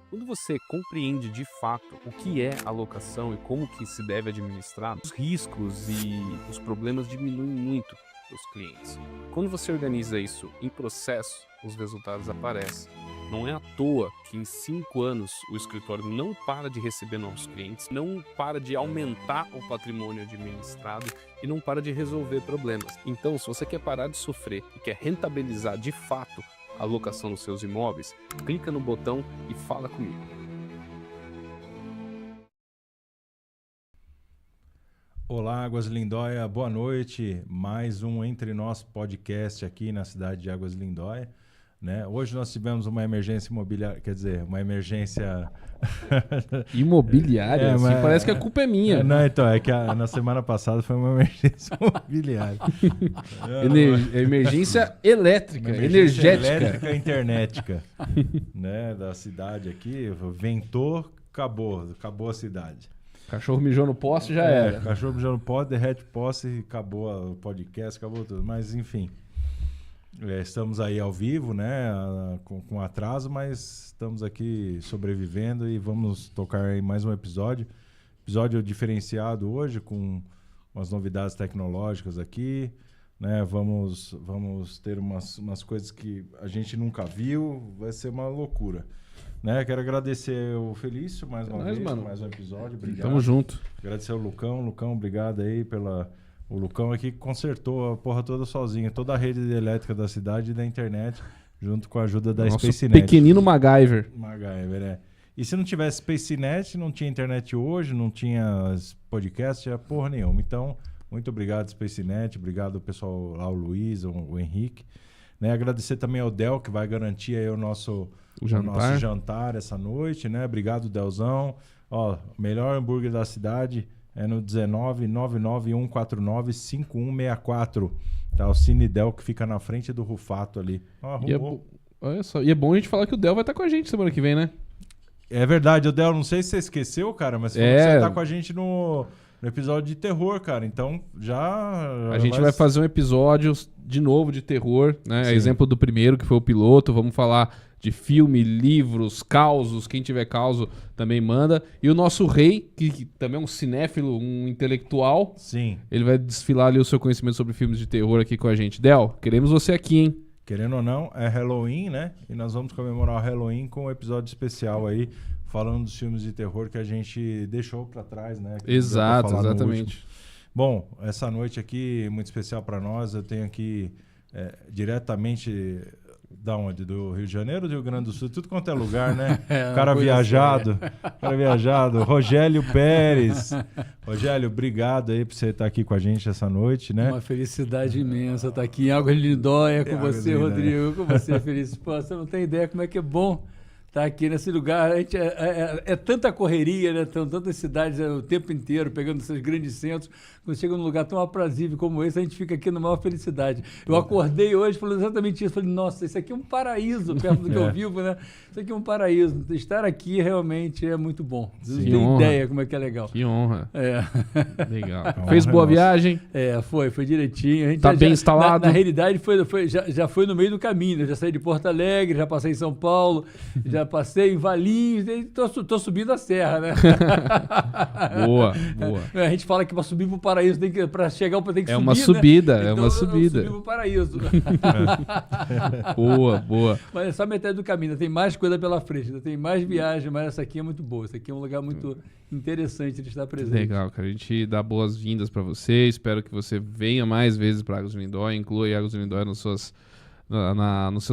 Quando você compreende de fato o que é alocação e como que se deve administrar, os riscos e os problemas diminuem muito dos clientes. Quando você organiza isso em processo, os resultados aparecem. Não é à toa que em 5 anos o escritório não para de receber novos clientes, não para de aumentar o patrimônio administrado e não para de resolver problemas. Então, se você quer parar de sofrer e quer rentabilizar de fato a alocação dos seus imóveis, clica no botão e fala comigo. Olá, Águas Lindóia, boa noite. Mais um Entre Nós podcast aqui na cidade de Águas Lindóia. Né? Hoje nós tivemos uma emergência imobiliária, quer dizer, uma emergência... Imobiliária? Assim, mas... parece que a culpa é minha. Não, então, é que na semana passada foi uma emergência imobiliária. Emergência elétrica, emergência energética. Elétrica, internética, né? Da cidade aqui, ventou, acabou a cidade. Cachorro mijou no poste, já era. Cachorro mijou no poste, derrete o poste, acabou o podcast, acabou tudo. Mas, enfim... estamos aí ao vivo, né, com atraso, mas estamos aqui sobrevivendo e vamos tocar em mais um episódio diferenciado hoje com umas novidades tecnológicas aqui, né, vamos ter umas coisas que a gente nunca viu, vai ser uma loucura, né, quero agradecer o Felício mais uma vez, mais um episódio, obrigado. Tamo junto. Agradecer o Lucão, obrigado aí O Lucão aqui consertou a porra toda sozinho, toda a rede elétrica da cidade e da internet, junto com a ajuda da SpaceNet. Pequenino MacGyver. E se não tivesse SpaceNet, não tinha internet hoje, não tinha podcast, tinha porra nenhuma. Então, muito obrigado, SpaceNet, obrigado ao pessoal lá, o Luiz, o Henrique. Né? Agradecer também ao Del, que vai garantir aí o nosso jantar essa noite. Né? Obrigado, Delzão. Ó, melhor hambúrguer da cidade... É no 19991495164. Tá, o Cine Del que fica na frente do Rufato ali. Olha só. E é bom a gente falar que o Del vai estar com a gente semana que vem, né? É verdade, o Del, não sei se você esqueceu, cara, mas você vai estar com a gente no episódio de terror, cara. Então já... A gente vai fazer um episódio de novo de terror, né? Sim. Exemplo do primeiro, que foi o piloto. Vamos falar de filme, livros, causos. Quem tiver causo também manda. E o nosso rei, que também é um cinéfilo, um intelectual. Sim. Ele vai desfilar ali o seu conhecimento sobre filmes de terror aqui com a gente. Del, queremos você aqui, hein? Querendo ou não, é Halloween, né? E nós vamos comemorar o Halloween com um episódio especial aí, falando dos filmes de terror que a gente deixou pra trás, né? Exato, exatamente. Bom, essa noite aqui, muito especial pra nós. Eu tenho aqui diretamente... Da onde? Do Rio de Janeiro ou do Rio Grande do Sul? Tudo quanto é lugar, né? Cara viajado. Rogélio Pérez. Rogélio, obrigado aí por você estar aqui com a gente essa noite, né? Uma felicidade imensa estar aqui em Águas Lindóia com você, Rodrigo, com você, Felício. Pô, você não tem ideia como é que é bom estar aqui nesse lugar. A gente é tanta correria, né? Tantas cidades o tempo inteiro, pegando esses grandes centros. Quando chega num lugar tão aprazível como esse, a gente fica aqui na maior felicidade. Eu acordei hoje falando exatamente isso. Falei, nossa, isso aqui é um paraíso perto do que eu vivo, né? Isso aqui é um paraíso. Estar aqui realmente é muito bom. Você não tem ideia como é que é legal. Que honra. Legal. Honra. Fez boa viagem? Foi direitinho. A gente tá bem instalado? Na realidade, já foi no meio do caminho. Eu já saí de Porto Alegre, já passei em São Paulo, já passei em Valinhos, tô subindo a serra, né? Boa. A gente fala que para subir pro paraíso, para chegar tem que subir, uma subida, né? É uma subida. Subir pro paraíso. Boa. Mas é só metade do caminho, tem mais coisa pela frente, ainda tem mais viagem, mas essa aqui é muito boa. Esse aqui é um lugar muito interessante de estar presente. Legal, cara. A gente dá boas-vindas para você. Espero que você venha mais vezes para Águas Lindóia, inclua Águas Lindóia nos seus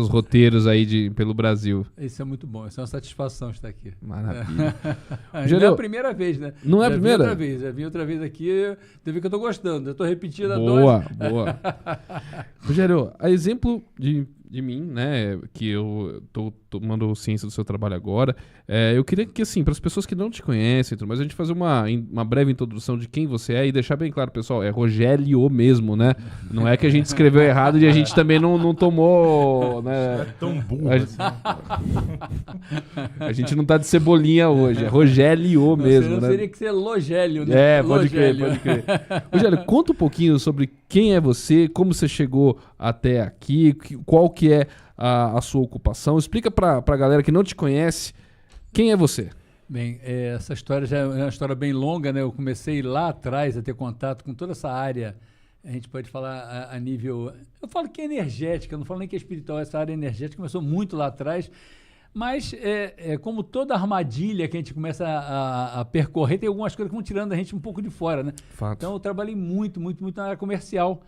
roteiros aí pelo Brasil. Isso é muito bom, isso é uma satisfação estar aqui. Maravilha. Não é a primeira vez, né? Não é a primeira? Já vim outra vez aqui, teve que eu tô gostando, eu tô repetindo a dose. Boa. Rogério, a exemplo de mim, né, que eu tô tomando ciência do seu trabalho agora, eu queria que, assim, para as pessoas que não te conhecem, mas a gente fazer uma breve introdução de quem você é e deixar bem claro, pessoal, é Rogélio mesmo, né? Não é que a gente escreveu errado e a gente também não tomou, né? É tão burro A gente não tá de cebolinha hoje, é Rogélio mesmo, não né? Seria que ser Logélio, né? Pode crer. Rogélio, conta um pouquinho sobre quem é você, como você chegou até aqui, qual que é a sua ocupação. Explica pra galera que não te conhece Quem é você? Bem, essa história já é uma história bem longa, né? Eu comecei lá atrás a ter contato com toda essa área, a gente pode falar a nível... Eu falo que é energética, eu não falo nem que é espiritual, essa área energética começou muito lá atrás, mas como toda armadilha que a gente começa a percorrer, tem algumas coisas que vão tirando a gente um pouco de fora, né? Fato. Então eu trabalhei muito na área comercial.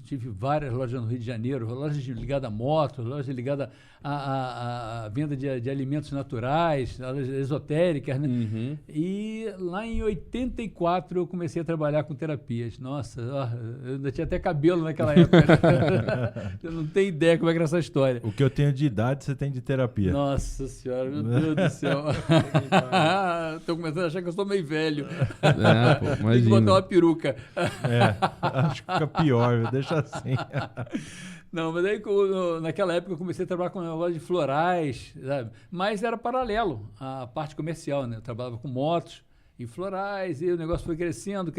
Tive várias lojas no Rio de Janeiro, lojas ligadas a motos, lojas ligadas à venda de alimentos naturais, lojas esotéricas, né? Uhum. E lá em 84 eu comecei a trabalhar com terapias. Nossa, eu ainda tinha até cabelo naquela época. Eu não tenho ideia como é que era essa história. O que eu tenho de idade, você tem de terapia. Nossa senhora, meu Deus do céu. Estou começando a achar que eu sou meio velho. Pô, Tem que imagina. botar uma peruca. Acho que fica pior, deixa assim. Não, mas aí naquela época eu comecei a trabalhar com uma loja de florais, sabe? Mas era paralelo à parte comercial, né? Eu trabalhava com motos e florais, e o negócio foi crescendo.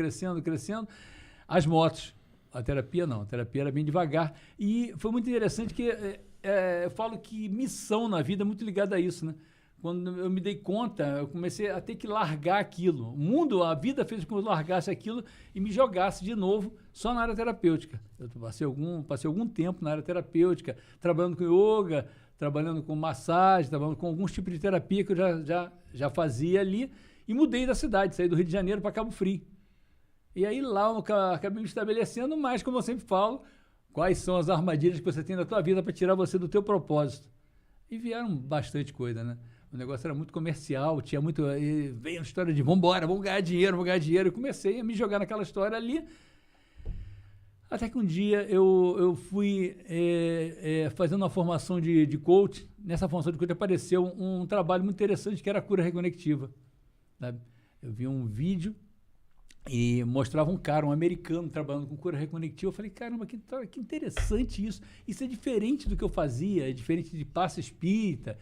As motos, a terapia não, a terapia era bem devagar. E foi muito interessante que eu falo que missão na vida é muito ligada a isso, né? Quando eu me dei conta, eu comecei a ter que largar aquilo. O mundo, a vida fez com que eu largasse aquilo e me jogasse de novo só na área terapêutica. Eu passei algum tempo na área terapêutica, trabalhando com yoga, trabalhando com massagem, trabalhando com alguns tipos de terapia que eu já fazia ali. E mudei da cidade, saí do Rio de Janeiro para Cabo Frio. E aí lá eu acabei me estabelecendo, mas como eu sempre falo, quais são as armadilhas que você tem na tua vida para tirar você do teu propósito. E vieram bastante coisa, né? O negócio era muito comercial, tinha muito... Veio a história de vamos embora, vamos ganhar dinheiro. Eu comecei a me jogar naquela história ali. Até que um dia eu fui fazendo uma formação de coach. Nessa formação de coach apareceu um trabalho muito interessante que era a cura reconectiva. Sabe? Eu vi um vídeo e mostrava um americano, trabalhando com cura reconectiva. Eu falei, caramba, que interessante isso. Isso é diferente do que eu fazia, é diferente de passe espírita.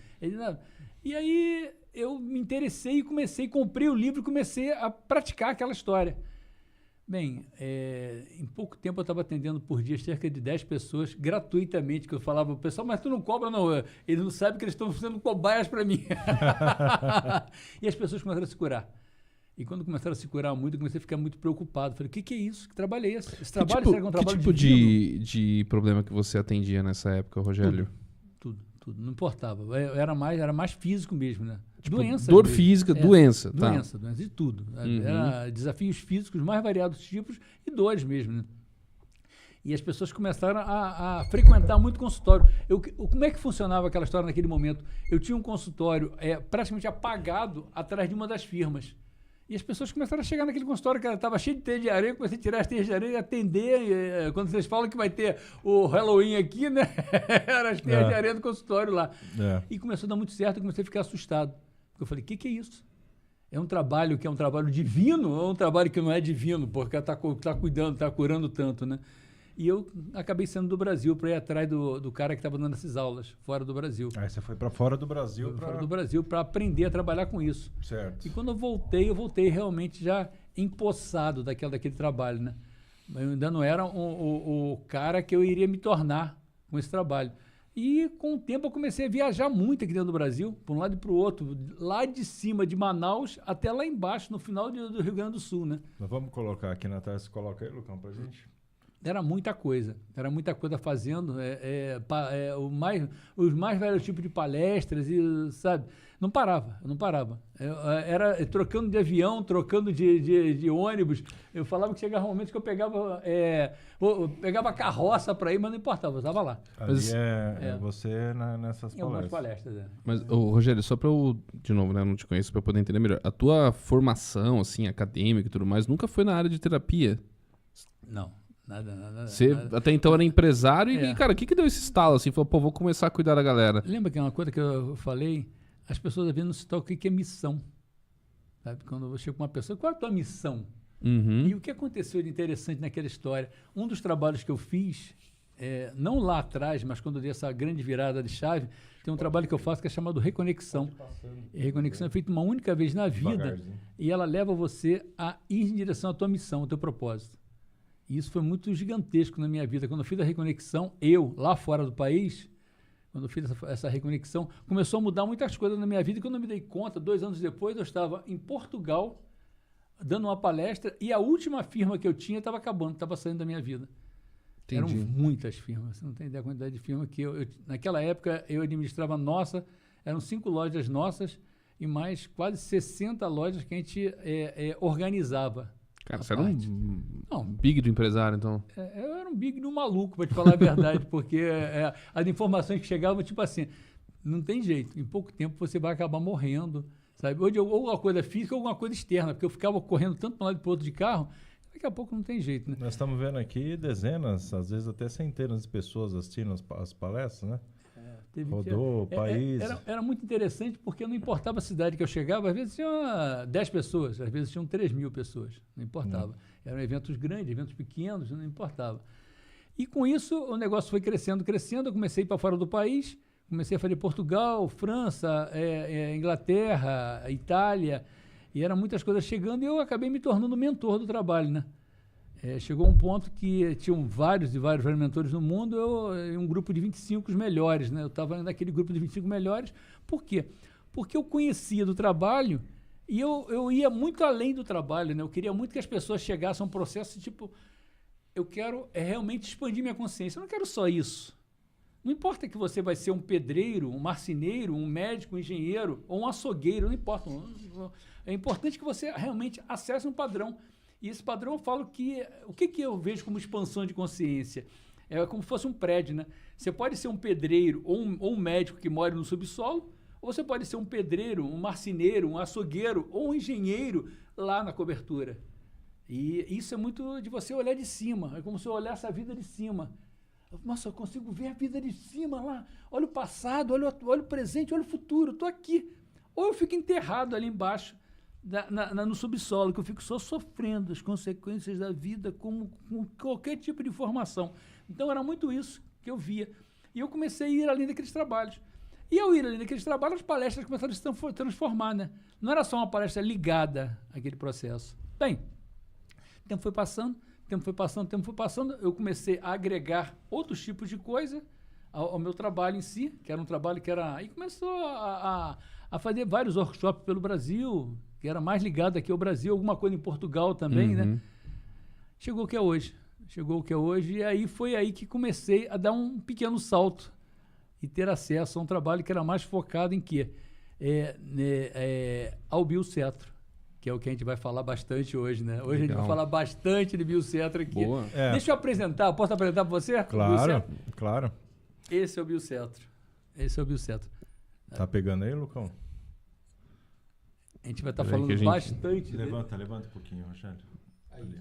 E aí eu me interessei e comprei o livro e comecei a praticar aquela história. Bem, em pouco tempo eu estava atendendo por dia cerca de 10 pessoas gratuitamente, que eu falava, pessoal, mas tu não cobra não, eles não sabem que eles estão sendo cobaias para mim. E as pessoas começaram a se curar. E quando começaram a se curar muito, eu comecei a ficar muito preocupado. Falei, o que é isso? Que trabalho é esse? Esse trabalho, será que é um trabalho tipo divino? de problema que você atendia nessa época, Rogério? Tudo. Não importava. Era mais físico mesmo, né? Tipo, Doença. dor física, doença. Doença de tudo. Uhum. Era desafios físicos, mais variados tipos e dores mesmo, né? E as pessoas começaram a frequentar muito consultório. Como é que funcionava aquela história naquele momento? Eu tinha um consultório praticamente apagado atrás de uma das firmas. E as pessoas começaram a chegar naquele consultório que estava cheio de teia de areia, eu comecei a tirar as teias de areia e atender. Quando vocês falam que vai ter o Halloween aqui, né? Era as teias de areia do consultório lá. E começou a dar muito certo, eu comecei a ficar assustado. Porque eu falei, o que é isso? É um trabalho que é um trabalho divino ou é um trabalho que não é divino? Porque está cuidando, está curando tanto, né? E eu acabei saindo do Brasil para ir atrás do cara que estava dando essas aulas, fora do Brasil. Aí você foi para fora do Brasil? Fora do Brasil, para aprender a trabalhar com isso. Certo. E quando eu voltei realmente já empossado daquele trabalho, né? Eu ainda não era o cara que eu iria me tornar com esse trabalho. E com o tempo eu comecei a viajar muito aqui dentro do Brasil, para um lado e para o outro, lá de cima de Manaus até lá embaixo, no final do Rio Grande do Sul, né? Nós vamos colocar aqui na tela, você coloca aí, Lucão, pra gente. Era muita coisa fazendo, os mais velhos tipos de palestras, e, sabe? Eu não parava. Era trocando de avião, trocando de ônibus. Eu falava que chegava um momento que eu pegava carroça para ir, mas não importava, eu estava lá. Ali você nessas palestras. Em algumas palestras, Mas, Rogério, só para eu, de novo, né, não te conheço, para eu poder entender melhor. A tua formação, assim, acadêmica e tudo mais, nunca foi na área de terapia? Não. Nada. Você até então era empresário e, cara, o que deu esse estalo assim? Falou, pô, vou começar a cuidar da galera. Lembra que é uma coisa que eu falei? As pessoas às vezes não citam o que é missão. Sabe? Quando eu chego com uma pessoa, qual é a tua missão? Uhum. E o que aconteceu de interessante naquela história? Um dos trabalhos que eu fiz, não lá atrás, mas quando eu dei essa grande virada de chave, tem um trabalho que eu faço que é chamado Reconexão. E Reconexão é feita uma única vez na vida e ela leva você a ir em direção à tua missão, ao teu propósito. E isso foi muito gigantesco na minha vida. Quando eu fiz a reconexão, lá fora do país, quando eu fiz essa reconexão, começou a mudar muitas coisas na minha vida, e quando eu me dei conta, 2 anos depois, eu estava em Portugal, dando uma palestra, e a última firma que eu tinha estava acabando, estava saindo da minha vida. Entendi. Eram muitas firmas, você não tem ideia da quantidade de firmas que naquela época eu administrava eram 5 lojas nossas e mais quase 60 lojas que a gente organizava. Cara, à você era parte. um big do empresário, então. Eu era um big no maluco, para te falar a verdade, porque as informações que chegavam, tipo assim, não tem jeito, em pouco tempo você vai acabar morrendo, sabe? Ou alguma coisa física ou alguma coisa externa, porque eu ficava correndo tanto para um lado e para o outro de carro, daqui a pouco não tem jeito, né? Nós estamos vendo aqui dezenas, às vezes até centenas de pessoas assistindo as palestras, né? Rodou o país. Era muito interessante porque não importava a cidade que eu chegava, às vezes tinha 10 pessoas, às vezes tinham 3.000 pessoas, não importava. Eram eventos grandes, eventos pequenos, não importava. E com isso o negócio foi crescendo, eu comecei a ir para fora do país, comecei a fazer Portugal, França, Inglaterra, Itália, e eram muitas coisas chegando e eu acabei me tornando mentor do trabalho, né? Chegou um ponto que tinham vários mentores no mundo, um grupo de 25 os melhores, né? Eu estava naquele grupo de 25 melhores. Por quê? Porque eu conhecia do trabalho e eu ia muito além do trabalho, né? Eu queria muito que as pessoas chegassem a um processo tipo, eu quero realmente expandir minha consciência, eu não quero só isso. Não importa que você vai ser um pedreiro, um marceneiro, um médico, um engenheiro ou um açougueiro, não importa. É importante que você realmente acesse um padrão. E esse padrão eu falo que... O que eu vejo como expansão de consciência? É como se fosse um prédio, né? Você pode ser um pedreiro ou um médico que mora no subsolo, ou você pode ser um pedreiro, um marceneiro, um açougueiro ou um engenheiro lá na cobertura. E isso é muito de você olhar de cima. É como se eu olhasse a vida de cima. Nossa, eu consigo ver a vida de cima lá. Olha o passado, olha o presente, olha o futuro. Estou aqui. Ou eu fico enterrado ali embaixo, no subsolo, que eu fico só sofrendo as consequências da vida com qualquer tipo de informação. Então era muito isso que eu via. E eu comecei a ir além daqueles trabalhos. E ao ir além daqueles trabalhos, as palestras começaram a se transformar, né? Não era só uma palestra ligada àquele processo. Bem, o tempo foi passando, eu comecei a agregar outros tipos de coisa ao meu trabalho em si, que era um trabalho que era... E começou a fazer vários workshops pelo Brasil, que era mais ligado aqui ao Brasil, alguma coisa em Portugal também, né? Chegou o que é hoje, e aí foi aí que comecei a dar um pequeno salto e ter acesso a um trabalho que era mais focado em quê? Ao Biocetro, que é o que a gente vai falar bastante hoje, né? Hoje a gente vai falar bastante de Biocetro aqui. Boa. Deixa eu apresentar, posso apresentar para você? Claro, claro. Esse é o Biocetro. Tá pegando aí, Lucão? A gente vai estar falando bastante. Levanta um pouquinho, Rogério. Ali.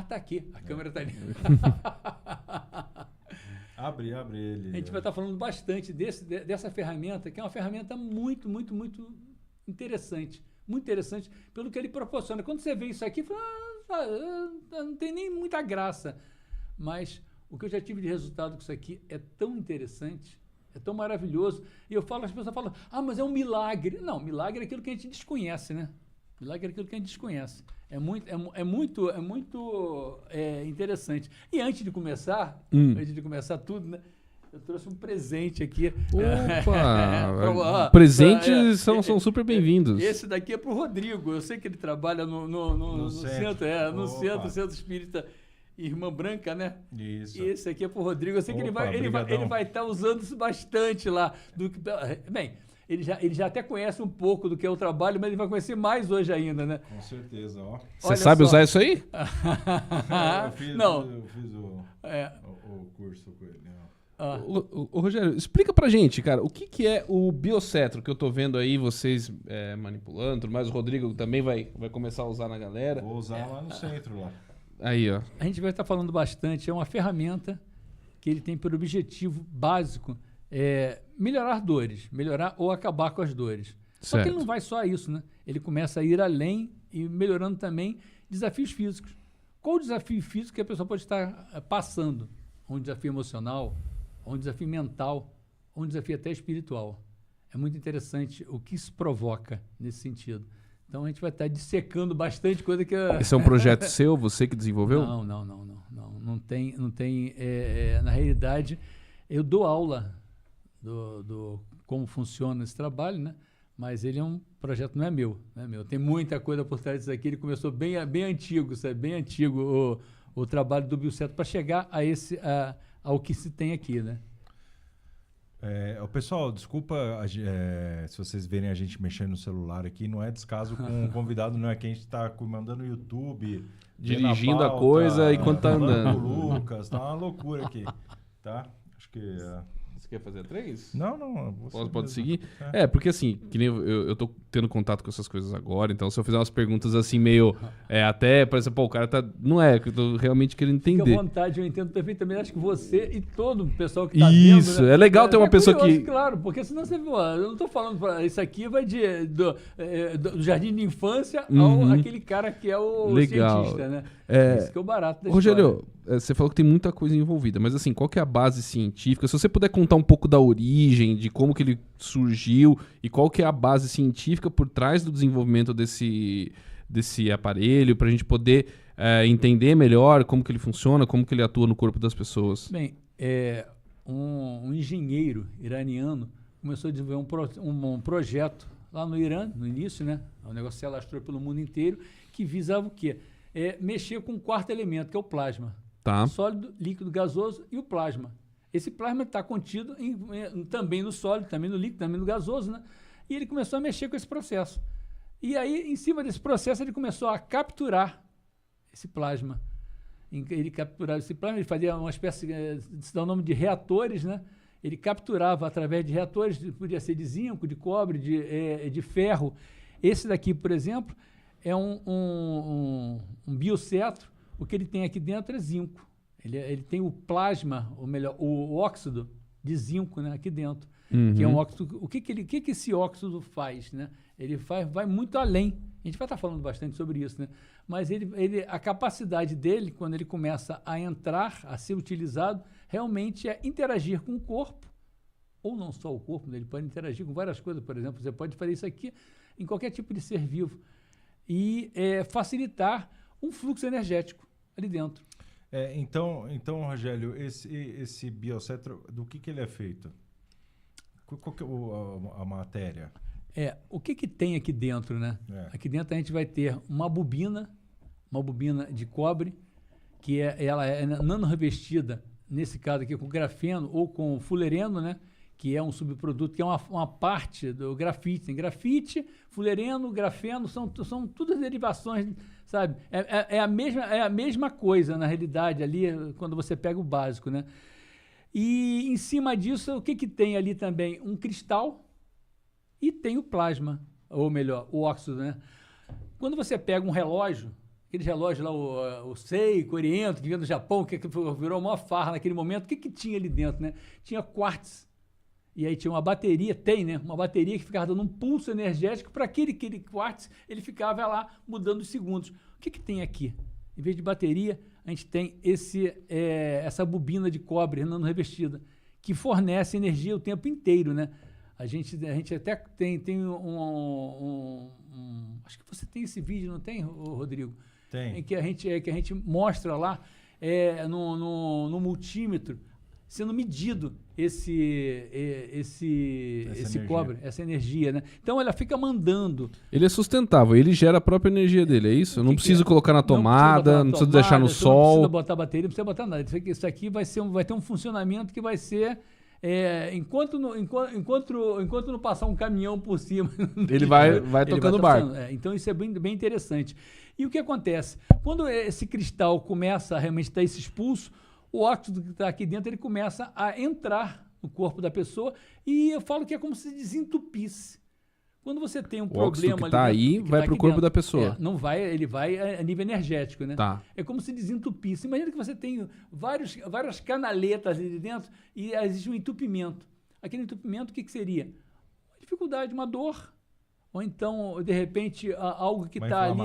Tá aqui. A câmera tá ali. Abre ele. A gente vai estar falando bastante dessa ferramenta, que é uma ferramenta muito, muito, muito interessante. Muito interessante pelo que ele proporciona. Quando você vê isso aqui, não tem nem muita graça. Mas o que eu já tive de resultado com isso aqui é tão interessante, é tão maravilhoso. E as pessoas falam, mas é um milagre. Não, milagre é aquilo que a gente desconhece, né? Milagre é aquilo que a gente desconhece. É muito interessante. E antes de começar tudo, né? Eu trouxe um presente aqui. Opa! Presentes são super bem-vindos. Esse daqui é para o Rodrigo. Eu sei que ele trabalha no centro, Centro Espírita Irmã Branca, né? Isso. E esse aqui é para o Rodrigo. Eu sei que ele vai estar usando isso bastante lá. Bem, ele já até conhece um pouco do que é o trabalho, mas ele vai conhecer mais hoje ainda, né? Com certeza, ó. Você sabe usar isso aí? Eu fiz o curso com ele, ó. Ô, Rogério, explica pra gente, cara, o que é o Biocetro, que eu tô vendo aí vocês manipulando, tudo mais, o Rodrigo também vai começar a usar na galera. Vou usar lá no centro, lá. Aí, ó. A gente vai estar falando bastante, é uma ferramenta que ele tem por objetivo básico melhorar dores, melhorar ou acabar com as dores. Só que ele não vai só a isso, né? Ele começa a ir além e melhorando também desafios físicos. Qual o desafio físico que a pessoa pode estar passando? Um desafio emocional, um desafio mental, um desafio até espiritual. É muito interessante o que isso provoca nesse sentido. Então a gente vai estar dissecando bastante coisa que... Esse é um projeto seu, você que desenvolveu? Não tem. Na realidade, eu dou aula como funciona esse trabalho, né? Mas ele é um projeto, não é meu. Tem muita coisa por trás disso aqui. Ele começou bem antigo, sabe? Bem antigo o trabalho do Bioseto para chegar ao que se tem aqui, né? Pessoal, desculpa se vocês verem a gente mexendo no celular aqui, não é descaso com o convidado, não é que a gente está mandando no YouTube, dirigindo a coisa enquanto tá andando. Com o Lucas, tá uma loucura aqui, tá? Acho que... Você quer fazer 3? Não. Pode seguir? Porque assim, que nem eu tô tendo contato com essas coisas agora, então se eu fizer umas perguntas assim meio... até parece, o cara tá... Não é, que eu tô realmente querendo entender. Fique à vontade, eu entendo perfeitamente. Acho que você e todo o pessoal que tá vendo... Isso, é legal ter uma pessoa curioso, que... Claro, porque senão você... Eu não tô falando... Isso aqui vai do jardim de infância ao aquele cara que é o cientista, né? Isso que é o barato da história. Rogério, você falou que tem muita coisa envolvida, mas assim, qual que é a base científica? Se você puder contar um pouco da origem, de como que ele surgiu e qual que é a base científica por trás do desenvolvimento desse aparelho, para a gente poder entender melhor como que ele funciona, como que ele atua no corpo das pessoas. Bem, um engenheiro iraniano começou a desenvolver um projeto lá no Irã, no início, né? O negócio se alastrou pelo mundo inteiro, que visava o quê? Mexer com o quarto elemento, que é o plasma. Tá. O sólido, líquido, gasoso e o plasma. Esse plasma está contido também no sólido, também no líquido, também no gasoso, né? E ele começou a mexer com esse processo. E aí, em cima desse processo, ele começou a capturar esse plasma. Ele capturava esse plasma, ele fazia uma espécie, se dá o nome de reatores, né? Ele capturava através de reatores, podia ser de zinco, de cobre, de ferro. Esse daqui, por exemplo, é um biocetro. O que ele tem aqui dentro é zinco. Ele tem o plasma, ou melhor, o óxido de zinco, né, aqui dentro. Que é um óxido. O que esse óxido faz, né? Ele vai muito além. A gente vai estar falando bastante sobre isso, né? Mas a capacidade dele, quando ele começa a entrar, a ser utilizado, realmente é interagir com o corpo, ou não só o corpo, né? Ele pode interagir com várias coisas. Por exemplo, você pode fazer isso aqui em qualquer tipo de ser vivo e facilitar um fluxo energético ali dentro. Então, Rogério, esse biocetro, do que ele é feito? Qual que é a matéria? O que tem aqui dentro, né? Aqui dentro a gente vai ter uma bobina de cobre, que ela é nano-revestida, nesse caso aqui, com grafeno ou com fulereno, né? Que é um subproduto, que é uma parte do grafite. Tem grafite, fulereno, grafeno, são todas derivações, sabe? É a mesma coisa, na realidade, ali, quando você pega o básico, né? E em cima disso, o que tem ali também? Um cristal e tem o plasma, ou melhor, o óxido, né? Quando você pega um relógio, aquele relógio lá, o Seiko, Oriento, que veio do Japão, que virou uma farra naquele momento, o que tinha ali dentro, né? Tinha quartzo. E aí tinha uma bateria, né? Uma bateria que ficava dando um pulso energético para aquele quartzo, ele ficava lá mudando os segundos. O que tem aqui? Em vez de bateria, a gente tem essa bobina de cobre nano-revestida, que fornece energia o tempo inteiro, né? A gente até tem acho que você tem esse vídeo, não tem, Rodrigo? Tem. Em que a gente mostra lá no multímetro sendo medido esse cobre, essa energia, né? Então ela fica mandando. Ele é sustentável, ele gera a própria energia dele, é isso? Eu não preciso colocar na tomada, não preciso deixar no sol. Não precisa botar bateria, não precisa botar nada. Isso aqui vai ter um funcionamento que vai ser enquanto não passar um caminhão por cima, ele vai tocando o barco. Então isso é bem interessante. E o que acontece? Quando esse cristal começa a realmente dar esse expulso, o óxido que está aqui dentro ele começa a entrar no corpo da pessoa e eu falo que é como se desentupisse. Quando você tem um problema que tá ali dentro, vai para o corpo da pessoa. Não vai, ele vai a nível energético, né? Tá. É como se desentupisse. Imagina que você tem várias canaletas ali dentro e existe um entupimento. Aquele entupimento, o que seria? Uma dificuldade, uma dor. Ou então, de repente, algo que está ali.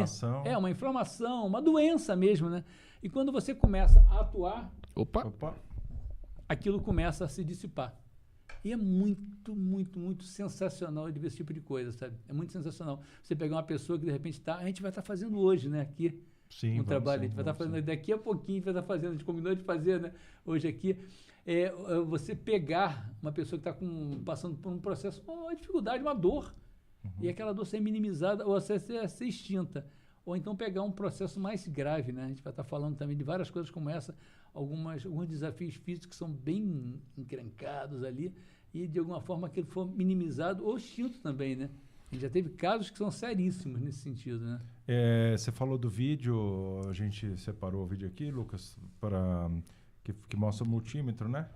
Uma inflamação, uma doença mesmo, né? E quando você começa a atuar, aquilo começa a se dissipar. E é muito, muito, muito sensacional de ver esse tipo de coisa, sabe? É muito sensacional. Você pegar uma pessoa que de repente a gente vai estar fazendo hoje, né? Aqui. Sim, um vamos trabalho. sim, A gente vai estar vamos fazendo daqui a pouquinho, a gente vai estar fazendo, a gente combinou de fazer, né, hoje aqui. Você pegar uma pessoa que está passando por um processo, uma dificuldade, uma dor, e aquela dor ser minimizada ou ser extinta. Ou então pegar um processo mais grave, né? A gente vai estar falando também de várias coisas como essa, alguns desafios físicos que são bem encrencados ali, e de alguma forma aquilo for minimizado ou extinto também, né? A gente já teve casos que são seríssimos nesse sentido, né? Você falou do vídeo, a gente separou o vídeo aqui, Lucas, para que mostra o multímetro, né?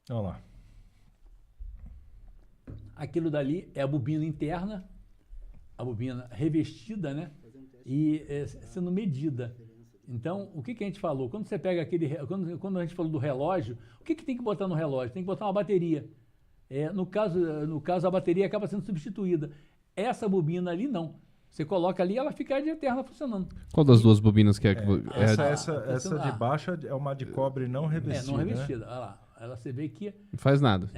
Olha lá. Aquilo dali é a bobina interna, a bobina revestida, né? E sendo medida. Então, o que a gente falou? Quando você pega quando a gente falou do relógio, o que tem que botar no relógio? Tem que botar uma bateria. No caso, a bateria acaba sendo substituída. Essa bobina ali, não. Você coloca ali, ela fica de eterna funcionando. Qual das duas bobinas que é? Essa de baixo é uma de cobre não revestida. Não revestida. Né? Olha lá. Ela, você vê que... Não faz nada.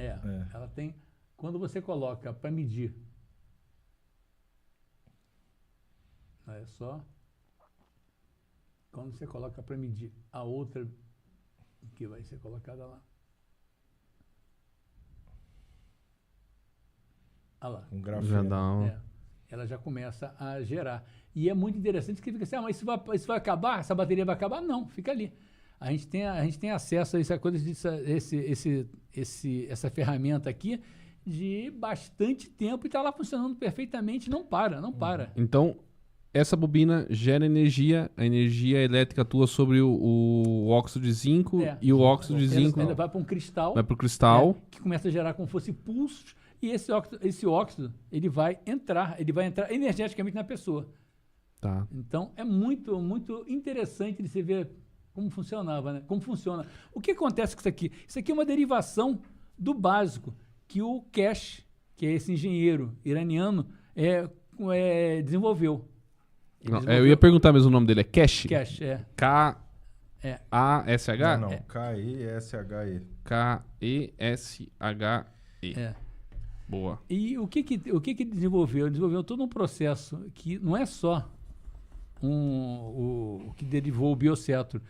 Ela tem... Quando você coloca para medir... É só... Quando você coloca para medir a outra que vai ser colocada lá. Olha lá. Um grafeno. Já dá um... Ela já começa a gerar. E é muito interessante que fica assim, mas isso vai acabar? Essa bateria vai acabar? Não, fica ali. A gente tem acesso a essa coisa, essa ferramenta aqui de bastante tempo e está lá funcionando perfeitamente, não para. Então, essa bobina gera energia, a energia elétrica atua sobre o óxido de zinco e o óxido de zinco ela vai para um cristal. vai para o cristal. Que começa a gerar como se fosse pulsos e esse óxido ele vai entrar energeticamente na pessoa. Tá. Então, é muito, muito interessante de se ver como funcionava, né? Como funciona. O que acontece com isso aqui? Isso aqui é uma derivação do básico que o Kesh, que é esse engenheiro iraniano, desenvolveu. Eu ia perguntar mesmo o nome dele. É Kesh? Kesh, K-A-S-H? Não, K-I-S-H-E. K-E-S-H-E. Boa. E o que ele desenvolveu? Ele desenvolveu todo um processo que não é só o que derivou o biocetro.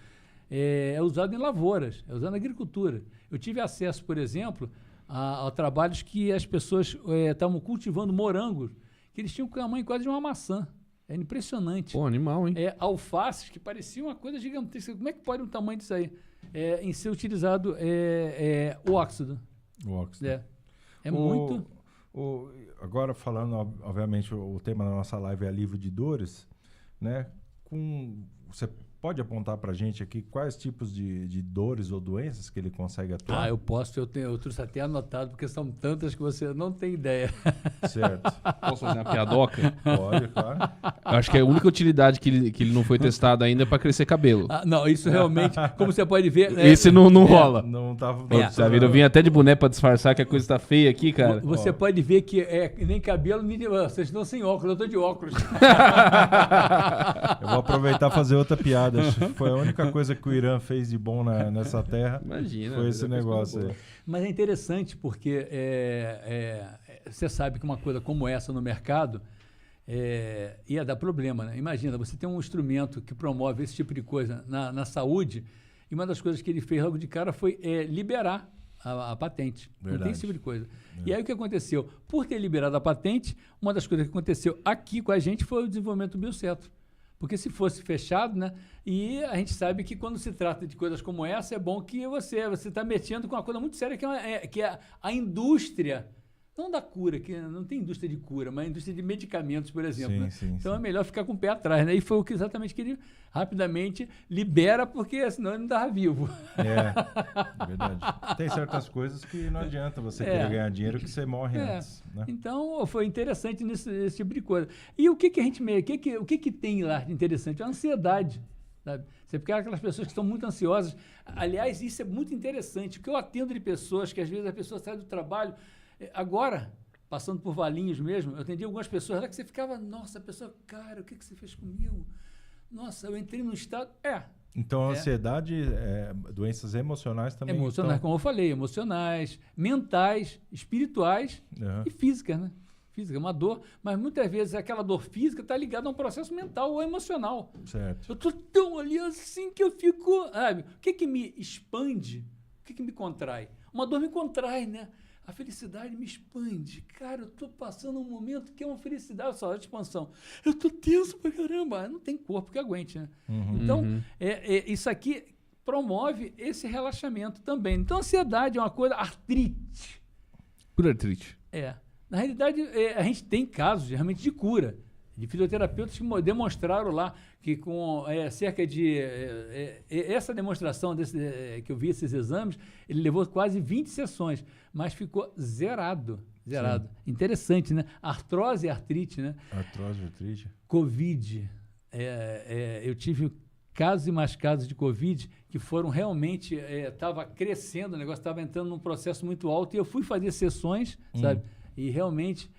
É usado em lavouras, é usado na agricultura. Eu tive acesso, por exemplo, a trabalhos que as pessoas estavam cultivando morangos, que eles tinham o tamanho quase de uma maçã. É impressionante. Pô, animal, hein? Alfaces que pareciam uma coisa gigantesca. Como é que pode um tamanho disso aí? Em ser utilizado o óxido. O óxido. Muito... Agora falando, obviamente, o tema da nossa live é alívio de dores, né? Você pode apontar pra gente aqui quais tipos de dores ou doenças que ele consegue atuar? Eu posso, eu trouxe até anotado, porque são tantas que você não tem ideia. Certo. Posso fazer uma piadoca? Pode, claro. Eu acho que a única utilidade que ele não foi testado ainda é pra crescer cabelo. Não, isso realmente, como você pode ver... Esse não rola. Não tava... Eu vim até de boné pra disfarçar que a coisa tá feia aqui, cara. Você pode ver que nem cabelo, nem... Vocês estão sem óculos, eu tô de óculos. Eu vou aproveitar e fazer outra piada. Foi a única coisa que o Irã fez de bom nessa terra. Imagina. Foi esse negócio aí. Mas é interessante porque você sabe que uma coisa como essa no mercado ia dar problema, né? Imagina, você tem um instrumento que promove esse tipo de coisa na saúde e uma das coisas que ele fez logo de cara foi liberar a patente. Verdade. Não tem esse tipo de coisa. E aí o que aconteceu? Por ter liberado a patente, uma das coisas que aconteceu aqui com a gente foi o desenvolvimento do biocetro. Porque se fosse fechado, né? E a gente sabe que quando se trata de coisas como essa, é bom que você está mexendo com uma coisa muito séria, que é a indústria, não da cura, que não tem indústria de cura, mas a indústria de medicamentos, por exemplo. Né? Então é melhor ficar com o pé atrás, né? E foi exatamente que ele rapidamente libera, porque senão ele não estava vivo. É verdade. Tem certas coisas que não adianta você querer ganhar dinheiro que você morre antes. Né? Então foi interessante nesse tipo de coisa. E o que a gente o que tem lá de interessante? A ansiedade. Sabe? Você pega aquelas pessoas que estão muito ansiosas. Aliás, isso é muito interessante, porque eu atendo de pessoas que às vezes a pessoa sai do trabalho. Agora, passando por Valinhos mesmo, eu atendi algumas pessoas lá que você ficava, nossa, a pessoa, cara, o que você fez comigo? Nossa, eu entrei num estado... Então, a ansiedade, doenças emocionais também... Emocionais, como eu falei, emocionais, mentais, espirituais e físicas, né? física, uma dor, mas muitas vezes aquela dor física está ligada a um processo mental ou emocional. Certo. Eu tô tão ali assim que eu fico, sabe? O que que me expande? O que que me contrai? Uma dor me contrai, né? A felicidade me expande. Cara, eu tô passando um momento que é uma felicidade, só de expansão. Eu tô tenso pra caramba. Não tem corpo que aguente, né? Então, isso aqui promove esse relaxamento também. Então, ansiedade é uma coisa, artrite. Por artrite. Na realidade, a gente tem casos realmente de cura, de fisioterapeutas que demonstraram lá que com cerca de... essa demonstração que eu vi, esses exames, ele levou quase 20 sessões, mas ficou zerado. Zerado. Sim. Interessante, né? Artrose e artrite, né? Artrose e artrite. Covid. Eu tive casos e mais casos de Covid que foram realmente... Estava crescendo, o negócio estava entrando num processo muito alto e eu fui fazer sessões, sabe? E realmente,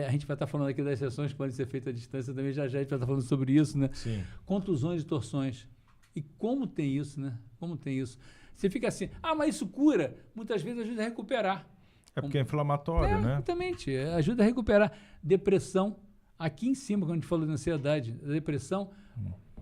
a gente vai estar falando aqui das sessões que podem ser feitas à distância também, já a gente vai estar falando sobre isso, né? Sim. Contusões e torções. E como tem isso, né? Como tem isso? Você fica assim, mas isso cura? Muitas vezes ajuda a recuperar. É porque é inflamatório, né? Exatamente, ajuda a recuperar. Depressão, aqui em cima, quando a gente falou de ansiedade, a depressão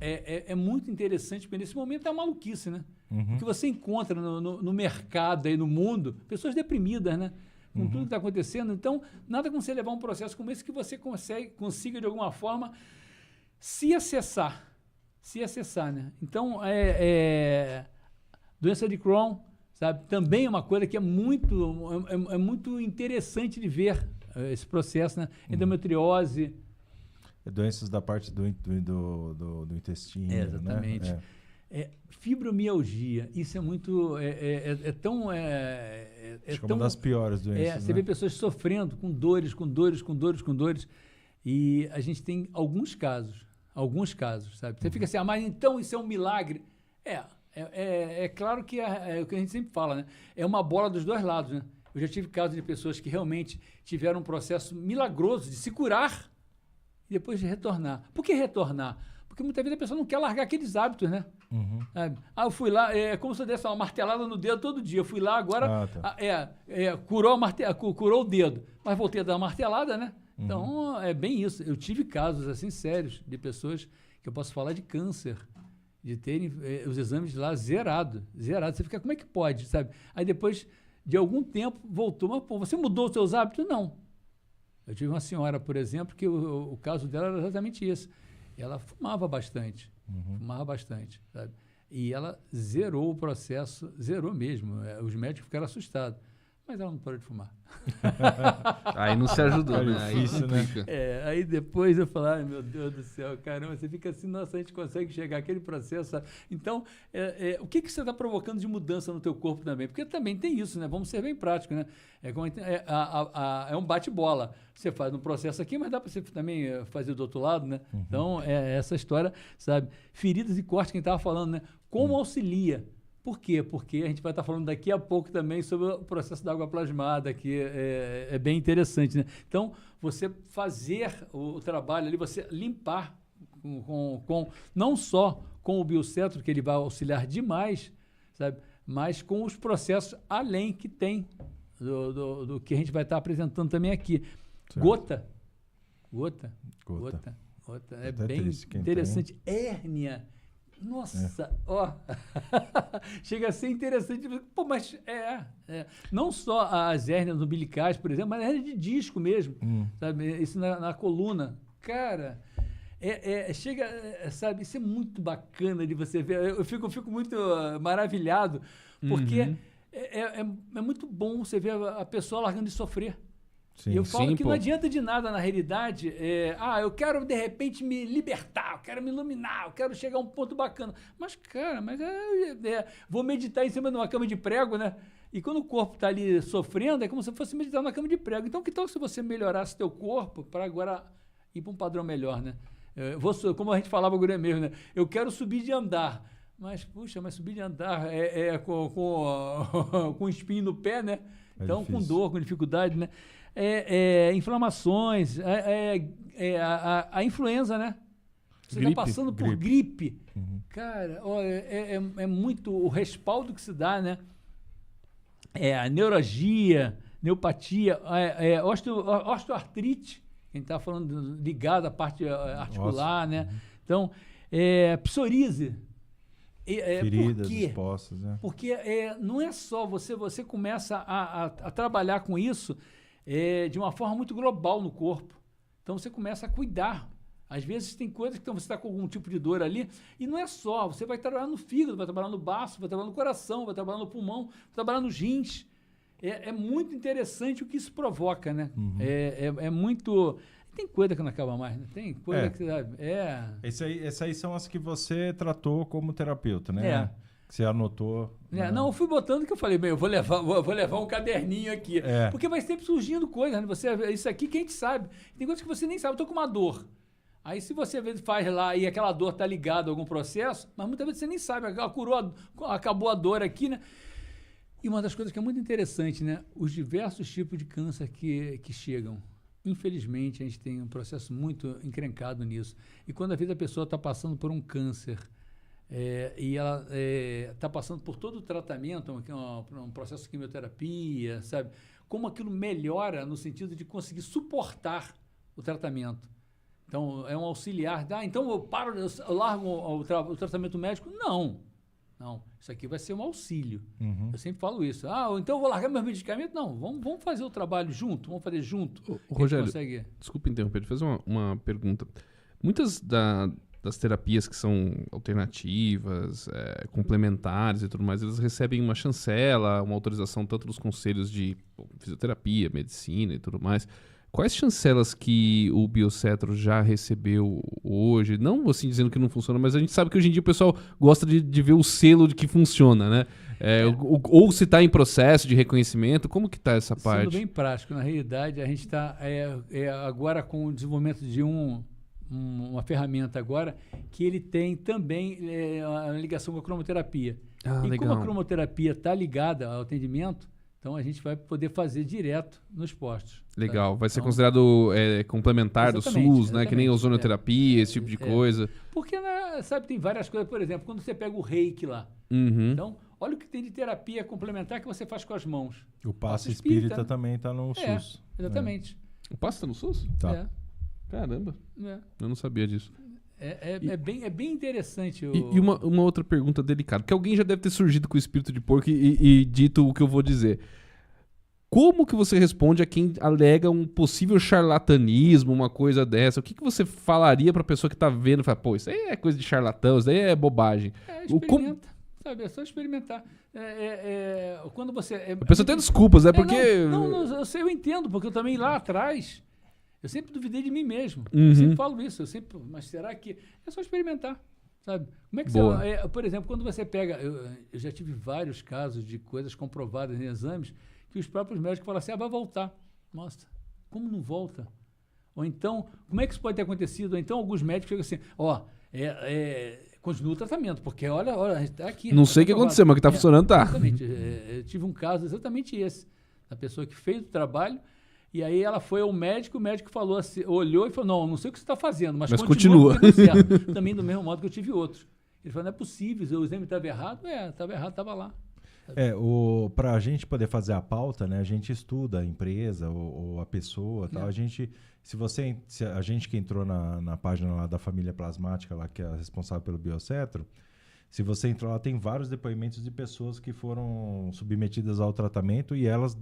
é muito interessante, porque nesse momento é uma maluquice, né? O que você encontra no mercado, aí no mundo, pessoas deprimidas, né? Com tudo que está acontecendo. Então, nada como você levar um processo como esse que você consiga, de alguma forma, se acessar, né? Então, doença de Crohn, sabe? Também é uma coisa que é muito interessante de ver esse processo, né? Endometriose. Doenças da parte do intestino, exatamente. né? Fibromialgia, isso é muito... tão... Acho que é uma das piores doenças, Você vê pessoas sofrendo com dores. E a gente tem alguns casos, sabe? Você fica assim, mas então isso é um milagre. É claro que é o que a gente sempre fala, né? É uma bola dos dois lados, né? Eu já tive casos de pessoas que realmente tiveram um processo milagroso de se curar e depois de retornar. Por que retornar? Porque muitas vezes a pessoa não quer largar aqueles hábitos, né? Eu fui lá, como se eu desse uma martelada no dedo todo dia. Eu fui lá, agora curou o dedo, mas voltei a dar uma martelada, né? Então, é bem isso. Eu tive casos assim sérios de pessoas que eu posso falar de câncer, de terem os exames lá zerado. Você fica, como é que pode, sabe? Aí depois de algum tempo voltou, mas pô, você mudou os seus hábitos? Não. Eu tive uma senhora, por exemplo, que o caso dela era exatamente isso. Ela fumava bastante, sabe? E ela zerou o processo, zerou mesmo. Os médicos ficaram assustados. Mas ela não parou de fumar. Aí não se ajudou, né? Aí difícil, né? Aí depois eu falei, ai meu Deus do céu, caramba, você fica assim, nossa, a gente consegue chegar àquele processo. Sabe? Então, o que você está provocando de mudança no teu corpo também? Porque também tem isso, né? Vamos ser bem práticos, né? É um bate-bola. Você faz um processo aqui, mas dá para você também fazer do outro lado, né? Então, essa história, sabe? Feridas e cortes, quem estava falando, né? Como auxilia? Por quê? Porque a gente vai estar falando daqui a pouco também sobre o processo da água plasmada, que é bem interessante, né? Então, você fazer o trabalho ali, você limpar não só com o biocetro, que ele vai auxiliar demais, sabe? Mas com os processos além que tem do que a gente vai estar apresentando também aqui. Certo. Gota. É bem triste, interessante. Hérnia. Nossa, ó, chega a ser interessante. Pô, mas não só as hérnias umbilicais, por exemplo, mas a hérnia de disco mesmo, sabe? Isso na coluna. Cara, sabe, isso é muito bacana de você ver. Eu fico muito maravilhado, porque é muito bom você ver a pessoa largando de sofrer. Sim. Eu falo que não adianta de nada, na realidade, eu quero, de repente, me libertar, eu quero me iluminar, eu quero chegar a um ponto bacana. Mas, cara, vou meditar em cima de uma cama de prego, né? E quando o corpo está ali sofrendo, é como se fosse meditar numa cama de prego. Então, que tal se você melhorasse teu corpo para agora ir para um padrão melhor, né? Como a gente falava agora mesmo, né? Eu quero subir de andar. Mas, puxa, subir de andar com espinho no pé, né? Então, com dor, com dificuldade, né? Inflamações, a influenza, né? Você está passando por gripe. Cara, é muito o respaldo que se dá, né? A neuralgia, neuropatia, osteoartrite, a gente está falando ligado à parte articular, né? Então, psoríase. Feridas por quê? expostas, né? Porque não é só você começa a trabalhar com isso de uma forma muito global no corpo. Então você começa a cuidar. Às vezes tem coisas que você está com algum tipo de dor ali, e não é só, você vai trabalhar no fígado, vai trabalhar no baço, vai trabalhar no coração, vai trabalhar no pulmão, vai trabalhar nos rins. É muito interessante o que isso provoca, né? É muito... Tem coisa que não acaba mais, né? Tem coisa que... Essas aí são as que você tratou como terapeuta, né? Que você anotou. Né? Não, eu fui botando que eu falei, bem, eu vou levar um caderninho aqui. Porque vai sempre surgindo coisa, né? Isso aqui que a gente sabe. Tem coisas que você nem sabe. Eu tô com uma dor. Aí se você faz lá e aquela dor tá ligada a algum processo, mas muitas vezes você nem sabe. Acabou a dor aqui, né? E uma das coisas que é muito interessante, né? Os diversos tipos de câncer que chegam. Infelizmente, a gente tem um processo muito encrencado nisso. E quando às vezes a pessoa está passando por um câncer e ela está passando por todo o tratamento, um processo de quimioterapia, sabe? Como aquilo melhora no sentido de conseguir suportar o tratamento. Então, é um auxiliar. Então eu largo o tratamento médico? Não. Isso aqui vai ser um auxílio. Eu sempre falo isso. Então eu vou largar meus medicamentos? Não, vamos fazer o trabalho junto, vamos fazer junto. Rogério, desculpa interromper, deixa eu fazer uma pergunta. Muitas das terapias que são alternativas, complementares e tudo mais, elas recebem uma chancela, uma autorização tanto dos conselhos de fisioterapia, medicina e tudo mais. Quais chancelas que o Biocetro já recebeu hoje? Não assim dizendo que não funciona, mas a gente sabe que hoje em dia o pessoal gosta de ver o selo de que funciona, né? Ou se está em processo de reconhecimento, como que está essa parte? Sendo bem prático, na realidade, a gente está agora com o desenvolvimento de uma ferramenta agora que ele tem também a ligação com a cromoterapia. E legal. como a cromoterapia está ligada ao atendimento, então a gente vai poder fazer direto nos postos. Legal, tá? Vai ser considerado complementar do SUS, né? Que nem ozonoterapia, esse tipo de coisa. Porque, sabe, tem várias coisas. Por exemplo, quando você pega o reiki lá. Então, olha o que tem de terapia complementar que você faz com as mãos. O passe espírita também está no SUS. Exatamente. O passe está no SUS? Tá. Caramba, eu não sabia disso. É bem interessante. E uma outra pergunta delicada, que alguém já deve ter surgido com o espírito de porco e dito o que eu vou dizer. Como que você responde a quem alega um possível charlatanismo, uma coisa dessa? O que você falaria para a pessoa que está vendo e fala, pô, isso aí é coisa de charlatão, isso aí é bobagem? Experimenta, sabe? É só experimentar. Quando você... a pessoa tem desculpas, né? Porque... Eu entendo, porque eu também lá atrás... Eu sempre duvidei de mim mesmo. Eu sempre falo isso. Mas será que... É só experimentar, sabe? Como é que você... por exemplo, quando você pega... Eu já tive vários casos de coisas comprovadas em exames que os próprios médicos falam assim, vai voltar. Nossa, como não volta? Ou então, como é que isso pode ter acontecido? Ou então, alguns médicos ficam assim, continua o tratamento, porque olha, está aqui. Não sei o que aconteceu, mas que está funcionando, tá. Exatamente. Eu tive um caso exatamente esse. Da pessoa que fez o trabalho. E aí ela foi ao médico, o médico falou assim, olhou e falou, não sei o que você está fazendo, mas continua. Certo. Também do mesmo modo que eu tive outros. Ele falou, não é possível, o exame estava errado. Estava errado, estava lá. Para a gente poder fazer a pauta, né, a gente estuda a empresa ou a pessoa, tal. A gente que entrou na página lá da família plasmática, lá, que é a responsável pelo Biocetro, se você entrou lá, tem vários depoimentos de pessoas que foram submetidas ao tratamento e elas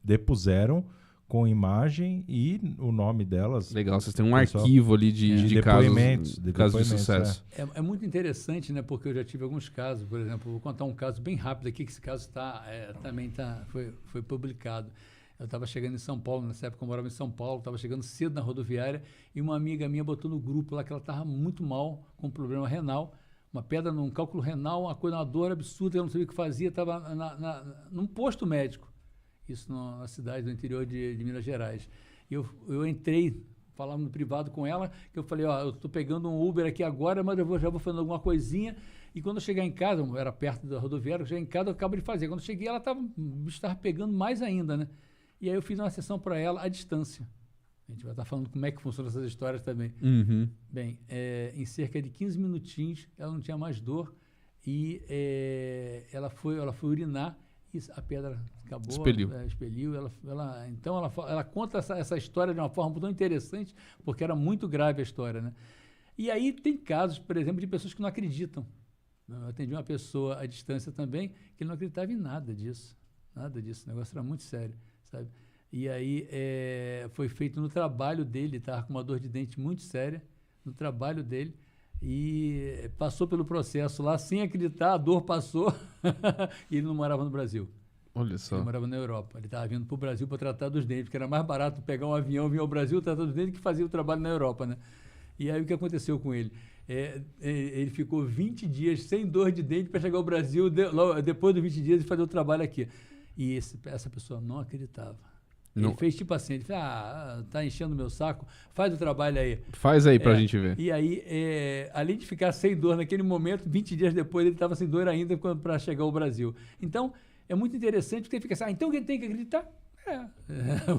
depuseram com imagem e o nome delas. Legal, vocês têm um arquivo ali de depoimentos, casos de sucesso. É muito interessante, né? Porque eu já tive alguns casos, por exemplo, vou contar um caso bem rápido aqui, que esse caso também foi publicado. Eu estava chegando em São Paulo, nessa época eu morava em São Paulo, estava chegando cedo na rodoviária e uma amiga minha botou no grupo lá que ela estava muito mal, com um problema renal, uma pedra num cálculo renal, uma dor absurda, ela não sabia o que fazia, estava num posto médico. Isso na cidade do interior de Minas Gerais. E eu entrei, falava no privado com ela, que eu falei, eu estou pegando um Uber aqui agora, mas eu já vou fazendo alguma coisinha. E quando eu chegar em casa, eu era perto da rodoviária, eu cheguei em casa, eu acabo de fazer. Quando eu cheguei, ela estava pegando mais ainda, né? E aí eu fiz uma sessão para ela à distância. A gente vai estar falando como é que funcionam essas histórias também. Bem, em cerca de 15 minutinhos, ela não tinha mais dor e ela foi urinar. e a pedra acabou, Expeliu. Então ela conta essa história de uma forma tão interessante, porque era muito grave a história, né? E aí tem casos, por exemplo, de pessoas que não acreditam. Eu atendi uma pessoa à distância também que não acreditava em nada disso. Nada disso. O negócio era muito sério, sabe? E aí foi feito no trabalho dele, estava com uma dor de dente muito séria, no trabalho dele, e passou pelo processo lá sem acreditar, a dor passou e ele não morava no Brasil. Olha só. Ele morava na Europa. Ele estava vindo para o Brasil para tratar dos dentes, porque era mais barato pegar um avião, vir ao Brasil, tratar dos dentes, que fazia o trabalho na Europa, né? E aí o que aconteceu com ele? Ele ficou 20 dias sem dor de dente para chegar ao Brasil, depois dos 20 dias, e fazer o trabalho aqui. E essa pessoa não acreditava. Ele fez tipo assim, ele fez, tá enchendo o meu saco, faz o trabalho aí. Faz aí pra gente ver. E aí, além de ficar sem dor naquele momento, 20 dias depois ele estava sem dor ainda para chegar ao Brasil. Então, é muito interessante, porque ele fica assim, então quem tem que acreditar?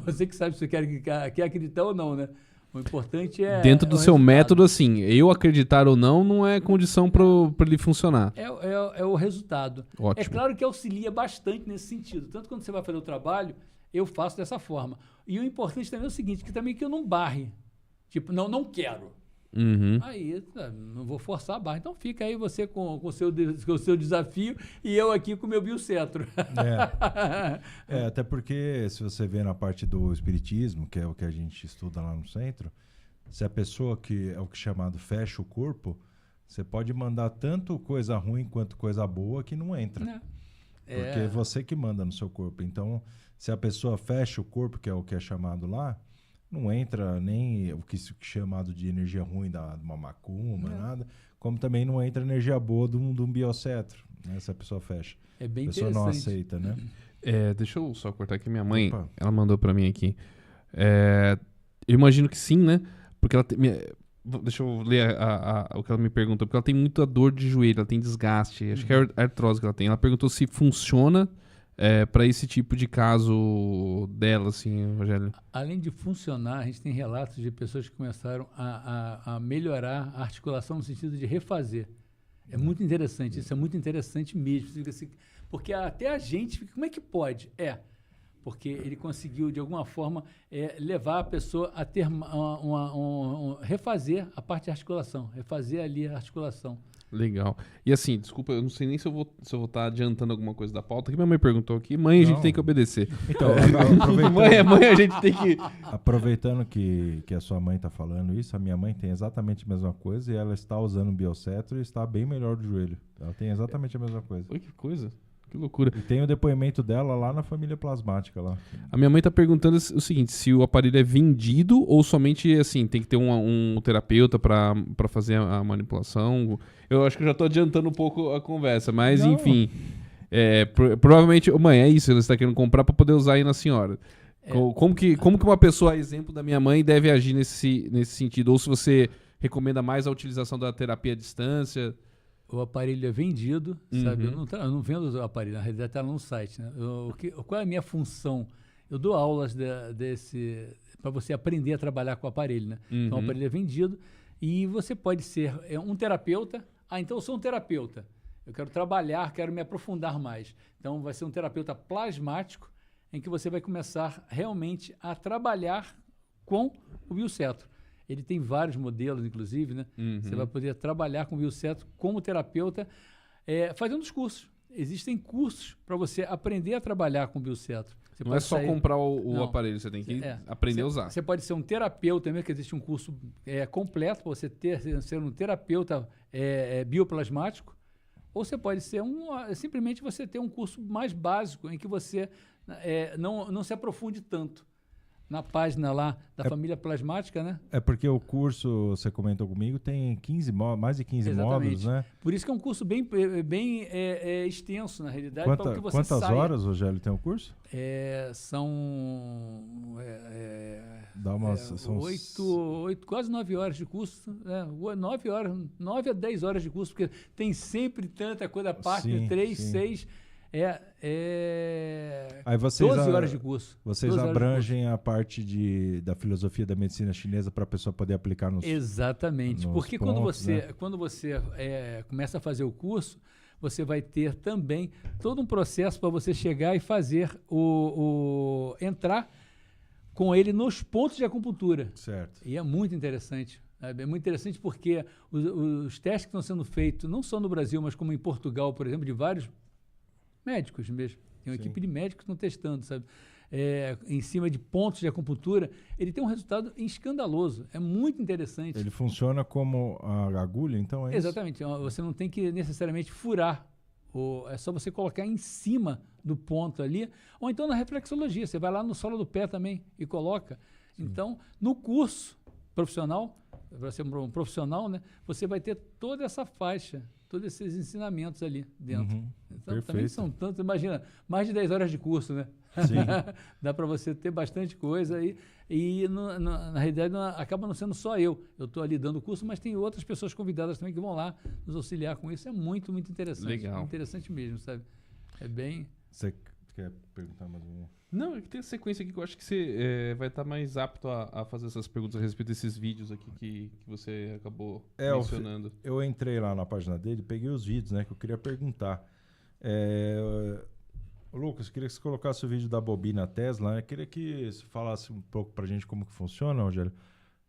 Você que sabe se você quer acreditar ou não, né? O importante é... Dentro do seu método, assim, eu acreditar ou não é condição para ele funcionar. É o resultado. Ótimo. É claro que auxilia bastante nesse sentido. Tanto quando você vai fazer o trabalho, eu faço dessa forma. E o importante também é o seguinte, que eu não barre. Tipo, não quero. Uhum. Aí, não vou forçar a barra. Então fica aí você com o seu desafio e eu aqui com o meu biocetro. Até porque se você vê na parte do espiritismo, que é o que a gente estuda lá no centro, se a pessoa que é o que é chamado fecha o corpo, você pode mandar tanto coisa ruim quanto coisa boa que não entra. Porque é você que manda no seu corpo. Então, se a pessoa fecha o corpo, que é o que é chamado lá, não entra nem o que é chamado de energia ruim de uma macumba, nada, como também não entra energia boa de um biocetro, né? Se a pessoa fecha. É bem a pessoa não aceita, né? Deixa eu só cortar aqui minha mãe. Opa. Ela mandou pra mim aqui. Eu imagino que sim, né? Porque ela tem... Deixa eu ler o que ela me perguntou. Porque ela tem muita dor de joelho, ela tem desgaste. Acho que é artrose que ela tem. Ela perguntou se funciona para esse tipo de caso dela, assim, Rogério. Além de funcionar, a gente tem relatos de pessoas que começaram a melhorar a articulação no sentido de refazer. É muito interessante, isso é muito interessante mesmo. Porque até a gente, como é que pode? Porque ele conseguiu, de alguma forma, levar a pessoa a ter refazer a parte de articulação, refazer ali a articulação. Legal. E assim, desculpa, eu não sei nem se eu vou estar adiantando alguma coisa da pauta, que minha mãe perguntou aqui. Mãe, a gente tem que obedecer. Então, mãe, a gente tem que... Aproveitando que a sua mãe está falando isso, a minha mãe tem exatamente a mesma coisa e ela está usando o biocetro e está bem melhor do joelho. Ela tem exatamente a mesma coisa. Oi, que coisa. Que loucura. E tem o depoimento dela lá na família plasmática lá. A minha mãe tá perguntando o seguinte, se o aparelho é vendido ou somente, assim, tem que ter um terapeuta para fazer a manipulação. Eu acho que eu já tô adiantando um pouco a conversa, mas Não. enfim. Provavelmente, mãe, é isso, ela está querendo comprar para poder usar aí na senhora. Como que uma pessoa, a exemplo da minha mãe, deve agir nesse sentido? Ou se você recomenda mais a utilização da terapia à distância... O aparelho é vendido, sabe? Eu não vendo o aparelho, na realidade está no site, né? Qual é a minha função? Eu dou aulas para você aprender a trabalhar com o aparelho, né? Então o aparelho é vendido e você pode ser um terapeuta. Então eu sou um terapeuta. Eu quero trabalhar, quero me aprofundar mais. Então vai ser um terapeuta plasmático em que você vai começar realmente a trabalhar com o biocetro. Ele tem vários modelos, inclusive, né? Você vai poder trabalhar com o biocetro como terapeuta, fazendo os cursos. Existem cursos para você aprender a trabalhar com o biocetro. Não é só comprar o aparelho, você tem que aprender a usar. Você pode ser um terapeuta mesmo, que existe um curso completo para você ser um terapeuta bioplasmático, ou você pode ser simplesmente você ter um curso mais básico em que você não se aprofunde tanto. Na página lá da família plasmática, né? É porque o curso, você comentou comigo, tem mais de 15 módulos, né? Por isso que é um curso bem extenso, na realidade. Quantas horas, Rogério, tem o curso? São... são 8, quase 9 horas de curso. 9 a 10 horas de curso, porque tem sempre tanta coisa, a parte de 3, 6... Aí vocês 12 horas de curso. Vocês abrangem a parte da filosofia da medicina chinesa para a pessoa poder aplicar nos... Exatamente. Nos porque pontos, quando você começa a fazer o curso, você vai ter também todo um processo para você chegar e fazer entrar com ele nos pontos de acupuntura. Certo. E é muito interessante. Sabe? É muito interessante porque os testes que estão sendo feitos, não só no Brasil, mas como em Portugal, por exemplo, de vários médicos mesmo. Tem uma equipe de médicos que estão testando, sabe? Em cima de pontos de acupuntura, ele tem um resultado escandaloso. É muito interessante. Ele funciona como a agulha, então é isso? Exatamente. Você não tem que necessariamente furar. É só você colocar em cima do ponto ali, ou então na reflexologia. Você vai lá no solo do pé também e coloca. Então, no curso profissional, para ser um profissional, né, você vai ter toda essa faixa, todos esses ensinamentos ali dentro. Então, Perfeito. também são tantos, imagina, mais de 10 horas de curso, né? Sim. Dá para você ter bastante coisa aí. E, na realidade, acaba não sendo só eu. Eu estou ali dando o curso, mas tem outras pessoas convidadas também que vão lá nos auxiliar com isso. É muito, muito interessante. Legal. Interessante mesmo, sabe? É bem... Você quer perguntar mais uma? Não, é que tem a sequência aqui que eu acho que você vai estar mais apto a fazer essas perguntas a respeito desses vídeos aqui que você acabou mencionando. Eu entrei lá na página dele, peguei os vídeos, né, que eu queria perguntar. Lucas, queria que você colocasse o vídeo da bobina Tesla, né? Queria que você falasse um pouco pra gente como que funciona, Rogério.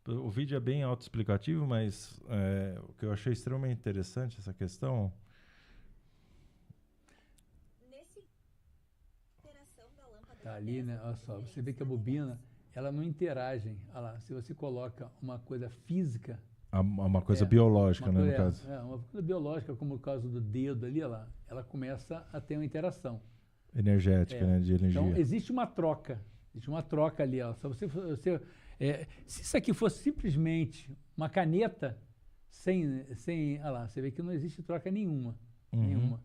O vídeo é bem autoexplicativo, mas o que eu achei extremamente interessante, essa questão... Tá ali, né? Olha só, você vê que a bobina, ela não interage. Olha lá, se você coloca uma coisa física... Uma coisa biológica, né, no caso. Uma coisa biológica, como o caso do dedo ali, olha lá, ela começa a ter uma interação. Energética, né, de energia. Então, existe uma troca ali, ó. Só se isso aqui fosse simplesmente uma caneta, olha lá, você vê que não existe troca nenhuma. Nenhuma.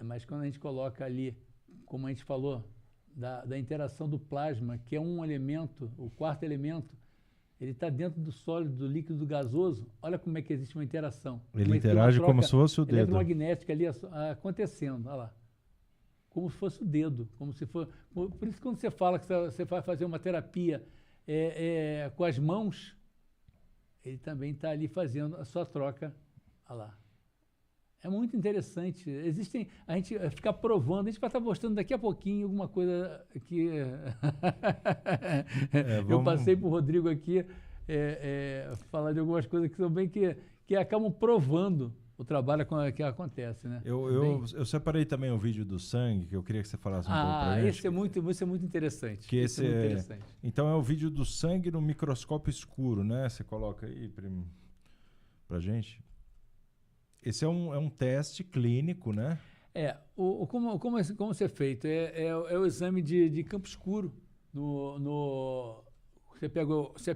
Mas quando a gente coloca ali, como a gente falou, da interação do plasma, que é um elemento, o quarto elemento, ele está dentro do sólido, do líquido, do gasoso. Olha como é que existe uma interação. Ele interage como se fosse o dedo. Eletromagnética ali acontecendo, olha lá. Como se fosse o dedo. Como se for, por isso, quando você fala que você vai fazer uma terapia com as mãos, ele também está ali fazendo a sua troca. Olha lá. É muito interessante. A gente fica provando, a gente vai estar mostrando daqui a pouquinho alguma coisa que eu passei para o Rodrigo aqui, falar de algumas coisas que são bem que acabam provando o trabalho que acontece, né? Eu separei também o vídeo do sangue, que eu queria que você falasse um pouco pra gente. Esse é muito interessante. Esse é muito interessante. Então é o vídeo do sangue no microscópio escuro, né? Você coloca aí pra gente. Esse é um teste clínico, né? Como ser feito? É o exame de campo escuro. Você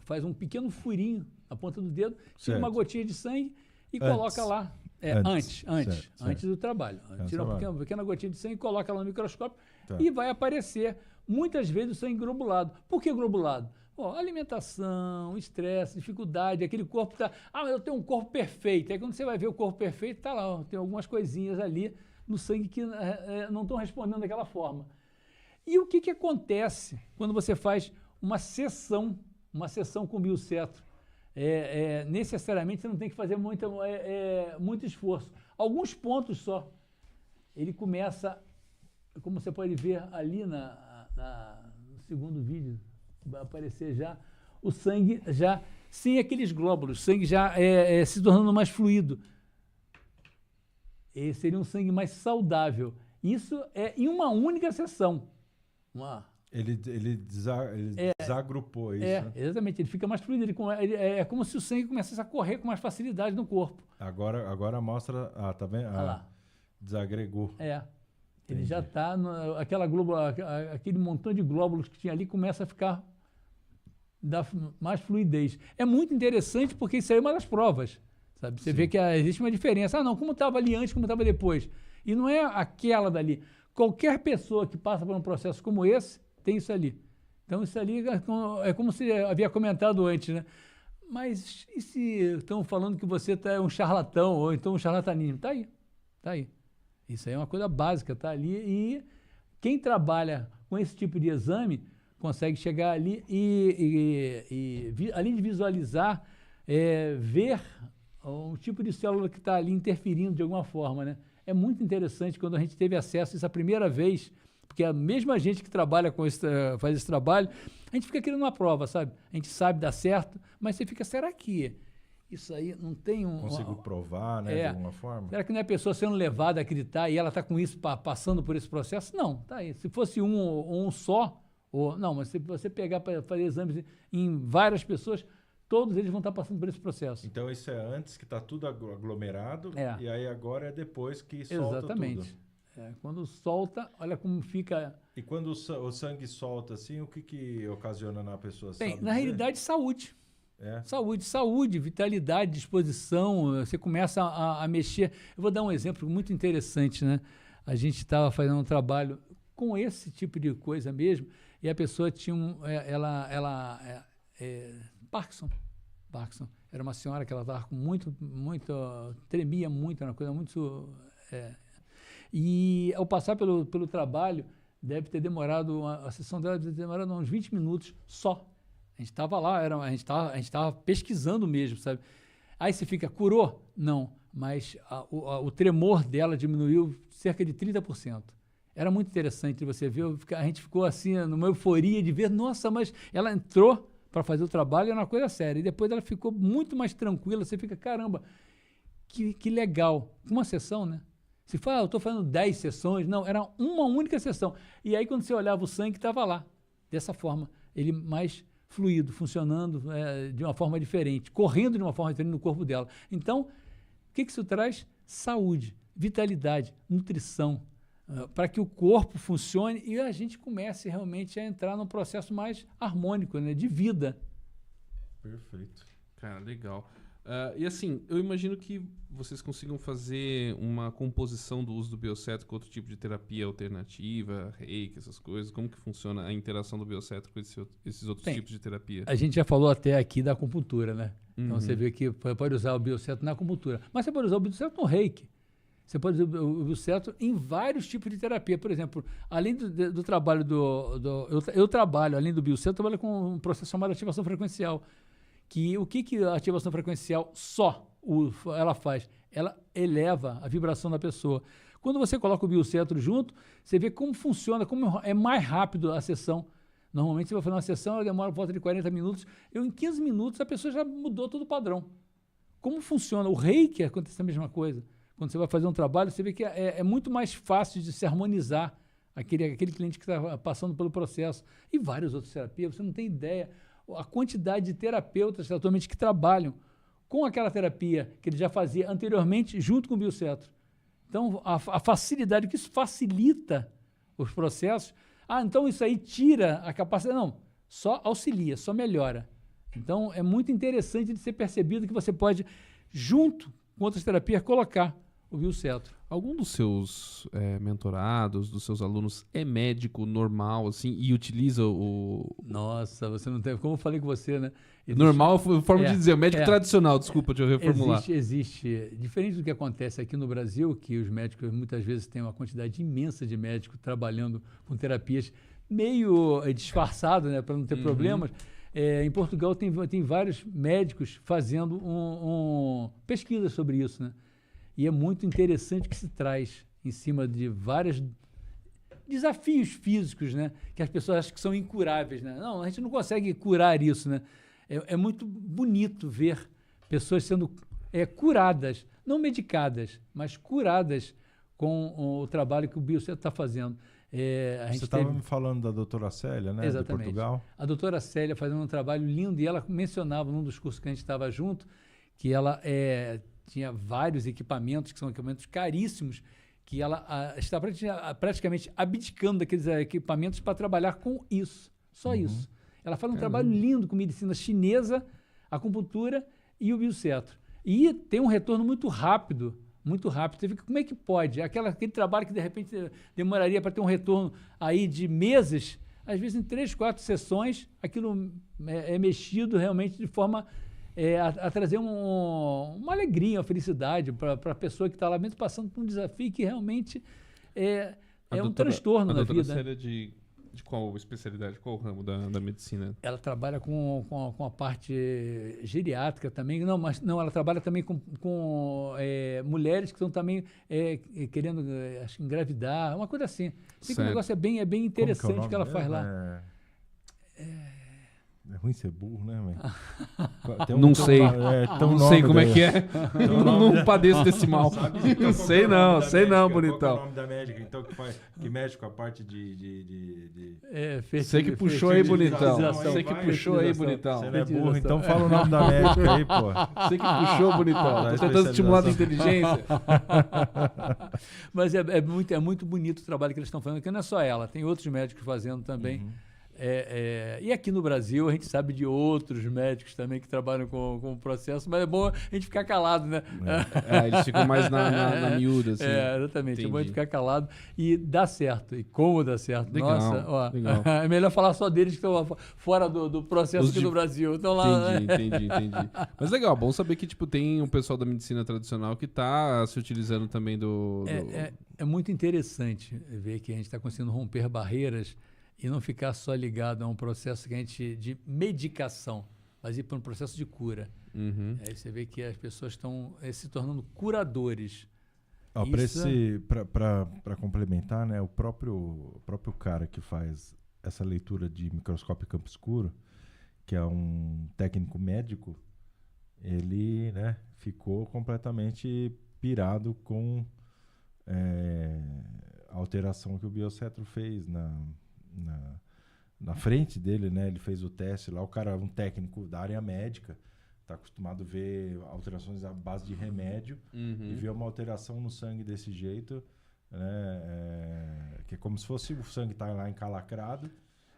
faz um pequeno furinho na ponta do dedo, tira uma gotinha de sangue e coloca lá. Antes do trabalho. Tira uma pequena gotinha de sangue e coloca lá no microscópio e vai aparecer, muitas vezes, o sangue globulado. Por que globulado? Alimentação, estresse, dificuldade, aquele corpo está... eu tenho um corpo perfeito. Aí quando você vai ver o corpo perfeito, está lá, tem algumas coisinhas ali no sangue que não estão respondendo daquela forma. E o que acontece quando você faz uma sessão com biocetro? Necessariamente você não tem que fazer muito esforço. Alguns pontos só. Ele começa, como você pode ver ali no segundo vídeo, vai aparecer já o sangue já sem aqueles glóbulos, o sangue já se tornando mais fluido. Seria um sangue mais saudável. Isso é em uma única sessão. Ele desagrupou isso. Né? Exatamente. Ele fica mais fluido. É como se o sangue começasse a correr com mais facilidade no corpo. Agora mostra... tá vendo? Desagregou. Ele já está... Aquele montão de glóbulos que tinha ali começa a ficar... dá mais fluidez. É muito interessante porque isso aí é uma das provas. Sabe? Você vê que existe uma diferença. Como estava ali antes, como estava depois. E não é aquela dali. Qualquer pessoa que passa por um processo como esse, tem isso ali. Então, isso ali é como se havia comentado antes, né? Mas e se estão falando que você é um charlatão, ou então um charlatanismo? Está aí. Isso aí é uma coisa básica, está ali. E quem trabalha com esse tipo de exame consegue chegar ali e além de visualizar, ver um tipo de célula que está ali interferindo de alguma forma, né? É muito interessante quando a gente teve acesso a isso a primeira vez, porque a mesma gente que trabalha com esse, faz esse trabalho, a gente fica querendo uma prova, sabe? A gente sabe dar certo, mas você fica, será que isso aí não tem um... Consigo provar, né, de alguma forma? Será que não é a pessoa sendo levada a acreditar e ela está com isso, passando por esse processo? Não, tá aí. Se fosse um só, não, mas se você pegar para fazer exames em várias pessoas, todos eles vão estar passando por esse processo. Então isso é antes que está tudo aglomerado, e aí agora é depois que solta Exatamente. tudo. Quando solta, olha como fica... E quando o sangue solta assim, o que ocasiona na pessoa? Bem, na realidade, saúde. É. Saúde, vitalidade, disposição, você começa a mexer. Eu vou dar um exemplo muito interessante, né? A gente estava fazendo um trabalho com esse tipo de coisa mesmo, e a pessoa tinha Parkinson. Era uma senhora que ela estava com muito, tremia muito, era uma coisa muito... E ao passar pelo trabalho, deve ter demorado, a sessão dela deve ter demorado uns 20 minutos só. A gente estava lá, a gente estava pesquisando mesmo, sabe? Aí você fica, curou? Não, mas o tremor dela diminuiu cerca de 30%. Era muito interessante você ver, a gente ficou assim, numa euforia de ver, nossa, mas ela entrou para fazer o trabalho, era uma coisa séria. E depois ela ficou muito mais tranquila, você fica, caramba, que legal. Uma sessão, né? Se fala, eu estou fazendo 10 sessões, não, era uma única sessão. E aí quando você olhava o sangue, estava lá, dessa forma, ele mais fluido, funcionando de uma forma diferente, correndo de uma forma diferente no corpo dela. Então, o que isso traz? Saúde, vitalidade, nutrição, para que o corpo funcione e a gente comece realmente a entrar num processo mais harmônico, né, de vida. Perfeito. Cara, legal. E assim, eu imagino que vocês consigam fazer uma composição do uso do biocetro com outro tipo de terapia alternativa, reiki, essas coisas. Como que funciona a interação do biocetro com esses outros tipos de terapia? A gente já falou até aqui da acupuntura, né? Então você vê que pode usar o biocetro na acupuntura. Mas você pode usar o biocetro no reiki. Você pode usar o biocetro em vários tipos de terapia. Por exemplo, além do trabalho eu trabalho, além do biocetro, eu trabalho com um processo chamado ativação frequencial. O que a ativação frequencial ela faz? Ela eleva a vibração da pessoa. Quando você coloca o biocetro junto, você vê como funciona, como é mais rápido a sessão. Normalmente você vai fazer uma sessão, ela demora por volta de 40 minutos. Em 15 minutos a pessoa já mudou todo o padrão. Como funciona? O reiki acontece a mesma coisa. Quando você vai fazer um trabalho, você vê que é muito mais fácil de se harmonizar aquele cliente que está passando pelo processo. E várias outras terapias, você não tem ideia a quantidade de terapeutas atualmente que trabalham com aquela terapia que ele já fazia anteriormente junto com o biocetro. Então, a facilidade, que isso facilita os processos. Então isso aí tira a capacidade. Não, só auxilia, só melhora. Então, é muito interessante de ser percebido que você pode, junto com outras terapias, colocar o biocetro. Algum dos seus mentorados, dos seus alunos, é médico normal, assim, e utiliza o... Nossa, você não tem... Como eu falei com você, né? Normal, forma de dizer, o médico tradicional, desculpa, deixa eu reformular. Existe. Diferente do que acontece aqui no Brasil, que os médicos muitas vezes têm uma quantidade imensa de médicos trabalhando com terapias meio disfarçado, né, para não ter problemas. Em Portugal tem vários médicos fazendo pesquisas sobre isso, né? E é muito interessante que se traz em cima de vários desafios físicos, né? Que as pessoas acham que são incuráveis, né? Não, a gente não consegue curar isso, né? É muito bonito ver pessoas sendo curadas, não medicadas, mas curadas com o trabalho que o biocetro está fazendo. Você estava me falando da doutora Célia, né? Exatamente. De Portugal. A doutora Célia fazendo um trabalho lindo e ela mencionava num dos cursos que a gente estava junto que ela tinha vários equipamentos, que são equipamentos caríssimos, que ela está praticamente abdicando daqueles equipamentos para trabalhar com isso, só isso. Ela faz um trabalho lindo com medicina chinesa, acupuntura e o biocetro. E tem um retorno muito rápido, muito rápido. Você fica, como é que pode? Aquele trabalho que de repente demoraria para ter um retorno aí de meses, às vezes em 3, 4 sessões, aquilo é mexido realmente de forma a trazer uma alegria, uma felicidade para a pessoa que está lá mesmo passando por um desafio que realmente é um transtorno na vida. A doutora Célia de De qual especialidade, qual ramo da medicina? Ela trabalha com a parte geriátrica também. Não, mas não, ela trabalha também com mulheres que estão também querendo, acho que engravidar, uma coisa assim. Sei que o negócio é bem Como interessante é o que ela nome faz mesmo? lá. É ruim ser burro, né, velho? Não sei. Não sei como é que é. Tem um nome Não da- padeço desse mal. Não sei não, sei não, Qual que é o bonitão. nome da médica, então, que mexe com a parte de... Sei que puxou aí, bonitão. fertilização. Sei que puxou aí, Você bonitão. não é burro, então fala o nome da médica aí, pô. Sei que puxou, bonitão. Da Tô tentando estimular a tua especialização. inteligência. Mas é muito bonito o trabalho que eles estão fazendo, porque não é só ela, tem outros médicos fazendo também. E aqui no Brasil a gente sabe de outros médicos também que trabalham com o processo, mas é bom a gente ficar calado, né? Eles ficam mais na miúda, assim. Exatamente, é bom a gente Entendi. ficar calado e dá certo. E como dá certo? Legal, Nossa, ó, legal. é melhor falar só deles que estão fora do processo Os aqui de- no Brasil. Então lá, Entendi. Mas legal, bom saber que tipo, tem um pessoal da medicina tradicional que tá se utilizando também do... É muito interessante ver que a gente está conseguindo romper barreiras e não ficar só ligado a um processo que a gente de medicação, mas ir para um processo de cura. Uhum. Aí você vê que as pessoas estão se tornando curadores. Ó, Isso para complementar, né, o próprio cara que faz essa leitura de microscópio campo escuro, que é um técnico médico, ele, né, ficou completamente pirado com a alteração que o Biocetro fez na frente dele, né? Ele fez o teste lá, o cara, um técnico da área médica, está acostumado a ver alterações à base de remédio e ver uma alteração no sangue desse jeito, né? Que é como se fosse o sangue tá lá encalacrado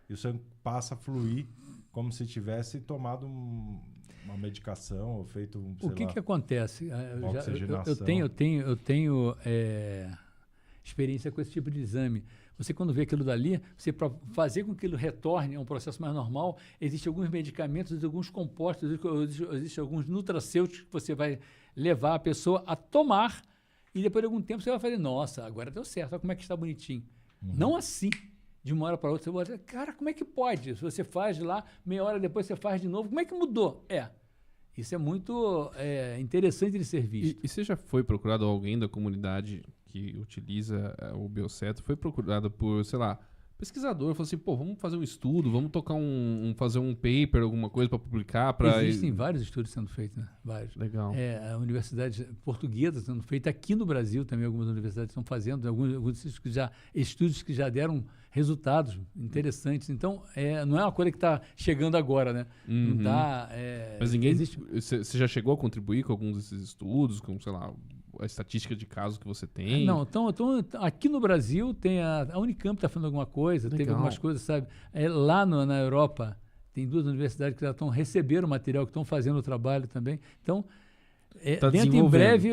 e o sangue passa a fluir como se tivesse tomado uma medicação ou feito O que acontece? uma oxigenação. Eu tenho experiência com esse tipo de exame. Você, quando vê aquilo dali, você para fazer com que ele retorne a um processo mais normal, existem alguns medicamentos, existem alguns compostos, existem alguns nutracêuticos que você vai levar a pessoa a tomar e depois de algum tempo você vai fazer, nossa, agora deu certo, olha como é que está bonitinho. Não assim, de uma hora para outra, você vai dizer, cara, como é que pode? Se você faz lá, meia hora depois você faz de novo, como é que mudou? Isso é muito interessante de ser visto. E você já foi procurado alguém da comunidade que utiliza o Biocetro? Foi procurado por, sei lá, pesquisador? Falou assim, pô, vamos fazer um estudo, vamos tocar fazer um paper, alguma coisa para publicar? Existem vários estudos sendo feitos, né? Vários. Legal. A universidade portuguesa sendo feita, aqui no Brasil também algumas universidades estão fazendo, alguns estudos que já deram resultados interessantes. Então, não é uma coisa que está chegando agora, né? Não tá, Mas ninguém... existe... Você já chegou a contribuir com alguns desses estudos, com, sei lá, a estatística de casos que você tem? Não, então aqui no Brasil tem a Unicamp está fazendo alguma coisa, teve algumas coisas, sabe? Lá na Europa tem duas universidades que já receberam o material, que estão fazendo o trabalho também. Então, Tá dentro em breve,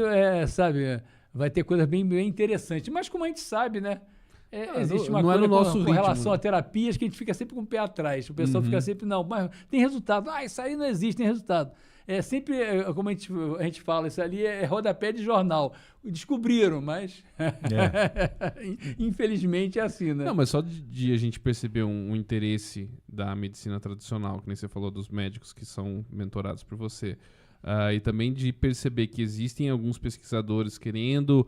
sabe, vai ter coisas bem interessantes. Mas como a gente sabe, né? Existe uma não coisa no nosso com relação ritmo. a terapias que a gente fica sempre com o pé atrás. O pessoal fica sempre, não, mas tem resultado. Isso aí não existe, tem resultado. Sempre, como a gente fala, isso ali é rodapé de jornal. Descobriram, mas infelizmente é assim, né? Não, mas só de a gente perceber um interesse da medicina tradicional, que nem você falou dos médicos que são mentorados por você, e também de perceber que existem alguns pesquisadores querendo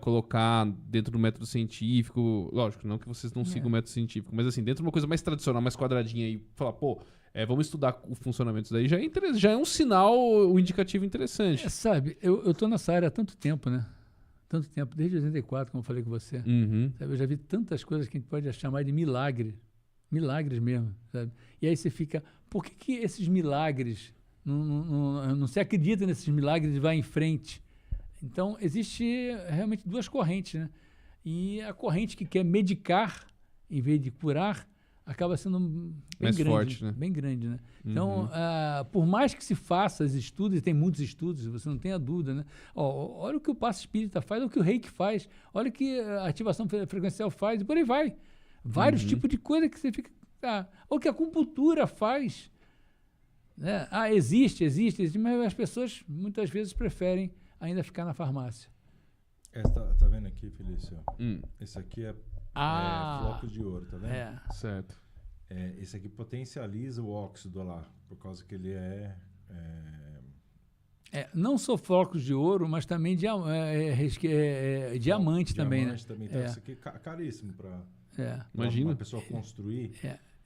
colocar dentro do método científico, lógico, não que vocês não sigam o método científico, mas assim, dentro de uma coisa mais tradicional, mais quadradinha e falar, pô, vamos estudar o funcionamento disso daí, já é um sinal, um indicativo interessante. Sabe, eu tô nessa área há tanto tempo, né? Tanto tempo, desde 84, como eu falei com você. Sabe, eu já vi tantas coisas que a gente pode chamar de milagre. Milagres mesmo, sabe? E aí você fica, por que esses milagres, não se acredita nesses milagres e vai em frente? Então, existe realmente duas correntes, né? E a corrente que quer medicar, em vez de curar, acaba sendo bem mais grande, forte, né? Bem grande, né? Então, por mais que se faça os estudos, e tem muitos estudos, você não tem a dúvida, né? Olha o que o passe espírita faz, olha o que o reiki faz, olha o que a ativação frequencial faz, e por aí vai. Vários tipos de coisa que você fica... olha o que a acupuntura faz. Né? Existe, mas as pessoas muitas vezes preferem ainda ficar na farmácia. Tá vendo aqui, Felício? Esse aqui é flocos de ouro, tá vendo? Certo. Esse aqui potencializa o óxido lá, por causa que ele não só flocos de ouro, mas também diamante também, né? Diamante também. Então, isso aqui é caríssimo para Imagina. uma pessoa construir.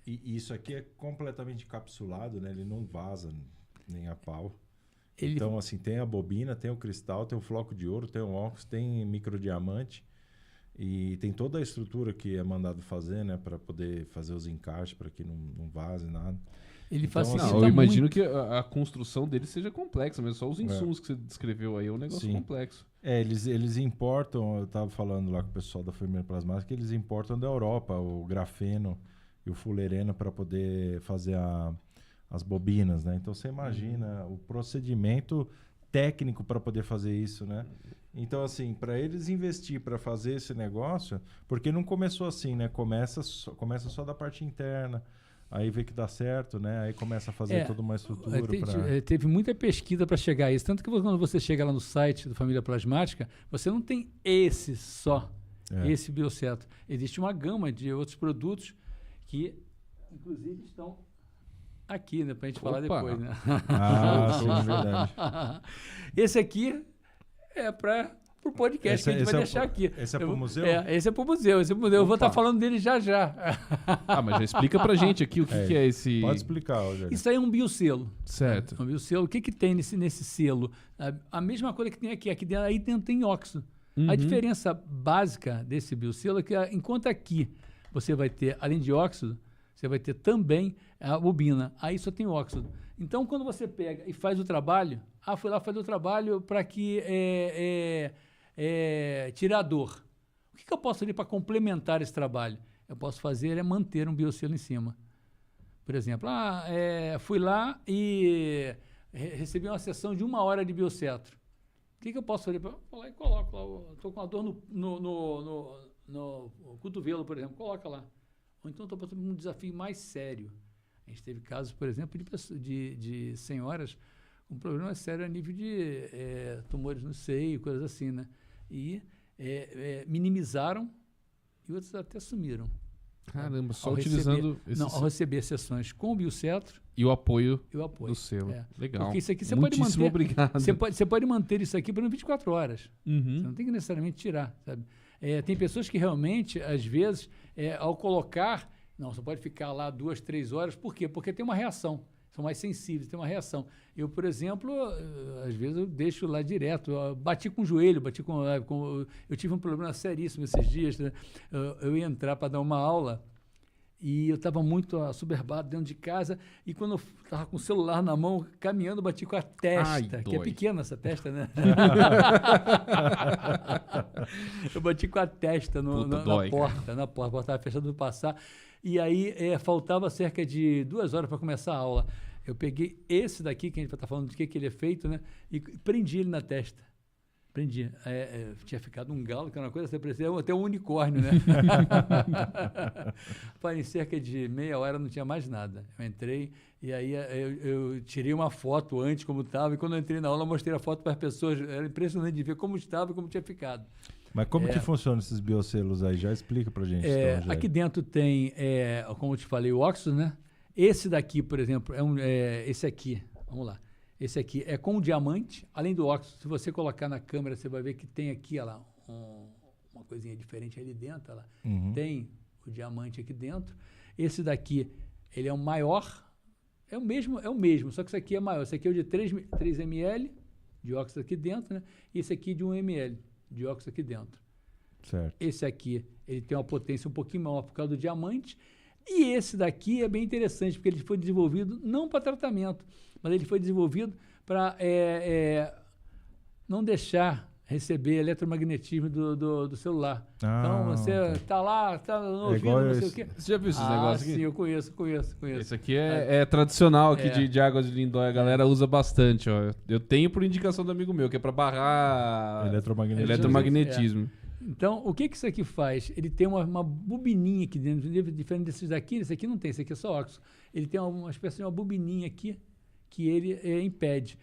E isso aqui é completamente encapsulado, né? Ele não vaza nem a pau. Então, assim, tem a bobina, tem o cristal, tem o floco de ouro, tem o óxido, tem microdiamante. E tem toda a estrutura que é mandado fazer, né? Para poder fazer os encaixes, para que não vaze nada. Ele Então, facilita eu imagino muito. que a construção dele seja complexa, mas só os insumos que você descreveu aí é um negócio Sim. complexo. Eles importam, eu estava falando lá com o pessoal da Firmeza Plasmática, que eles importam da Europa o grafeno e o fulereno para poder fazer as bobinas, né? Então você imagina o procedimento técnico para poder fazer isso, né? Então, assim, para eles investir para fazer esse negócio, porque não começou assim, né? Começa só da parte interna, aí vê que dá certo, né? Aí começa a fazer toda uma estrutura. Teve muita pesquisa para chegar a isso. Tanto que quando você chega lá no site da Família Plasmática, você não tem esse biocetro. Existe uma gama de outros produtos que, inclusive, estão aqui, né? Para a gente falar depois, né? Sim, verdade. Esse aqui é para o podcast que a gente vai deixar aqui. Esse é para o museu? Esse é para o museu. Eu vou estar falando dele já. Mas já explica pra gente aqui o que é esse... Pode explicar, Rogério. Isso aí é um bioselo. Certo. Um bioselo. O que tem nesse selo? A mesma coisa que tem aqui. Aqui dentro, aí dentro tem óxido. A diferença básica desse bioselo é que, enquanto aqui você vai ter, além de óxido, você vai ter também a bobina. Aí só tem óxido. Então, quando você pega e faz o trabalho... fui lá fazer o trabalho para que tirar a dor. O que eu posso fazer para complementar esse trabalho? Eu posso fazer manter um bioselo em cima. Por exemplo, fui lá e recebi uma sessão de 1 hora de biocetro. O que eu posso fazer? Vou lá e coloco lá. Estou com uma dor no cotovelo, por exemplo. Coloca lá. Ou então estou passando por um desafio mais sério. A gente teve casos, por exemplo, de senhoras com problema sério a nível de tumores no seio, coisas assim, né? E minimizaram e outros até sumiram. Caramba, só utilizando... Ao receber sessões com o biocetro e o apoio do selo. Legal. Porque isso aqui você Muitíssimo pode manter... obrigado. Você pode manter isso aqui por 24 horas. Você não tem que necessariamente tirar, sabe? Tem pessoas que realmente, às vezes, ao colocar... Não, você pode ficar lá 2, 3 horas. Por quê? Porque tem uma reação. São mais sensíveis, tem uma reação. Eu, por exemplo, às vezes eu deixo lá direto. Eu bati com o joelho, eu tive um problema seríssimo esses dias. Né? Eu ia entrar para dar uma aula e eu estava muito assoberbado dentro de casa. E quando eu estava com o celular na mão, caminhando, bati com a testa, que é pequena essa testa, né? Eu bati com a testa na porta estava fechando para passar. E aí faltava cerca de 2 horas para começar a aula. Eu peguei esse daqui, que a gente vai estar falando de que ele é feito, né? E prendi ele na testa. Prendi. Tinha ficado um galo, que era uma coisa, você parecia até um unicórnio, né? Em cerca de meia hora não tinha mais nada. Eu entrei e aí eu tirei uma foto antes, como estava, e quando eu entrei na aula, eu mostrei a foto para as pessoas. Era impressionante de ver como estava e como tinha ficado. Mas como que funcionam esses bioselos aí? Já explica pra gente. Aqui dentro tem, como eu te falei, o óxido, né? Esse daqui, por exemplo, esse aqui, vamos lá. Esse aqui é com diamante, além do óxido. Se você colocar na câmera, você vai ver que tem aqui, olha lá, uma coisinha diferente ali dentro. Olha lá. Tem o diamante aqui dentro. Esse daqui, ele é o maior, é o mesmo, só que esse aqui é maior. Esse aqui é o de 3 ml de óxido aqui dentro, né? E esse aqui de 1 ml de óxido aqui dentro. Certo. Esse aqui, ele tem uma potência um pouquinho maior por causa do diamante. E esse daqui é bem interessante, porque ele foi desenvolvido não para tratamento, mas ele foi desenvolvido para não deixar receber eletromagnetismo do celular. Então, você está lá, está no ouvido, não sei o quê. Você já viu esses negócios aqui? Sim, eu conheço. Esse aqui é tradicional aqui de Águas de Lindóia, a galera usa bastante. Ó. Eu tenho por indicação do amigo meu, que é para barrar eletromagnetismo. Então, o que isso aqui faz? Ele tem uma bobininha aqui dentro, diferente desses daqui. Esse aqui não tem, esse aqui é só óxido. Ele tem uma espécie de uma bobininha aqui que ele impede.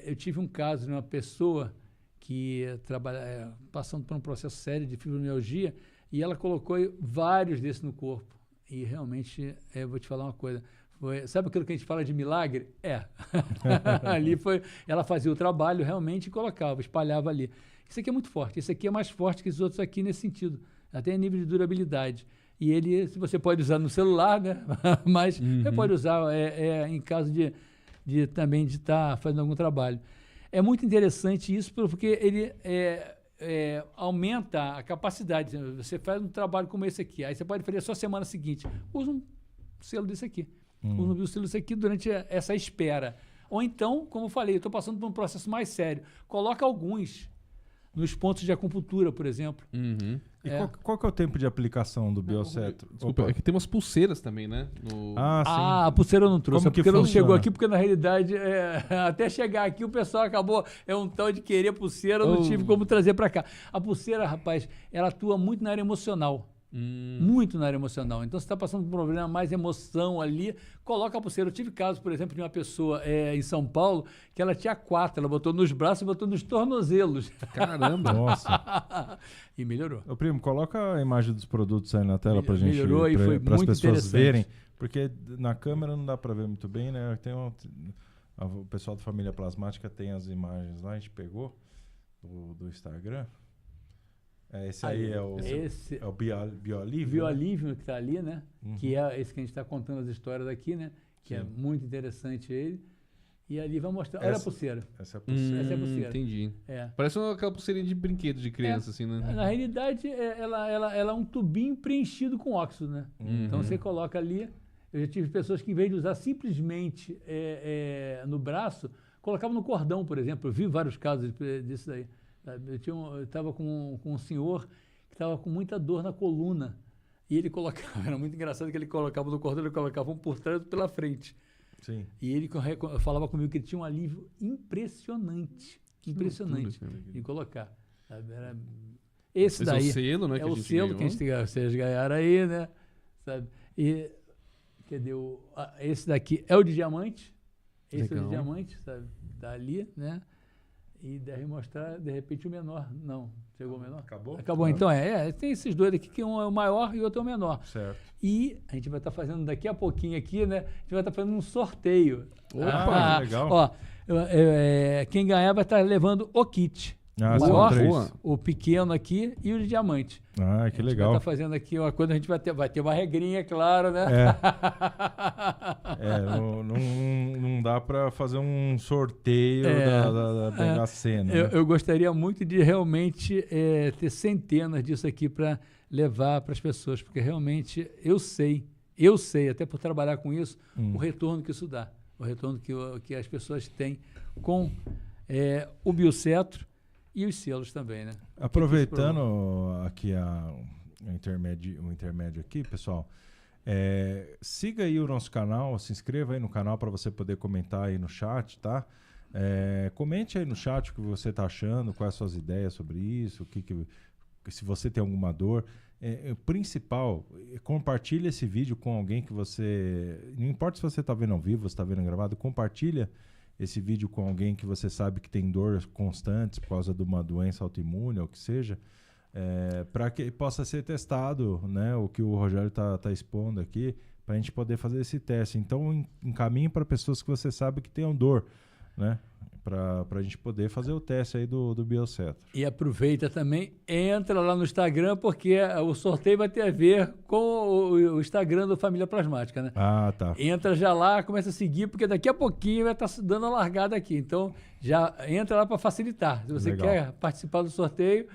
Eu tive um caso de uma pessoa que trabalha passando por um processo sério de fibromialgia, e ela colocou vários desses no corpo. E realmente, eu vou te falar uma coisa, sabe aquilo que a gente fala de milagre? Ali ela fazia o trabalho realmente e colocava, espalhava ali. Isso aqui é muito forte, esse aqui é mais forte que os outros aqui nesse sentido, até em nível de durabilidade. E ele, você pode usar no celular, né? Mas você pode usar em caso de também de estar fazendo algum trabalho. É muito interessante isso, porque ele aumenta a capacidade. Você faz um trabalho como esse aqui, aí você pode fazer só semana seguinte. Usa um selo desse aqui. Usa um selo desse aqui durante essa espera. Ou então, como eu falei, eu estou passando por um processo mais sério. Coloca alguns nos pontos de acupuntura, por exemplo. E qual que é o tempo de aplicação do Biocetro? Desculpa, é que tem umas pulseiras também, né? A pulseira eu não trouxe, Como que porque não funciona? chegou aqui, porque na realidade, até chegar aqui, o pessoal acabou, um tal de querer pulseira, eu não tive como trazer para cá. A pulseira, rapaz, ela atua muito na área emocional. Muito na área emocional. Então, se está passando por um problema mais emoção ali, coloca a pulseira. Eu tive casos, por exemplo, de uma pessoa em São Paulo que ela tinha 4, ela botou nos braços e botou nos tornozelos. Caramba! Nossa. E melhorou. Ô, primo, coloca a imagem dos produtos aí na tela pra gente, Melhorou e foi para as muito pessoas interessante. verem, porque na câmera não dá para ver muito bem, né? O pessoal da Família Plasmática tem as imagens lá, a gente pegou do Instagram. Esse aí é o Biolívio. Biolívio que está ali, né? Que é esse que a gente está contando as histórias aqui, né? Que é muito interessante ele. E ali vai mostrar. Olha a pulseira. Essa é a pulseira. Essa é a pulseira. Entendi. É. Parece aquela pulseirinha de brinquedo de criança, assim, né? Na realidade, ela é um tubinho preenchido com óxido, né? Então você coloca ali. Eu já tive pessoas que, em vez de usar simplesmente no braço, colocavam no cordão, por exemplo. Eu vi vários casos disso daí. Eu estava com um senhor que estava com muita dor na coluna. E ele colocava, era muito engraçado que ele colocava no cordão, ele colocava um por trás e outro pela frente. Sim. E ele falava comigo que ele tinha um alívio impressionante. Impressionante de colocar. Sabe? Esse daí é o selo, né? é o selo que vocês ganharam aí, né? Sabe? E cadê esse daqui é o de diamante. Esse é o de diamante, sabe? Tá ali, né? E deve mostrar, de repente, o menor. Não, chegou o menor? Acabou? Acabou, então tem esses dois aqui, que um é o maior e o outro é o menor. Certo. E a gente vai estar fazendo daqui a pouquinho aqui, né? A gente vai estar fazendo um sorteio. Opa, que legal. Ó, quem ganhar vai estar levando o kit. Ah, O são maior, 3. o pequeno aqui e o de diamante. Ah, que A gente legal. vai estar fazendo aqui uma coisa, a gente vai ter uma regrinha, claro, né? Não dá para fazer um sorteio da Mega Sena. Eu gostaria muito de realmente ter centenas disso aqui para levar para as pessoas, porque realmente eu sei, até por trabalhar com isso, o retorno que isso dá, o retorno que as pessoas têm com o Biocetro e os selos também, né? Aproveitando aqui o intermédio aqui, pessoal, siga aí o nosso canal, se inscreva aí no canal para você poder comentar aí no chat, tá? Comente aí no chat o que você está achando, quais as suas ideias sobre isso, se você tem alguma dor. O principal, compartilhe esse vídeo com alguém que você... Não importa se você está vendo ao vivo, se está vendo gravado, compartilha esse vídeo com alguém que você sabe que tem dor constantes por causa de uma doença autoimune ou o que seja, para que possa ser testado, né, o que o Rogério tá expondo aqui, para a gente poder fazer esse teste. Então, encaminhe para pessoas que você sabe que tenham dor, né, para a gente poder fazer o teste aí do Biocetro. E aproveita também, entra lá no Instagram, porque o sorteio vai ter a ver com o Instagram do Família Plasmática, né? Ah, tá. Entra já lá, começa a seguir, porque daqui a pouquinho vai estar dando a largada aqui. Então, já entra lá para facilitar. Se você Legal. quer participar do sorteio,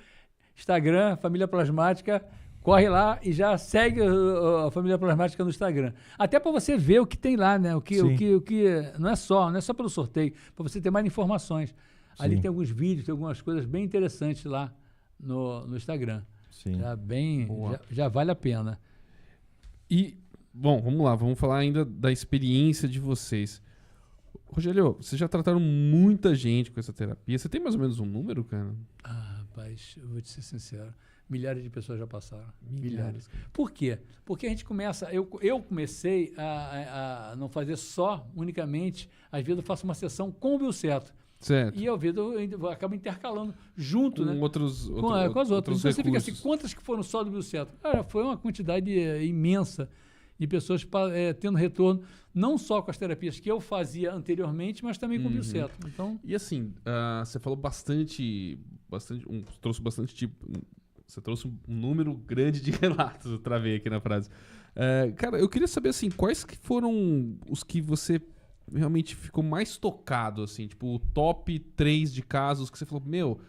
Instagram, Família Plasmática, corre lá e já segue a Família Plasmática no Instagram. Até para você ver o que tem lá, né? O que não é só pelo sorteio, para você ter mais informações. Ali Sim. tem alguns vídeos, tem algumas coisas bem interessantes lá no Instagram. Sim. Já vale a pena. E, bom, vamos lá, vamos falar ainda da experiência de vocês. Rogério, vocês já trataram muita gente com essa terapia. Você tem mais ou menos um número, cara? Rapaz, eu vou te ser sincero. Milhares de pessoas já passaram. Milhares. Por quê? Porque a gente começa... Eu comecei a não fazer unicamente... Às vezes eu faço uma sessão com o Biocetro. Certo. E ao vidro eu acabo intercalando junto, né? Com outros, Com as outras. outros Então você fica assim, recursos. quantas que foram só do Bioceto? Cara, foi uma quantidade imensa de pessoas tendo retorno, não só com as terapias que eu fazia anteriormente, mas também com o Bioceto. Então, E assim, você falou trouxe bastante tipo, você trouxe um número grande de relatos, eu travei aqui na frase. Cara, eu queria saber assim, quais que foram os que você realmente ficou mais tocado, assim, tipo, o top 3 de casos que você falou,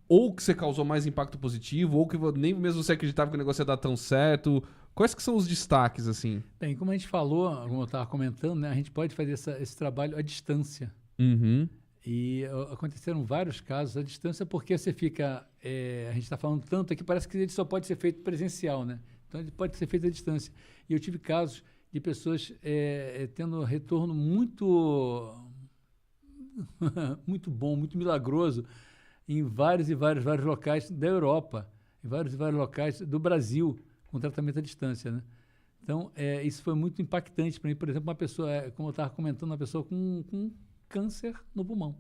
ou que você causou mais impacto positivo, ou que nem mesmo você acreditava que o negócio ia dar tão certo. Quais que são os destaques, assim? bem, como a gente falou, como eu estava comentando, né, a gente pode fazer esse trabalho à distância. Uhum. E aconteceram vários casos à distância, porque você fica. A gente está falando tanto aqui, parece que ele só pode ser feito presencial, né? Então ele pode ser feito à distância. E eu tive casos de pessoas tendo retorno muito, muito bom, muito milagroso, em vários locais da Europa, em vários locais do Brasil, com tratamento à distância, né? Então, isso foi muito impactante para mim. Por exemplo, uma pessoa, como eu estava comentando, uma pessoa com câncer no pulmão.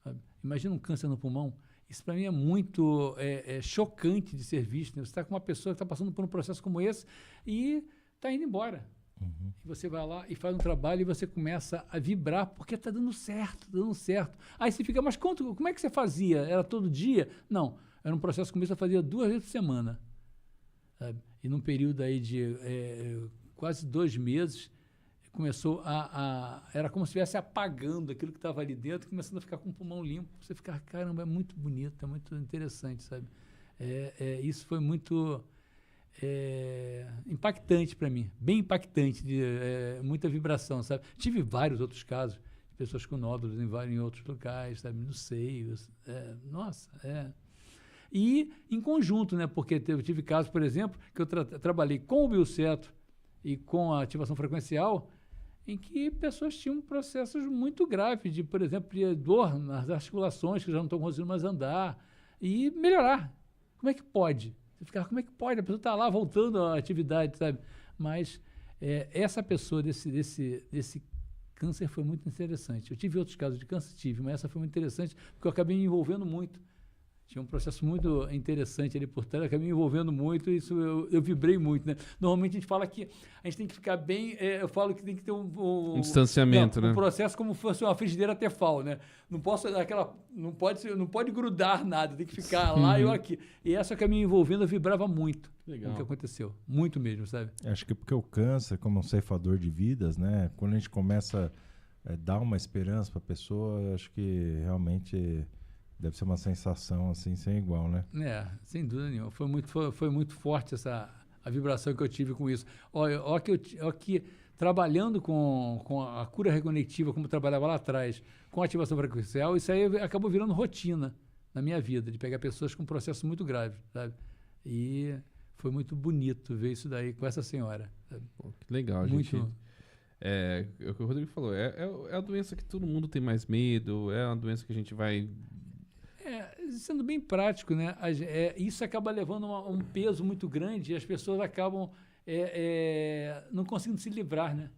Sabe? Imagina um câncer no pulmão. Isso para mim é muito chocante de ser visto. Né? Você está com uma pessoa que está passando por um processo como esse e está indo embora. Uhum. E você vai lá e faz um trabalho e você começa a vibrar porque está dando certo, dando certo. Aí você fica, mas como é que você fazia? Era todo dia? Não, era um processo que eu fazia 2 vezes por semana. Sabe? E num período aí de quase 2 meses, começou era como se estivesse apagando aquilo que estava ali dentro, começando a ficar com o pulmão limpo. Você ficar, caramba, é muito bonito, é muito interessante, sabe? Isso foi muito impactante para mim, bem impactante, muita vibração, sabe? Tive vários outros casos de pessoas com nódulos em outros locais, sabe? No seio, E em conjunto, né? Porque eu tive casos, por exemplo, que eu trabalhei com o Bioceto e com a ativação frequencial, em que pessoas tinham processos muito graves, por exemplo, de dor nas articulações, que já não estão conseguindo mais andar, e melhorar. Como é que pode? Você ficar, como é que pode? A pessoa está lá voltando à atividade, sabe? Mas essa pessoa desse câncer foi muito interessante. Eu tive outros casos de câncer, mas essa foi muito interessante, porque eu acabei me envolvendo muito. Tinha um processo muito interessante ali por trás, acabei me envolvendo muito, e isso eu vibrei muito, né? Normalmente a gente fala que a gente tem que ficar bem, eu falo que tem que ter um distanciamento, né? Um processo como se fosse uma frigideira Tefal, né? Não pode grudar nada, tem que ficar lá e eu aqui. E essa que eu me envolvendo, eu vibrava muito. Legal. Com o que aconteceu. Muito mesmo, sabe? Acho que porque o câncer, como um ceifador de vidas, né? Quando a gente começa a dar uma esperança para a pessoa, acho que realmente deve ser uma sensação assim sem igual, né? Sem dúvida nenhuma. Foi muito forte a vibração que eu tive com isso. Olha que trabalhando com a cura reconectiva, como eu trabalhava lá atrás, com a ativação frequencial, isso aí acabou virando rotina na minha vida, de pegar pessoas com um processo muito grave, sabe? E foi muito bonito ver isso daí com essa senhora. Sabe? Pô, que legal, muito. gente. É o que o Rodrigo falou. É a doença que todo mundo tem mais medo, é uma doença que a gente vai... Sendo bem prático, né? Isso acaba levando um peso muito grande e as pessoas acabam não conseguindo se livrar, né?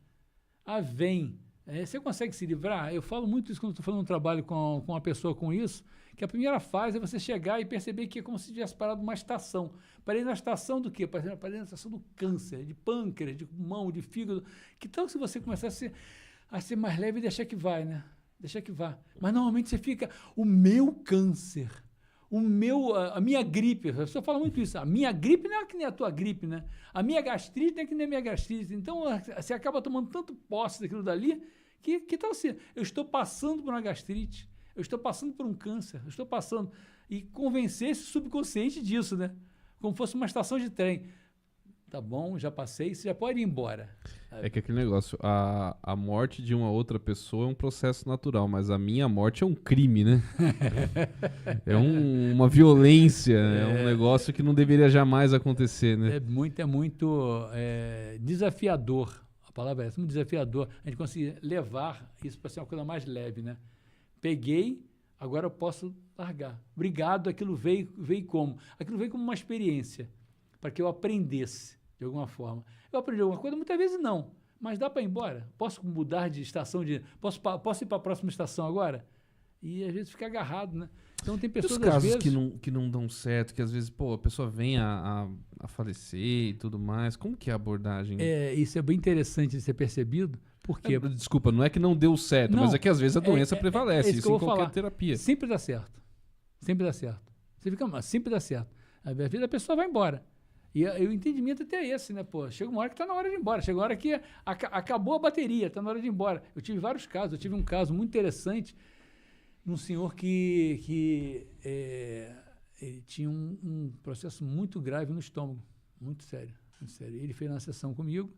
Você consegue se livrar? Eu falo muito isso quando estou fazendo um trabalho com uma pessoa com isso, que a primeira fase é você chegar e perceber que é como se tivesse parado numa estação. Parei na estação do quê? Parei na estação do câncer, de pâncreas, de pulmão, de fígado. Que tal se você começar a ser mais leve e deixar que vai, né? Deixa que vá. Mas normalmente você fica, o meu câncer, a minha gripe, a pessoa fala muito isso, a minha gripe não é que nem a tua gripe, né? A minha gastrite não é que nem a minha gastrite. Então você acaba tomando tanto posse daquilo dali, que tal assim? Eu estou passando por uma gastrite, eu estou passando por um câncer, eu estou passando. E convencer esse subconsciente disso, né? Como fosse uma estação de trem. Tá bom, já passei, você já pode ir embora. É que aquele negócio, a morte de uma outra pessoa é um processo natural, mas a minha morte é um crime, né? É uma violência, é um negócio que não deveria jamais acontecer, né? É muito desafiador, a palavra é essa, muito desafiador, a gente conseguir levar isso para ser uma coisa mais leve, né? Peguei, agora eu posso largar. Obrigado, aquilo veio como? Aquilo veio como uma experiência, para que eu aprendesse de alguma forma. Eu aprendi alguma coisa? Muitas vezes não. mas dá para ir embora? Posso mudar de estação? Posso ir para a próxima estação agora? E às vezes fica agarrado, né? Então tem pessoas, Os casos às vezes... que não dão certo, que às vezes, pô, a pessoa vem a falecer e tudo mais. Como que é a abordagem? Isso é bem interessante de ser percebido, porque... Desculpa, não é que não deu certo, Não, mas é que às vezes a doença prevalece. isso que Isso eu em vou qualquer falar. terapia. Sempre dá certo. Sempre dá certo. Você fica mal, sempre dá certo. A vida da pessoa vai embora. E o entendimento até é esse, né? Pô, chega uma hora que tá na hora de ir embora. Chega uma hora que acabou a bateria, tá na hora de ir embora. Eu tive vários casos. Eu tive um caso muito interessante de um senhor que ele tinha um processo muito grave no estômago. Muito sério, muito sério. Ele fez uma sessão comigo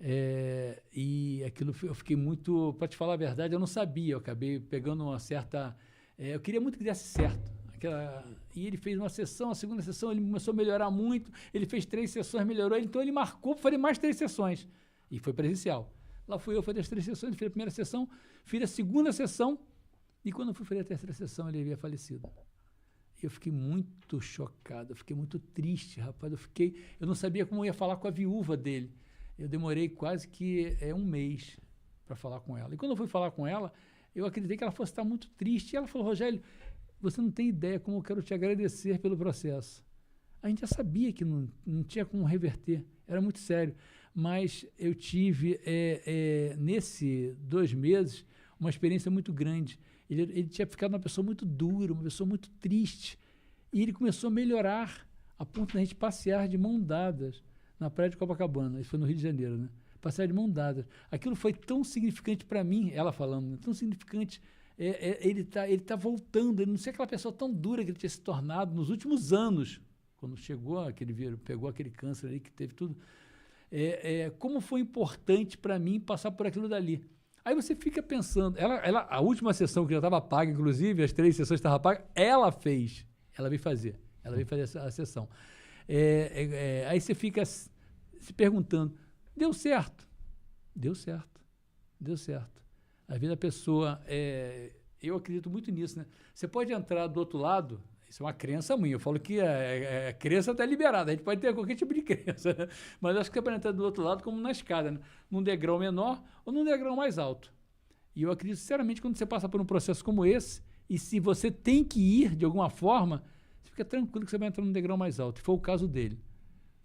e aquilo eu fiquei muito... Para te falar a verdade, eu não sabia. Eu acabei pegando uma certa... eu queria muito que desse certo. E ele fez uma sessão, a segunda sessão ele começou a melhorar muito, ele fez 3 sessões, melhorou, então ele marcou para fazer mais 3 sessões, e foi presencial. Lá fui eu fazer as 3 sessões, fiz a primeira sessão, fiz a segunda sessão, e quando eu fui fazer a terceira sessão, ele havia falecido. E eu fiquei muito chocado, eu fiquei muito triste, rapaz, eu não sabia como eu ia falar com a viúva dele. Eu demorei quase que 1 mês para falar com ela. E quando eu fui falar com ela, eu acreditei que ela fosse estar muito triste, e ela falou: Rogério, você não tem ideia como eu quero te agradecer pelo processo. A gente já sabia que não tinha como reverter, era muito sério. Mas eu tive, nesses 2 meses, uma experiência muito grande. Ele tinha ficado uma pessoa muito dura, uma pessoa muito triste. E ele começou a melhorar, a ponto de a gente passear de mão dadas na praia de Copacabana. Isso foi no Rio de Janeiro, né? Passear de mão dadas. Aquilo foi tão significante para mim, ela falando, né? Tão significante. Ele tá voltando, ele não sei aquela pessoa tão dura que ele tinha se tornado nos últimos anos, quando pegou aquele câncer ali que teve tudo. Como foi importante para mim passar por aquilo dali. Aí você fica pensando, a última sessão que já estava paga, inclusive, as 3 sessões estavam pagas, ela veio fazer a sessão. Aí você fica se perguntando, deu certo? Deu certo. A vida da pessoa, eu acredito muito nisso, né? Você pode entrar do outro lado, isso é uma crença minha, eu falo que a crença está liberada, a gente pode ter qualquer tipo de crença, né? Mas acho que você pode entrar do outro lado como na escada, né? Num degrau menor ou num degrau mais alto. E eu acredito, sinceramente, quando você passa por um processo como esse, e se você tem que ir de alguma forma, você fica tranquilo que você vai entrar num degrau mais alto, e foi o caso dele.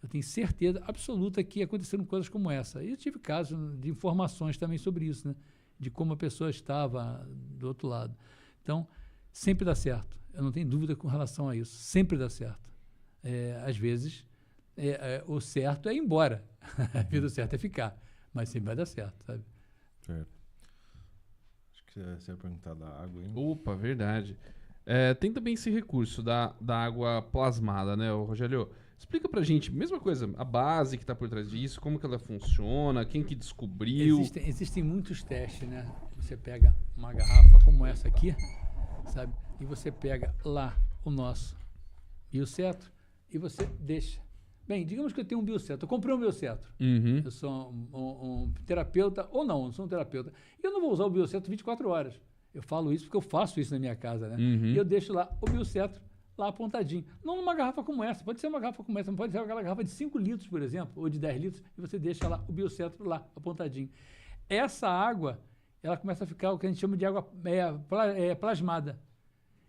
Eu tenho certeza absoluta que aconteceram coisas como essa. E eu tive casos de informações também sobre isso, né? De como a pessoa estava do outro lado. Então, sempre dá certo. Eu não tenho dúvida com relação a isso. Sempre dá certo. Às vezes, o certo é ir embora. A vida certa é ficar. Mas sempre vai dar certo, sabe? Certo. Acho que você ia perguntar da água, hein? Opa, verdade. Tem também esse recurso da água plasmada, né, Rogério? Explica pra gente, mesma coisa, a base que tá por trás disso, como que ela funciona, quem que descobriu. Existem muitos testes, né? Você pega uma garrafa como essa aqui, sabe? E você pega lá o nosso biocetro e você deixa. Bem, digamos que eu tenho um biocetro, eu comprei um biocetro. Uhum. Eu sou um terapeuta, ou não sou um terapeuta. E eu não vou usar o biocetro 24 horas. Eu falo isso porque eu faço isso na minha casa, né? Uhum. E eu deixo lá o biocetro lá apontadinho. Não numa garrafa como essa, pode ser uma garrafa como essa, não pode ser aquela garrafa de 5 litros, por exemplo, ou de 10 litros, e você deixa lá o biocetro lá apontadinho. Essa água, ela começa a ficar o que a gente chama de água plasmada.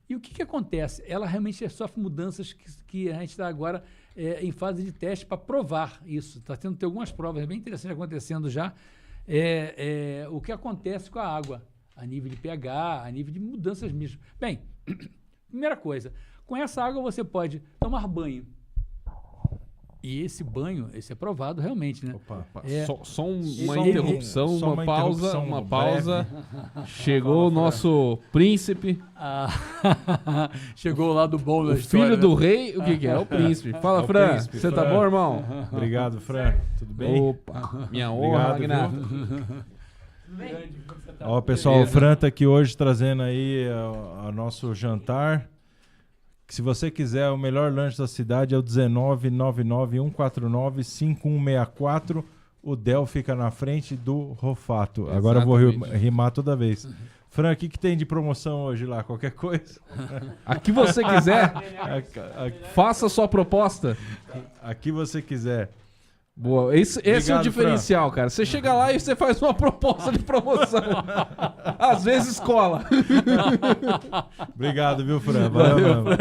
E o que acontece? Ela realmente sofre mudanças que a gente está agora em fase de teste para provar isso. Está tendo algumas provas bem interessantes acontecendo já. O que acontece com a água, a nível de pH, a nível de mudanças mesmo. Bem, primeira coisa, com essa água você pode tomar banho. E esse banho, esse é provado realmente, né? Opa. Só uma interrupção, só uma pausa. breve. Chegou o nosso príncipe. Chegou o lado bom da O história. filho do rei, o que é? É o príncipe. Fala, É o Fran. príncipe, Você tá Fran. bom, irmão? Obrigado, Fran. Tudo bem? Opa, minha honra, Obrigado, Magnato. Ó, pessoal, Beleza. o Fran tá aqui hoje trazendo aí o nosso jantar. Que se você quiser, o melhor lanche da cidade é o 1999-149-5164. O Del fica na frente do Rofato. Agora eu vou Exatamente. rimar toda vez. Fran, o que tem de promoção hoje lá? Qualquer coisa? Aqui você quiser, faça sua proposta. Aqui você quiser. Boa. Esse é o Obrigado, diferencial, cara. Você chega lá e você faz uma proposta de promoção. Às vezes cola. Obrigado, viu, Fran? Valeu, mano.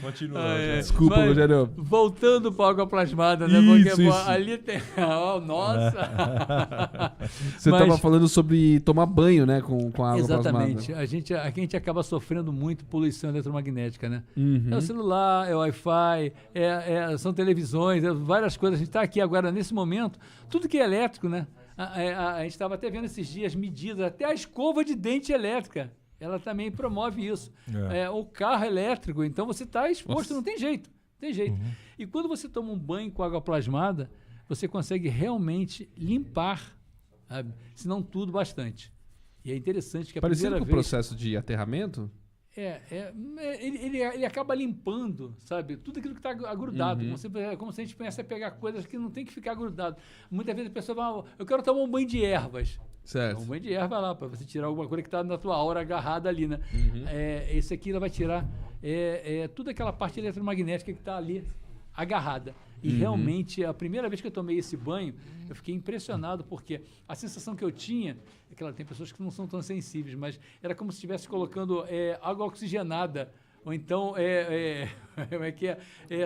Continua. Rogério. Desculpa, Mas, Rogério. voltando para a água plasmada, né? Isso, Porque isso. ali tem. Oh, nossa! Você Mas- estava falando sobre tomar banho, né, com a água Exatamente. plasmada. A gente acaba sofrendo muito poluição eletromagnética, né? Uhum. É o celular, é o Wi-Fi, são televisões, várias coisas. A gente está aqui agora, nesse momento, tudo que é elétrico, né? A gente estava até vendo esses dias medidas, até a escova de dente elétrica, ela também promove isso. O carro elétrico, então você está exposto, Nossa. não tem jeito. Tem jeito. E quando você toma um banho com água plasmada, você consegue realmente limpar, sabe? Se não tudo, bastante. E é interessante que a Parecido primeira com o vez... processo de aterramento? Ele acaba limpando, sabe? Tudo aquilo que está agrudado. Como se a gente pensa a pegar coisas que não tem que ficar grudado. Muitas vezes a pessoa fala, eu quero tomar um banho de ervas. Certo. Um banho de erva lá, para você tirar alguma coisa que está na tua aura agarrada ali, né? Esse aqui ela vai tirar toda aquela parte eletromagnética que está ali agarrada. E realmente, a primeira vez que eu tomei esse banho, eu fiquei impressionado, porque a sensação que eu tinha, é que tem pessoas que não são tão sensíveis, mas era como se estivesse colocando água oxigenada, ou então como é que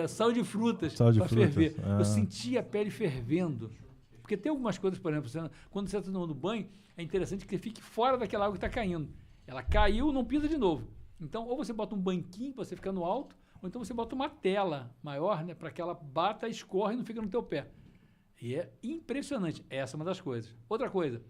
sal de frutas Sal de para frutas, ferver. ah. Eu sentia a pele fervendo. Porque tem algumas coisas, por exemplo, quando você está tomando banho, é interessante que você fique fora daquela água que está caindo. Ela caiu, não pisa de novo. Então, ou você bota um banquinho para você ficar no alto, ou então você bota uma tela maior, né, para que ela bata, escorre e não fica no teu pé. E é impressionante. Essa é uma das coisas. Outra coisa,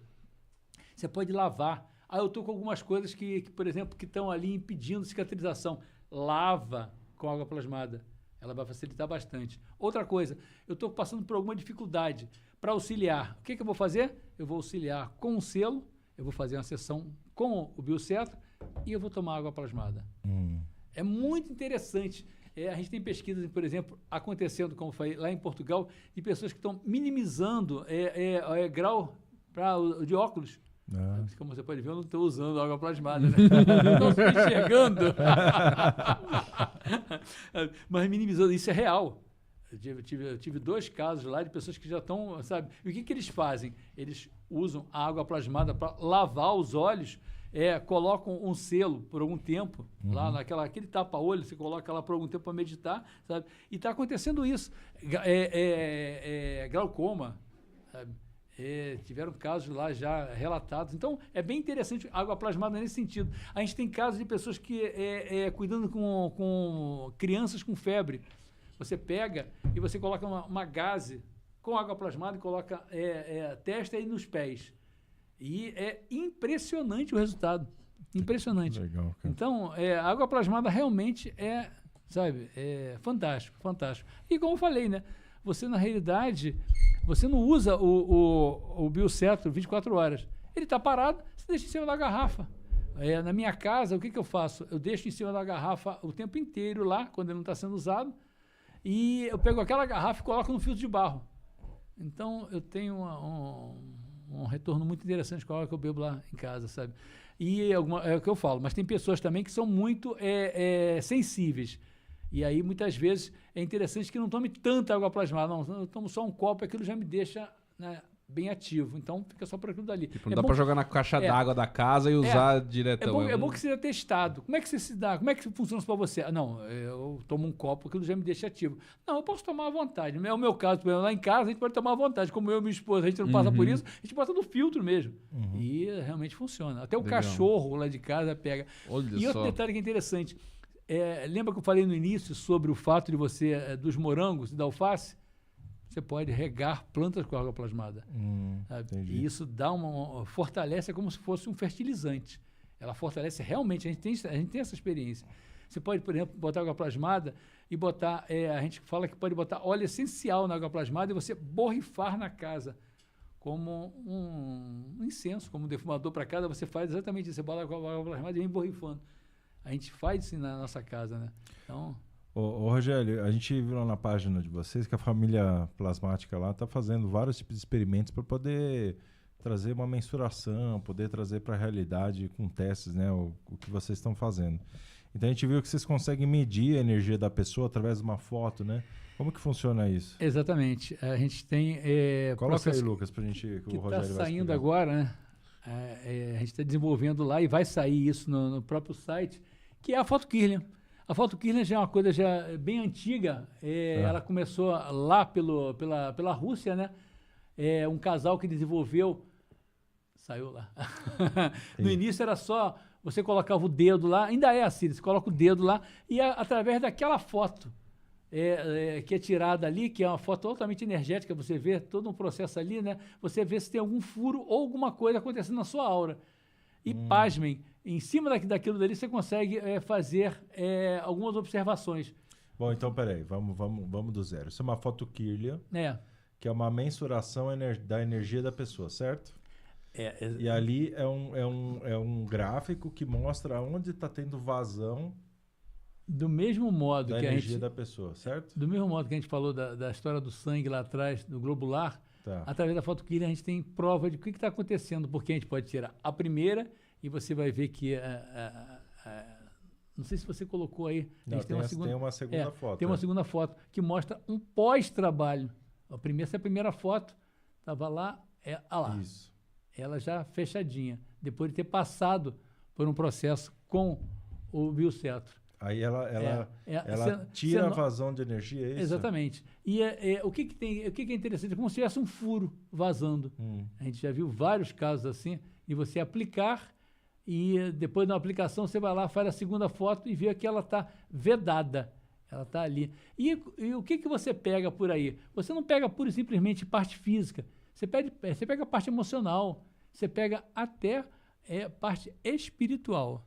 você pode lavar. Eu estou com algumas coisas que, por exemplo, que estão ali impedindo cicatrização. Lava com água plasmada. Ela vai facilitar bastante. Outra coisa, eu estou passando por alguma dificuldade. Para auxiliar, o que eu vou fazer? Eu vou auxiliar com um selo, eu vou fazer uma sessão com o Biocetro e eu vou tomar água plasmada. É muito interessante. A gente tem pesquisas, por exemplo, acontecendo, como eu falei, lá em Portugal, de pessoas que estão minimizando grau de óculos. Como você pode ver, eu não estou usando água plasmada, né? Não estou enxergando. Mas minimizando, isso é real. Eu tive 2 casos lá de pessoas que já estão, sabe? E o que eles fazem? Eles usam a água plasmada para lavar os olhos, colocam um selo por algum tempo, lá aquele tapa-olho, você coloca lá por algum tempo para meditar, sabe? E está acontecendo isso. Glaucoma, sabe? Tiveram casos lá já relatados. Então, é bem interessante a água plasmada nesse sentido. A gente tem casos de pessoas que cuidando com crianças com febre. Você pega e você coloca uma gaze com água plasmada e coloca testa e nos pés. E é impressionante o resultado. Impressionante. Legal, cara. Então, a água plasmada realmente é fantástico, fantástico. E como eu falei, né? Você, na realidade, você não usa o Biocetro 24 horas. Ele está parado, você deixa em cima da garrafa. Na minha casa, o que eu faço? Eu deixo em cima da garrafa o tempo inteiro lá, quando ele não está sendo usado. E eu pego aquela garrafa e coloco no filtro de barro. Então, eu tenho um retorno muito interessante com a água que eu bebo lá em casa, sabe? E é o que eu falo, mas tem pessoas também que são muito sensíveis. E aí, muitas vezes, é interessante que não tome tanta água plasmada. Não, eu tomo só um copo, aquilo já me deixa, né, bem ativo. Então, fica só por aquilo dali. Tipo, não dá pra jogar na caixa d'água da casa e usar diretão. É bom que seja testado. Como é que você se dá? Como é que funciona isso para você? Não, eu tomo um copo, aquilo já me deixa ativo. Não, eu posso tomar à vontade. É o meu caso, por exemplo, lá em casa a gente pode tomar à vontade. Como eu e minha esposa, a gente não passa por isso, a gente bota no filtro mesmo. E realmente funciona. Até o cachorro lá de casa pega. Olha E outro só. detalhe que é interessante. Lembra que eu falei no início sobre o fato de você, dos morangos e da alface? Você pode regar plantas com água plasmada. E isso dá fortalece, como se fosse um fertilizante. Ela fortalece realmente, a gente tem essa experiência. Você pode, por exemplo, botar água plasmada e botar, a gente fala que pode botar óleo essencial na água plasmada e você borrifar na casa. Como um incenso, como um defumador para casa, você faz exatamente isso. Você bota a água plasmada e vem borrifando. A gente faz isso na nossa casa, né? Então... Ô, Rogério, a gente viu lá na página de vocês que a família plasmática lá está fazendo vários tipos de experimentos para poder trazer uma mensuração, poder trazer para a realidade com testes, né, o que vocês estão fazendo. Então a gente viu que vocês conseguem medir a energia da pessoa através de uma foto, né? Como que funciona isso? Exatamente. A gente tem... Coloca aí, Lucas, pra gente... que o Rogério está vai saindo explicar. agora, né? A gente está desenvolvendo lá e vai sair isso no próprio site, que é a foto Kirlian. A foto Kirlian já é uma coisa já bem antiga. Ela começou lá pela Rússia, né? Um casal que desenvolveu... Saiu lá. No início era só... Você colocava o dedo lá, ainda é assim, você coloca o dedo lá e através daquela foto que é tirada ali, que é uma foto altamente energética, você vê todo um processo ali, né? Você vê se tem algum furo ou alguma coisa acontecendo na sua aura. E pasmem, em cima daquilo dali você consegue fazer algumas observações. Bom, então peraí, vamos do zero. Isso é uma foto Kirlian, que é uma mensuração da energia da pessoa, certo? E ali é um gráfico que mostra onde está tendo vazão do mesmo modo da que energia da pessoa, certo? Do mesmo modo que a gente falou da história do sangue lá atrás, do globular, através da foto Kirlian a gente tem prova de o que está acontecendo, porque a gente pode tirar a primeira e você vai ver que não sei se você colocou aí. Não, tem uma segunda foto. Tem uma segunda foto que mostra um pós-trabalho. Essa primeira foto estava lá, lá. Isso. Ela já fechadinha, depois de ter passado por um processo com o biocetro. Aí ela tira a vazão de energia, é isso? Exatamente. E o que é interessante? É como se tivesse um furo vazando. A gente já viu vários casos assim, de você aplicar e depois da aplicação você vai lá, faz a segunda foto e vê que ela está vedada. Ela está ali. E o que você pega por aí? Você não pega pura e simplesmente parte física. Você pega a parte emocional, você pega até parte espiritual.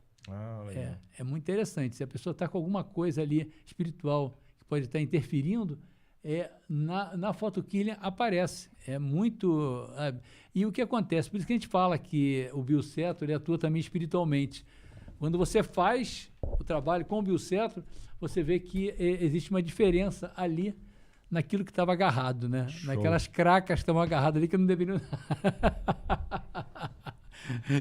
Legal. É muito interessante. Se a pessoa está com alguma coisa ali espiritual que pode estar interferindo, na foto Kirlian aparece. É muito... E o que acontece? Por isso que a gente fala que o biocetro ele atua também espiritualmente. Quando você faz o trabalho com o biocetro, você vê que existe uma diferença ali naquilo que estava agarrado, né? Show. Naquelas cracas que estavam agarradas ali que não deveriam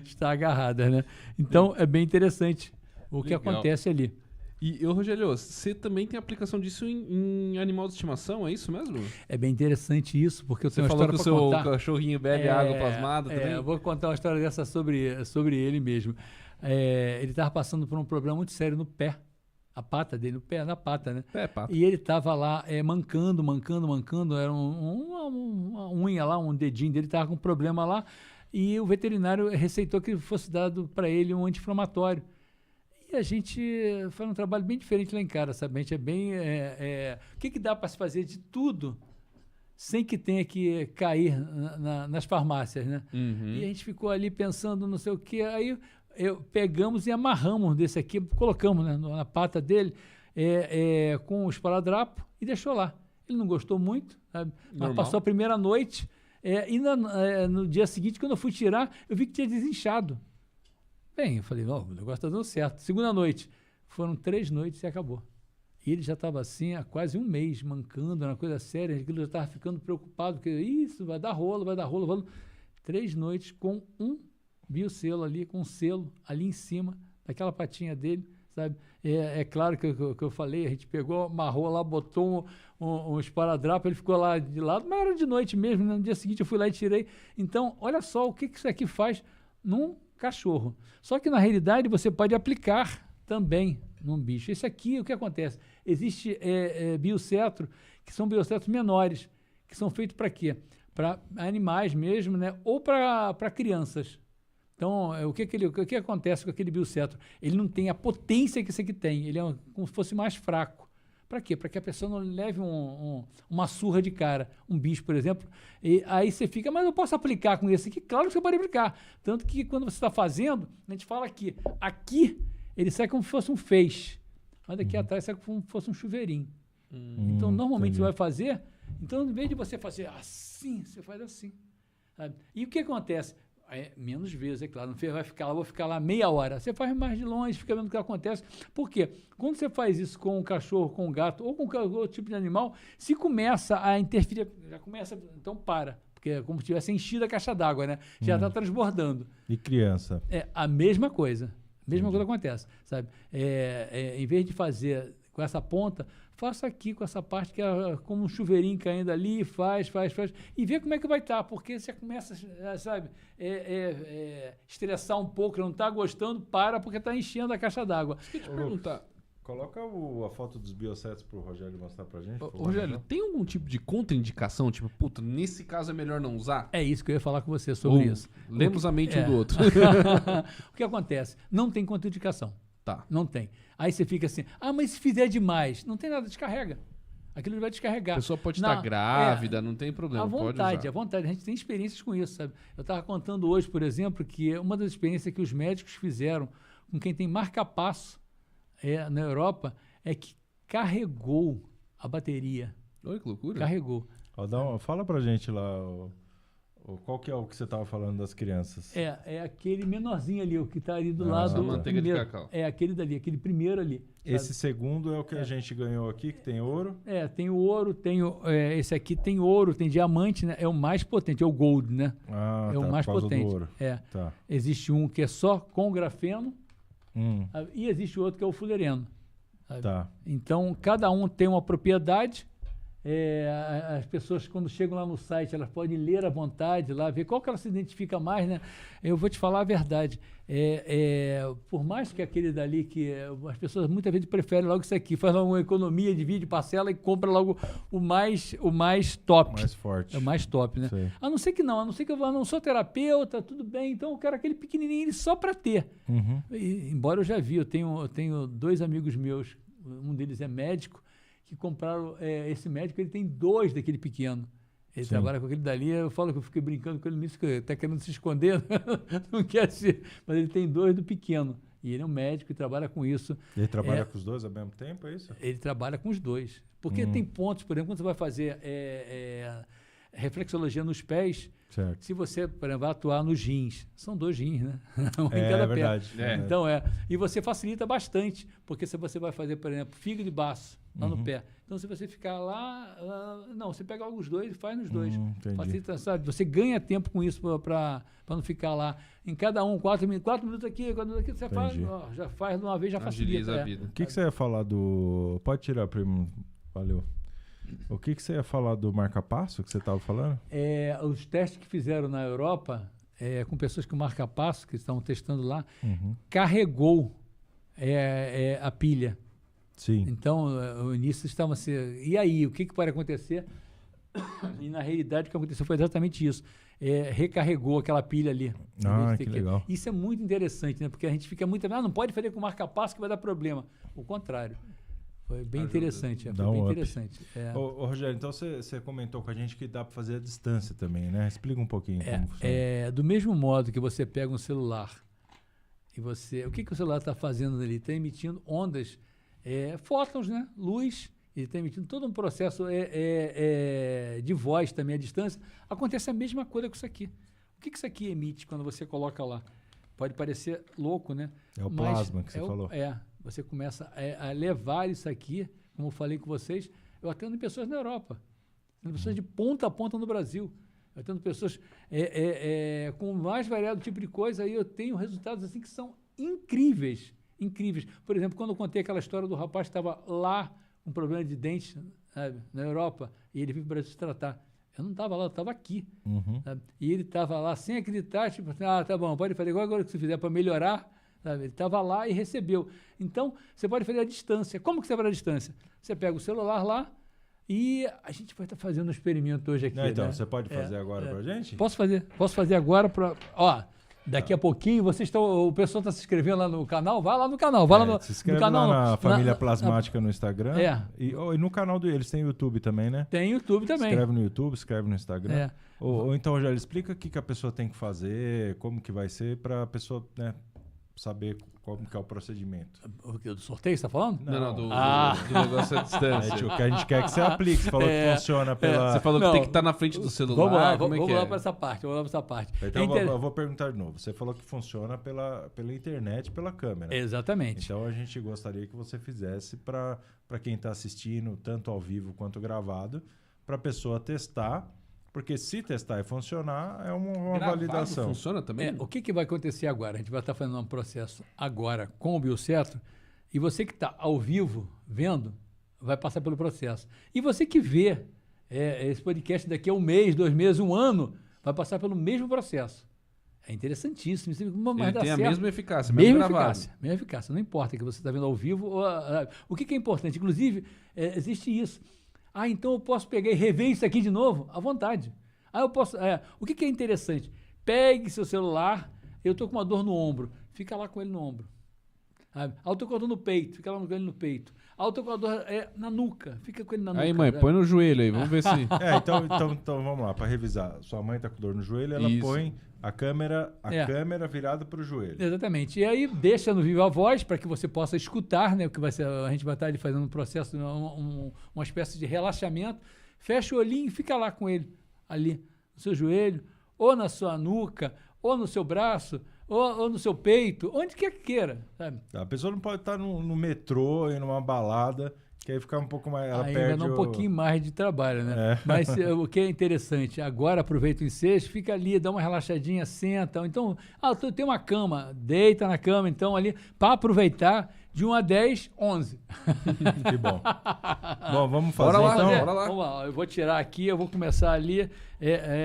estar agarradas, né? Então, é bem interessante o que acontece ali. E, Rogério, você também tem aplicação disso em animal de estimação, é isso mesmo? É bem interessante isso, porque eu tenho uma história para contar. Você falou que o seu cachorrinho bebe água plasmada também? Eu vou contar uma história dessa sobre ele mesmo. Ele estava passando por um problema muito sério no pé. A pata dele, no pé, na pata, né? Pata. E ele estava lá mancando. Era uma unha lá, um dedinho dele estava com um problema lá. E o veterinário receitou que fosse dado para ele um anti-inflamatório. E a gente faz um trabalho bem diferente lá em casa, sabe? A gente é bem... o que dá para se fazer de tudo sem que tenha que cair nas farmácias, né? Uhum. E a gente ficou ali pensando não sei o quê. Aí pegamos e amarramos desse aqui, colocamos, né, na pata dele com o esparadrapo e deixou lá. Ele não gostou muito, sabe? Mas passou a primeira noite e no dia seguinte, quando eu fui tirar, eu vi que tinha desinchado. Bem, eu falei, não, o negócio está dando certo. Segunda noite, foram 3 noites e acabou. E ele já estava assim há quase um mês, mancando, uma coisa séria, aquilo já estava ficando preocupado, porque isso vai dar rolo. 3 noites com um bioselo ali, com um selo ali em cima daquela patinha dele, sabe? É claro que eu falei, a gente pegou, amarrou lá, botou um esparadrapo, ele ficou lá de lado, mas era de noite mesmo, né? No dia seguinte eu fui lá e tirei. Então, olha só o que isso aqui faz num cachorro. Só que na realidade você pode aplicar também num bicho. Esse aqui, o que acontece? Existe biocetro, que são biocetros menores, que são feitos para quê? Para animais mesmo, né? Ou para crianças. Então, o que acontece com aquele biocetro? Ele não tem a potência que esse aqui tem, ele é como se fosse mais fraco. Para quê? Para que a pessoa não leve uma surra de cara. Um bicho, por exemplo, e aí você fica, mas eu posso aplicar com esse aqui? Claro que você pode aplicar. Tanto que quando você está fazendo, a gente fala aqui ele sai como se fosse um feixe, mas daqui atrás sai como se fosse um chuveirinho. Então, normalmente você vai fazer, então em vez de você fazer assim, você faz assim. Sabe? E o que acontece? Menos vezes, é claro. Não vou ficar lá meia hora. Você faz mais de longe, fica vendo o que acontece. Por quê? Quando você faz isso com um cachorro, com um gato ou com outro tipo de animal, se começa a interferir, já começa, então para. Porque é como se tivesse enchido a caixa d'água, né? Já está transbordando. E criança? É a mesma coisa. Mesma coisa acontece, sabe? Em vez de fazer com essa ponta, faça aqui com essa parte que é como um chuveirinho caindo ali, faz, e vê como é que vai estar, porque você começa, sabe, estressar um pouco, não está gostando, porque está enchendo a caixa d'água. Deixa eu te perguntar. Coloca a foto dos biosets pro Rogério mostrar pra gente. por favor. Rogério, tem algum tipo de contraindicação? Tipo, puta, nesse caso é melhor não usar? É isso que eu ia falar com você sobre isso. Lemos a mente um do outro. O que acontece? Não tem contraindicação. Tá. Não tem. Aí você fica assim, mas se fizer demais, não tem nada, descarrega. Aquilo vai descarregar. A pessoa pode estar grávida, não tem problema. À vontade, pode usar. à vontade. A gente tem experiências com isso, sabe? Eu estava contando hoje, por exemplo, que uma das experiências que os médicos fizeram com quem tem marca-passo na Europa é que carregou a bateria. Oi, que loucura. Carregou. Fala pra gente lá qual que é o que você estava falando das crianças. É aquele menorzinho ali, o que está ali do lado. a manteiga de cacau. É aquele dali, aquele primeiro ali. Sabe? Esse segundo é o que a gente ganhou aqui, que tem ouro. Tem o ouro, esse aqui tem ouro, tem diamante, né? É o mais potente, é o gold, né? Ah, é o mais por causa potente. do ouro. Tá. Existe um que é só com grafeno e existe outro que é o fulereno. Sabe? Tá. Então, cada um tem uma propriedade. As pessoas, quando chegam lá no site, elas podem ler à vontade, lá, ver qual que ela se identifica mais, né? Eu vou te falar a verdade. Por mais que aquele dali, que as pessoas muitas vezes preferem logo isso aqui, faz uma economia, divide, parcela e compra logo o mais top. Mais forte. É o mais top, né? Sei. A não ser que eu não sou terapeuta, tudo bem, então eu quero aquele pequenininho só para ter. Uhum. Embora eu já vi, eu tenho 2 amigos meus, um deles é médico, que compraram esse médico, ele tem 2 daquele pequeno. Ele trabalha com aquele dali, eu falo que eu fiquei brincando com ele nisso, que ele está querendo se esconder, não quer ser, mas ele tem 2 do pequeno. E ele é um médico e trabalha com isso. Ele trabalha com os 2 ao mesmo tempo, é isso? Ele trabalha com os 2. Porque tem pontos, por exemplo, quando você vai fazer reflexologia nos pés, certo. se você, por exemplo, vai atuar nos rins, são 2 rins, né? Um em cada pé. Verdade. Então, e você facilita bastante, porque se você vai fazer, por exemplo, fígado e baço, lá no pé. Então, se você ficar lá, não, você pega os 2 e faz nos 2. Facilita, sabe? Você ganha tempo com isso para não ficar lá. Em cada 4 minutos aqui, 4 minutos aqui, você faz, já faz de uma vez, já Agiliza facilita. a vida. O que você ia falar do... Pode tirar, primo. Valeu. O que você ia falar do marca-passo que você estava falando? Os testes que fizeram na Europa, com pessoas com marca-passo, que estão testando lá, carregou a pilha. Sim. Então, o início estava assim, e aí, o que pode acontecer? E na realidade o que aconteceu foi exatamente isso. Recarregou aquela pilha ali. Que legal. Isso é muito interessante, né? Porque a gente fica muito... não pode fazer com marca-passo que vai dar problema. O contrário. Foi bem interessante. Foi bem interessante. Ô, Rogério, então você comentou com a gente que dá para fazer à distância também, né? Explica um pouquinho como funciona. Do mesmo modo que você pega um celular e você... O que o celular está fazendo ali? Está emitindo ondas, fótons, né? Luz. Ele está emitindo todo um processo de voz também à distância. Acontece a mesma coisa com isso aqui. O que isso aqui emite quando você coloca lá? Pode parecer louco, né? É o plasma que você falou. Você começa a levar isso aqui, como eu falei com vocês. Eu atendo pessoas na Europa, atendo pessoas de ponta a ponta no Brasil. Eu atendo pessoas com mais variado tipo de coisa, e eu tenho resultados assim que são incríveis, incríveis. Por exemplo, quando eu contei aquela história do rapaz que estava lá com problema de dente, sabe, na Europa, e ele veio para o Brasil se tratar. Eu não estava lá, eu estava aqui. Sabe? E ele estava lá sem acreditar, tipo assim, tá bom, pode fazer igual agora que você fizer para melhorar. Sabe? Ele estava lá e recebeu. Então, você pode fazer à distância. Como que você faz à distância? Você pega o celular lá e a gente vai estar fazendo um experimento hoje aqui. Então, né? você pode fazer agora para a gente? Posso fazer agora para... Daqui a pouquinho, o pessoal está se inscrevendo lá no canal, vai lá no canal. Se inscreve lá na Família Plasmática no Instagram. E no canal deles tem YouTube também, né? Tem YouTube também. Se inscreve no YouTube, se inscreve no Instagram. Ou então, já explica o que a pessoa tem que fazer, como que vai ser, para a pessoa, né, saber como que é o procedimento. Do sorteio você está falando? Não, do negócio à distância. O que a gente quer que você aplique. Você falou que funciona pela... Você falou que tem que estar na frente do celular. Vamos lá para essa parte. Então, eu vou perguntar de novo. Você falou que funciona pela internet, pela câmera. Exatamente. Então, a gente gostaria que você fizesse para quem está assistindo, tanto ao vivo quanto gravado, para a pessoa testar Porque se testar e funcionar, é uma Gravado validação. funciona também? O que vai acontecer agora? A gente vai estar fazendo um processo agora com o Biocetro, e você que está ao vivo vendo, vai passar pelo processo. E você que vê esse podcast daqui a 1 mês, 2 meses, 1 ano, vai passar pelo mesmo processo. É interessantíssimo. Mas Ele dá tem a certo. mesma eficácia, mesmo gravado. Mesma eficácia. Não importa que você está vendo ao vivo. O que é importante? Inclusive, existe isso. Então eu posso pegar e rever isso aqui de novo? À vontade. Eu posso. O que é interessante? Pegue seu celular. Eu estou com uma dor no ombro. Fica lá com ele no ombro. Eu estou com a dor no peito. Fica lá com ele no peito. Eu estou com a dor na nuca. Fica com ele na nuca. Aí, mãe, põe no joelho aí. Vamos ver se... Então vamos lá, para revisar. Sua mãe está com dor no joelho, ela põe a câmera virada para o joelho. Exatamente. E aí deixa no Viva Voz para que você possa escutar, né? O que vai ser, a gente vai estar ali fazendo um processo, uma espécie de relaxamento. Fecha o olhinho e fica lá com ele, ali no seu joelho, ou na sua nuca, ou no seu braço, ou no seu peito, onde quer que queira, sabe? A pessoa não pode estar no metrô e numa balada, que aí fica um pouco mais... Ela ainda perde dá um pouquinho mais de trabalho, né? Mas o que é interessante, agora aproveita o ensejo, fica ali, dá uma relaxadinha, senta. Ou então, tem uma cama, deita na cama, então ali, para aproveitar de 1 a 10, 11. Que bom. Bom, vamos fazer então. Bora lá. Vamos lá, eu vou tirar aqui, eu vou começar ali.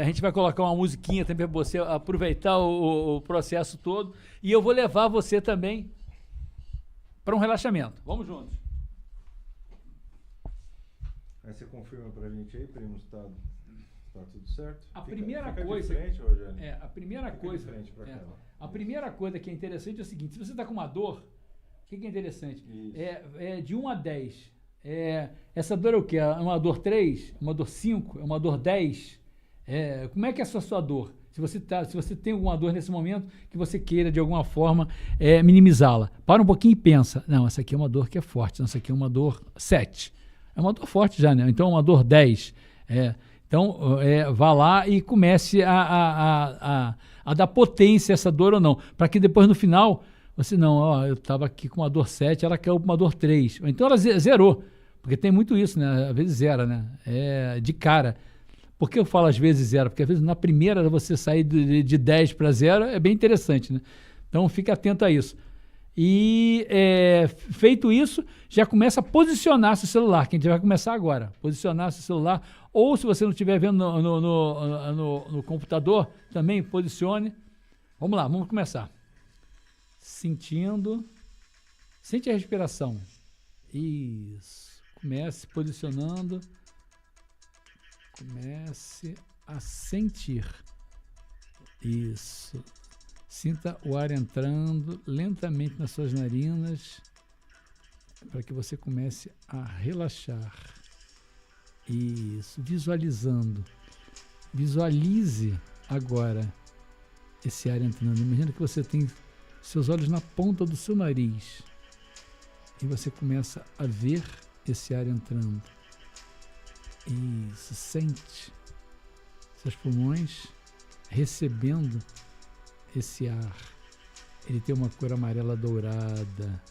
A gente vai colocar uma musiquinha também para você aproveitar o processo todo. E eu vou levar você também para um relaxamento. Vamos juntos. Aí você confirma pra gente aí, primo, se tá tudo certo? A primeira fica coisa... de frente, Rogério. A primeira Fica coisa... de frente pra cá. A primeira coisa que é interessante é o seguinte, se você está com uma dor, o que é interessante? De 1 a 10. Essa dor é o quê? É uma dor 3? Uma dor 5? É uma dor 10? Como é que é essa sua dor? Se você tem alguma dor nesse momento que você queira, de alguma forma, minimizá-la. Para um pouquinho e pensa. Não, essa aqui é uma dor que é forte. Não, essa aqui é uma dor 7. É uma dor forte já, né? Então, uma dor 10. Então, vá lá e comece a dar potência a essa dor ou não. Para que depois, no final, você eu estava aqui com uma dor 7, ela caiu para uma dor 3. Então, ela zerou. Porque tem muito isso, né? Às vezes zera, né? De cara. Por que eu falo às vezes zero? Porque às vezes na primeira você sair de 10 para 0 é bem interessante, né? Então, fique atento a isso. E feito isso, já começa a posicionar seu celular, que a gente vai começar agora. Posicionar seu celular, ou se você não estiver vendo no computador, também posicione. Vamos lá, vamos começar. Sentindo. Sente a respiração. Isso. Comece posicionando. Comece a sentir. Isso. Sinta o ar entrando lentamente nas suas narinas para que você comece a relaxar. Isso, visualizando. Visualize agora esse ar entrando. Imagina que você tem seus olhos na ponta do seu nariz e você começa a ver esse ar entrando. Isso, sente seus pulmões recebendo esse ar. Ele tem uma cor amarela dourada.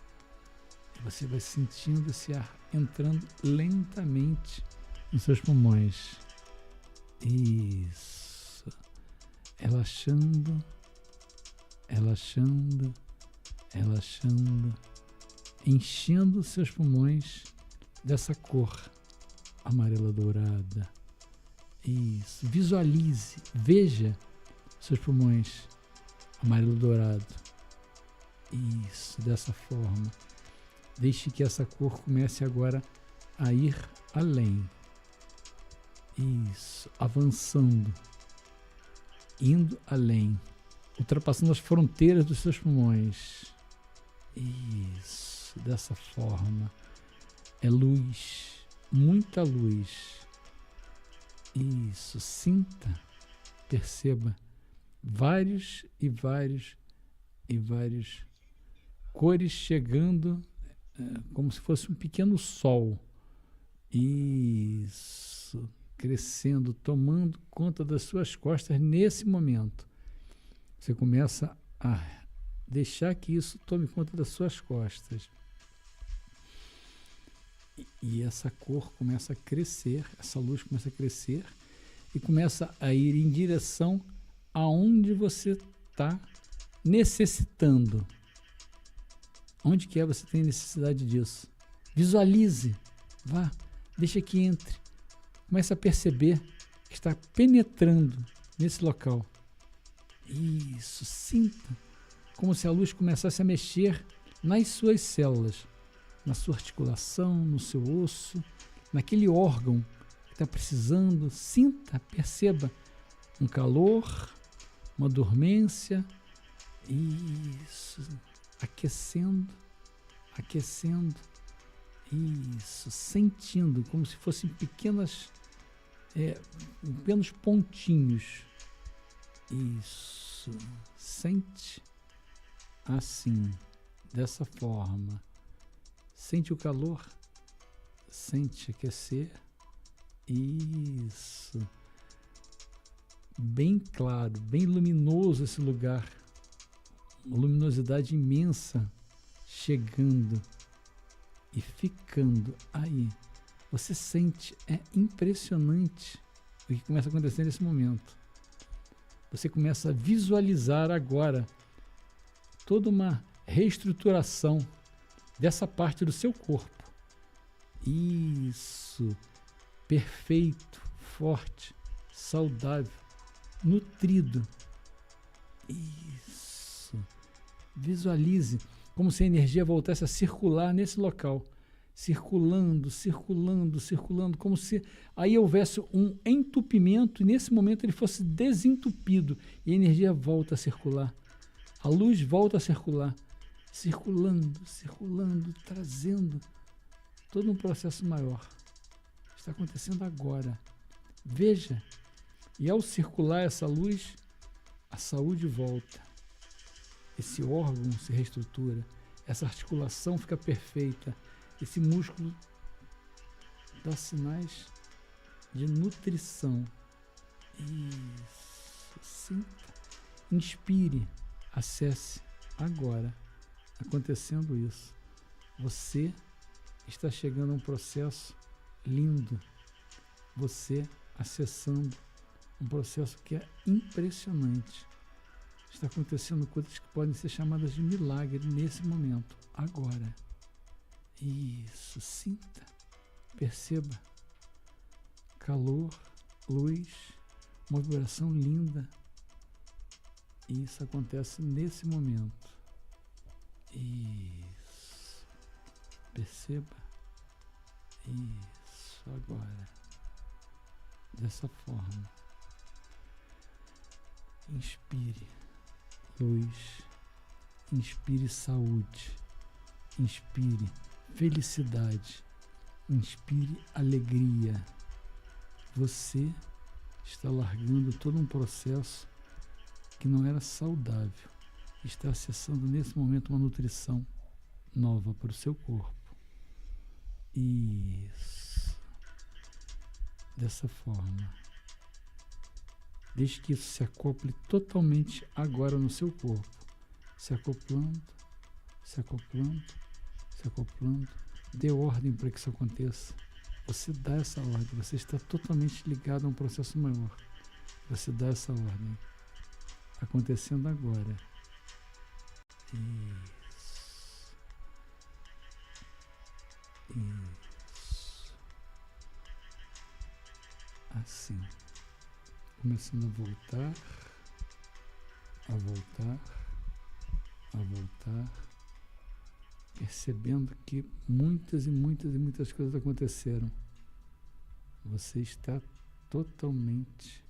E você vai sentindo esse ar entrando lentamente nos seus pulmões. Isso. Relaxando, relaxando, relaxando. Enchendo os seus pulmões dessa cor amarela dourada. Isso. Visualize, veja seus pulmões amarelo dourado. Isso, dessa forma. Deixe que essa cor comece agora a ir além. Isso, avançando, indo além, ultrapassando as fronteiras dos seus pulmões. Isso, dessa forma. É luz, muita luz. Isso, sinta, perceba vários e vários cores chegando como se fosse um pequeno sol. Isso, crescendo, tomando conta das suas costas nesse momento. Você começa a deixar que isso tome conta das suas costas. E essa cor começa a crescer, essa luz começa a crescer e começa a ir em direção aonde você está necessitando. Onde que você tem necessidade disso? Visualize, vá, deixa que entre. Comece a perceber que está penetrando nesse local. Isso, sinta como se a luz começasse a mexer nas suas células, na sua articulação, no seu osso, naquele órgão que está precisando. Sinta, perceba um calor, uma dormência. Isso, aquecendo, aquecendo. Isso, sentindo como se fossem pequenos pontinhos. Isso, sente assim, dessa forma. Sente o calor, sente aquecer. Isso, bem claro, bem luminoso esse lugar. Uma luminosidade imensa chegando e ficando aí. Você sente, é impressionante o que começa a acontecer nesse momento. Você começa a visualizar agora toda uma reestruturação dessa parte do seu corpo. Isso, perfeito, forte, saudável, nutrido. Isso, visualize como se a energia voltasse a circular nesse local, circulando, circulando, circulando, como se aí houvesse um entupimento e nesse momento ele fosse desentupido e a energia volta a circular. A luz volta a circular, circulando, circulando, trazendo todo um processo maior. Está acontecendo agora. Veja, e ao circular essa luz, a saúde volta. Esse órgão se reestrutura, essa articulação fica perfeita, esse músculo dá sinais de nutrição. Isso, sinta, inspire, acesse agora, acontecendo isso. Você está chegando a um processo lindo, você acessando um processo que é impressionante. Está acontecendo coisas que podem ser chamadas de milagre nesse momento, agora. Isso, sinta, perceba. Calor, luz, uma vibração linda. Isso acontece nesse momento. Isso, perceba. Isso, agora. Dessa forma. Inspire luz, inspire saúde, inspire felicidade, inspire alegria. Você está largando todo um processo que não era saudável, está acessando nesse momento uma nutrição nova para o seu corpo. Isso, dessa forma. Deixe que isso se acople totalmente agora no seu corpo. Se acoplando, se acoplando, se acoplando. Dê ordem para que isso aconteça. Você dá essa ordem. Você está totalmente ligado a um processo maior. Você dá essa ordem. Acontecendo agora. Isso. Isso. Assim. Começando a voltar, a voltar, a voltar, percebendo que muitas e muitas e muitas coisas aconteceram. Você está totalmente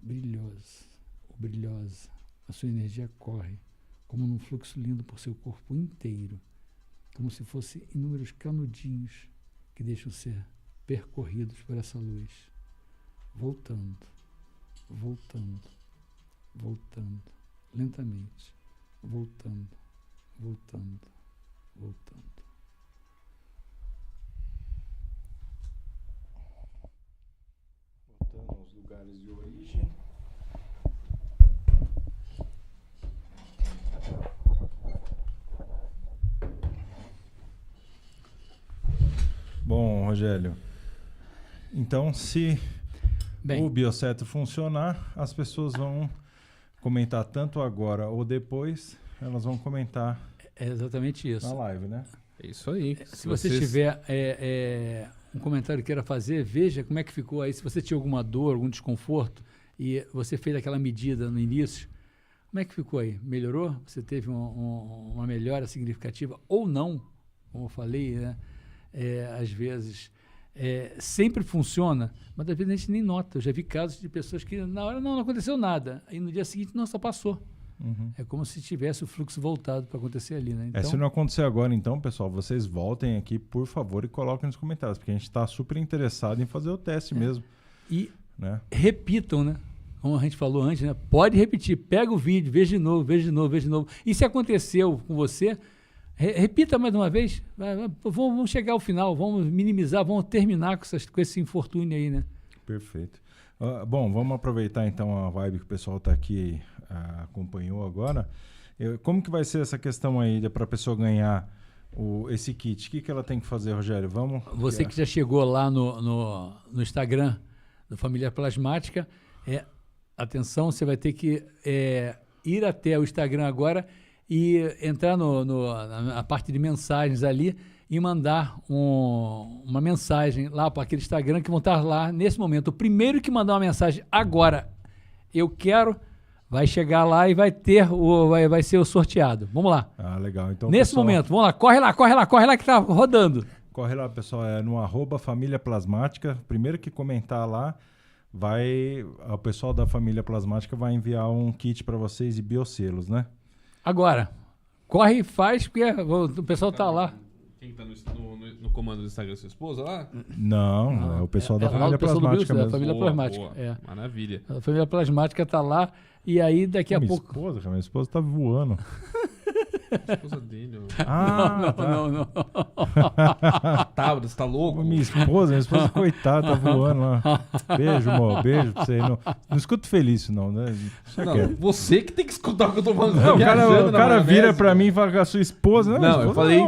brilhoso ou brilhosa. A sua energia corre como num fluxo lindo por seu corpo inteiro, como se fossem inúmeros canudinhos que deixam ser percorridos por essa luz, voltando, voltando, voltando, lentamente, voltando, voltando, voltando. Voltando aos lugares de origem. Bom, Rogério. Então, se Bem, o Biocetro funcionar, as pessoas vão comentar tanto agora ou depois, elas vão comentar é exatamente isso. na live, né? É isso aí. Se você tiver um comentário que queira fazer, veja como é que ficou aí. Se você tinha alguma dor, algum desconforto, e você fez aquela medida no início, como é que ficou aí? Melhorou? Você teve uma melhora significativa ou não? Como eu falei, né? Às vezes sempre funciona, mas às vezes a gente nem nota. Eu já vi casos de pessoas que na hora não aconteceu nada, aí no dia seguinte, nossa, passou. Uhum. É como se tivesse o fluxo voltado para acontecer ali, né? Então, Se não acontecer agora, então, pessoal, vocês voltem aqui, por favor, e coloquem nos comentários, porque a gente está super interessado em fazer o teste mesmo. e Né? repitam, né? Como a gente falou antes, né? Pode repetir, pega o vídeo, veja de novo, veja de novo, veja de novo. E se aconteceu com você, repita mais uma vez. Vamos chegar ao final, vamos minimizar, vamos terminar com esse infortúnio aí, né? Perfeito. Bom, vamos aproveitar então a vibe que o pessoal está aqui, acompanhou agora. Como que vai ser essa questão aí para a pessoa ganhar esse kit? O que ela tem que fazer, Rogério? Vamos. Você que já chegou lá no Instagram do Família Plasmática, atenção, você vai ter que ir até o Instagram agora e entrar na parte de mensagens ali e mandar uma mensagem lá para aquele Instagram que vão estar lá nesse momento. O primeiro que mandar uma mensagem agora, eu quero, vai chegar lá e vai ser o sorteado. Vamos lá. Legal. Então, nesse pessoal, momento, vamos lá, corre lá que tá rodando. corre lá, pessoal, no @Família Plasmática. Primeiro que comentar lá, o pessoal da Família Plasmática vai enviar um kit para vocês de bioselos, né? Agora, corre e faz, porque o pessoal tá lá. Quem tá no comando do Instagram, sua esposa lá? Não, é o pessoal da lá Família o pessoal do Plasmática Bill, mesmo. Família Boa, Plasmática. boa. Maravilha. A Família Plasmática tá lá e aí daqui a minha pouco... esposa, cara, minha esposa tá voando. A esposa dele. Não. Tá, você tá louco? Minha esposa, coitada, tá voando lá. Beijo, amor, beijo pra você. Não escuto feliz, não, né? Não, você que tem que escutar o que eu tô falando. Não, o cara vira maionese, pra mim e fala com a sua esposa. Não, eu falei...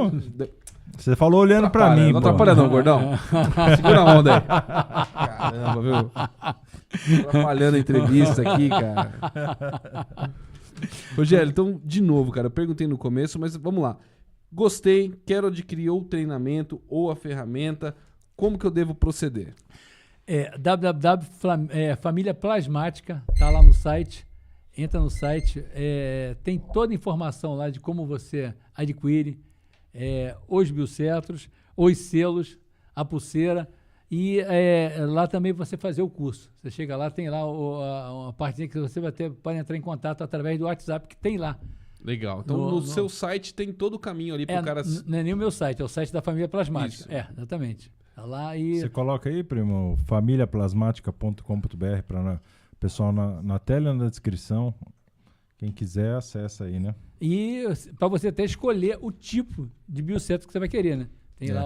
Você falou olhando pra mim, Não pô. atrapalha não, gordão. Segura a onda aí. Caramba, viu? Atrapalhando a entrevista aqui, cara. Rogério, então, de novo, cara, eu perguntei no começo, mas vamos lá. Gostei, quero adquirir ou o treinamento ou a ferramenta. Como que eu devo proceder? Família Plasmática, tá lá no site. Entra no site, tem toda a informação lá de como você adquire os biocetros, os selos, a pulseira e lá também você fazer o curso. Você chega lá, tem lá uma partezinha que você pode entrar em contato através do WhatsApp que tem lá. Legal. Então no seu site tem todo o caminho ali para o cara... Não é nem o meu site, é o site da Família Plasmática. Isso. Exatamente. Tá lá e... Você coloca aí, primo, familiaplasmática.com.br para o pessoal na tela e na descrição. Quem quiser, acessa aí, né? E para você até escolher o tipo de biocetro que você vai querer, né? Tem lá,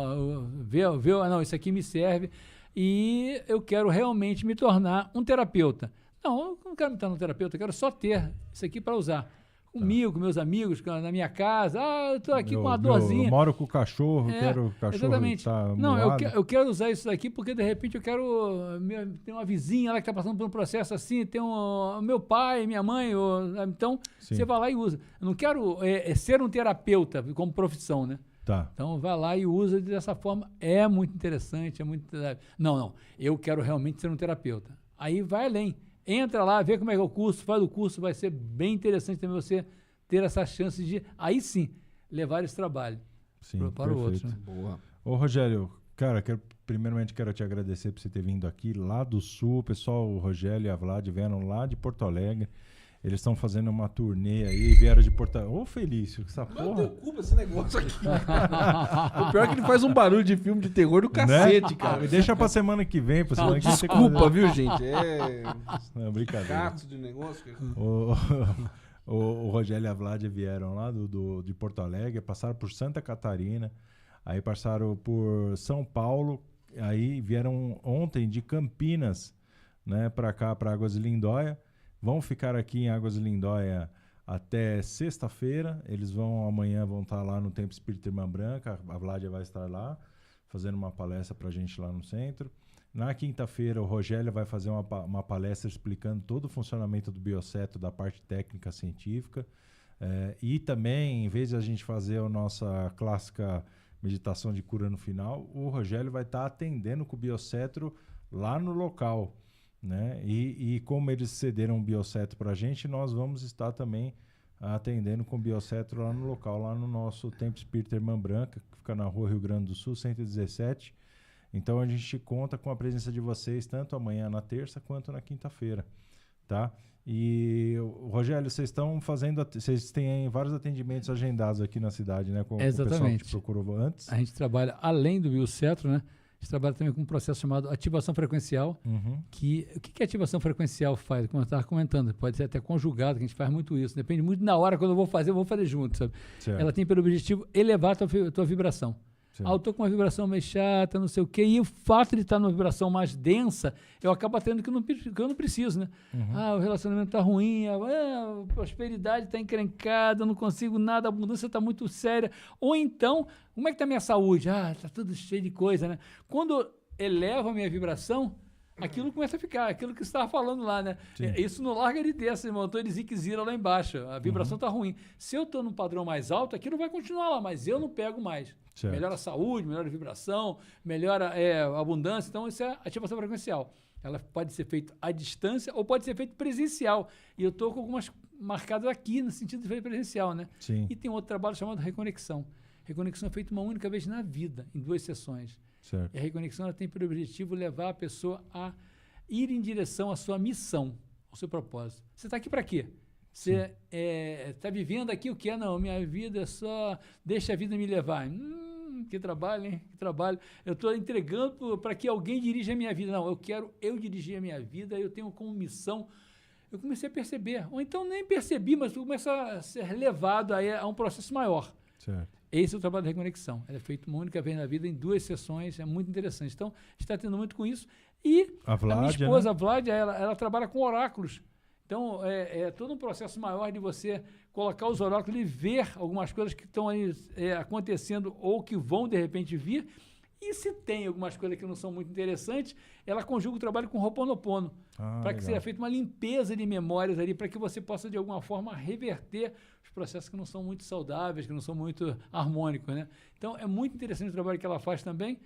não, isso aqui me serve e eu quero realmente me tornar um terapeuta. Não, eu não quero me tornar um terapeuta, eu quero só ter isso aqui para usar. Comigo, com meus amigos, na minha casa. Eu tô aqui com uma dorzinha. Eu moro com o cachorro, quero o cachorro. Exatamente. Tá não, eu quero usar isso daqui porque de repente eu quero. Tem uma vizinha lá que está passando por um processo assim, tem meu pai, minha mãe. Então, Sim. você vai lá e usa. Eu não quero ser um terapeuta como profissão, né? Tá. Então, vai lá e usa dessa forma. É muito interessante, é muito. Não. Eu quero realmente ser um terapeuta. Aí vai além. Entra lá, vê como é que é o curso, faz o curso, vai ser bem interessante também você ter essa chance de, aí sim, levar esse trabalho para o outro. Né? Boa. Ô, Rogério, cara, primeiramente quero te agradecer por você ter vindo aqui lá do Sul. O pessoal, o Rogério e a Vlad vieram lá de Porto Alegre. Eles estão fazendo uma turnê aí, vieram de Porto Alegre. Ô, Felício, essa porra. Não culpa esse negócio aqui. O pior é que ele faz um barulho de filme de terror do cacete, cara. Deixa pra semana que vem. Pra semana que vem Desculpa, viu, gente? Não, brincadeira. Cato de negócio. O Rogério e a Vlad vieram lá de Porto Alegre, passaram por Santa Catarina, aí passaram por São Paulo, aí vieram ontem de Campinas, né, pra cá, pra Águas de Lindóia. Vão ficar aqui em Águas de Lindóia até sexta-feira. Amanhã vão estar lá no Templo Espírita Irmã Branca. A Vládia vai estar lá fazendo uma palestra para a gente lá no centro. Na quinta-feira, o Rogério vai fazer uma palestra explicando todo o funcionamento do Bioseto, da parte técnica científica. E também, em vez de a gente fazer a nossa clássica meditação de cura no final, o Rogério vai estar atendendo com o Biocetro lá no local, né? E como eles cederam o Biocetro para a gente, nós vamos estar também atendendo com o Biocetro lá no local, lá no nosso Templo Espírita Irmã Branca, que fica na rua Rio Grande do Sul, 117. Então a gente conta com a presença de vocês tanto amanhã na terça quanto na quinta-feira, tá? E, Rogério, vocês estão fazendo, vocês têm vários atendimentos agendados aqui na cidade, né? Com o pessoal que te procurou antes. A gente trabalha, além do Biocetro, né? A gente trabalha também com um processo chamado ativação frequencial. Uhum. O que a ativação frequencial faz? Como eu estava comentando, pode ser até conjugado, que a gente faz muito isso. Depende muito na hora, quando eu vou fazer junto, sabe? Certo. Ela tem pelo objetivo elevar a tua vibração. Eu estou com uma vibração meio chata, não sei o quê, e o fato de estar numa vibração mais densa, eu acabo tendo que eu não preciso, né? Uhum. O relacionamento está ruim, a prosperidade está encrencada, eu não consigo nada, a abundância está muito séria. Ou então, como é que está a minha saúde? Está tudo cheio de coisa, né? Quando eleva a minha vibração, aquilo começa a ficar, aquilo que você estava falando lá, né? Isso não larga de dessa, irmão. Eu estou de ziquezira lá embaixo, a vibração está ruim. Se eu estou num padrão mais alto, aquilo vai continuar lá, mas eu não pego mais. Certo. Melhora a saúde, melhora a vibração, melhora a abundância. Então, isso é ativação frequencial. Ela pode ser feita à distância ou pode ser feita presencial. E eu estou com algumas marcadas aqui, no sentido de feita presencial, né? Sim. E tem outro trabalho chamado reconexão. Reconexão é feita uma única vez na vida, em 2 sessões. Certo. E a reconexão ela tem por objetivo levar a pessoa a ir em direção à sua missão, ao seu propósito. Você está aqui para quê? Você está vivendo aqui o que é? Não, minha vida é só... Deixa a vida me levar. Que trabalho, hein? Que trabalho. Eu estou entregando para que alguém dirija a minha vida. Não, eu quero dirigir a minha vida, eu tenho como missão... Eu comecei a perceber. Ou então nem percebi, mas começa a ser levado a um processo maior. Certo. Esse é o trabalho da reconexão. Ela é feito uma única vez na vida, em 2 sessões, é muito interessante. Então, a gente está tendo muito com isso. E a minha esposa, a Vládia, ela trabalha com oráculos. Então, é todo um processo maior de você colocar os oráculos e ver algumas coisas que estão aí acontecendo ou que vão, de repente, vir. E se tem algumas coisas que não são muito interessantes, ela conjuga o trabalho com Ho'oponopono, para que seja feita uma limpeza de memórias ali, para que você possa, de alguma forma, reverter os processos que não são muito saudáveis, que não são muito harmônicos, né? Então, é muito interessante o trabalho que ela faz também.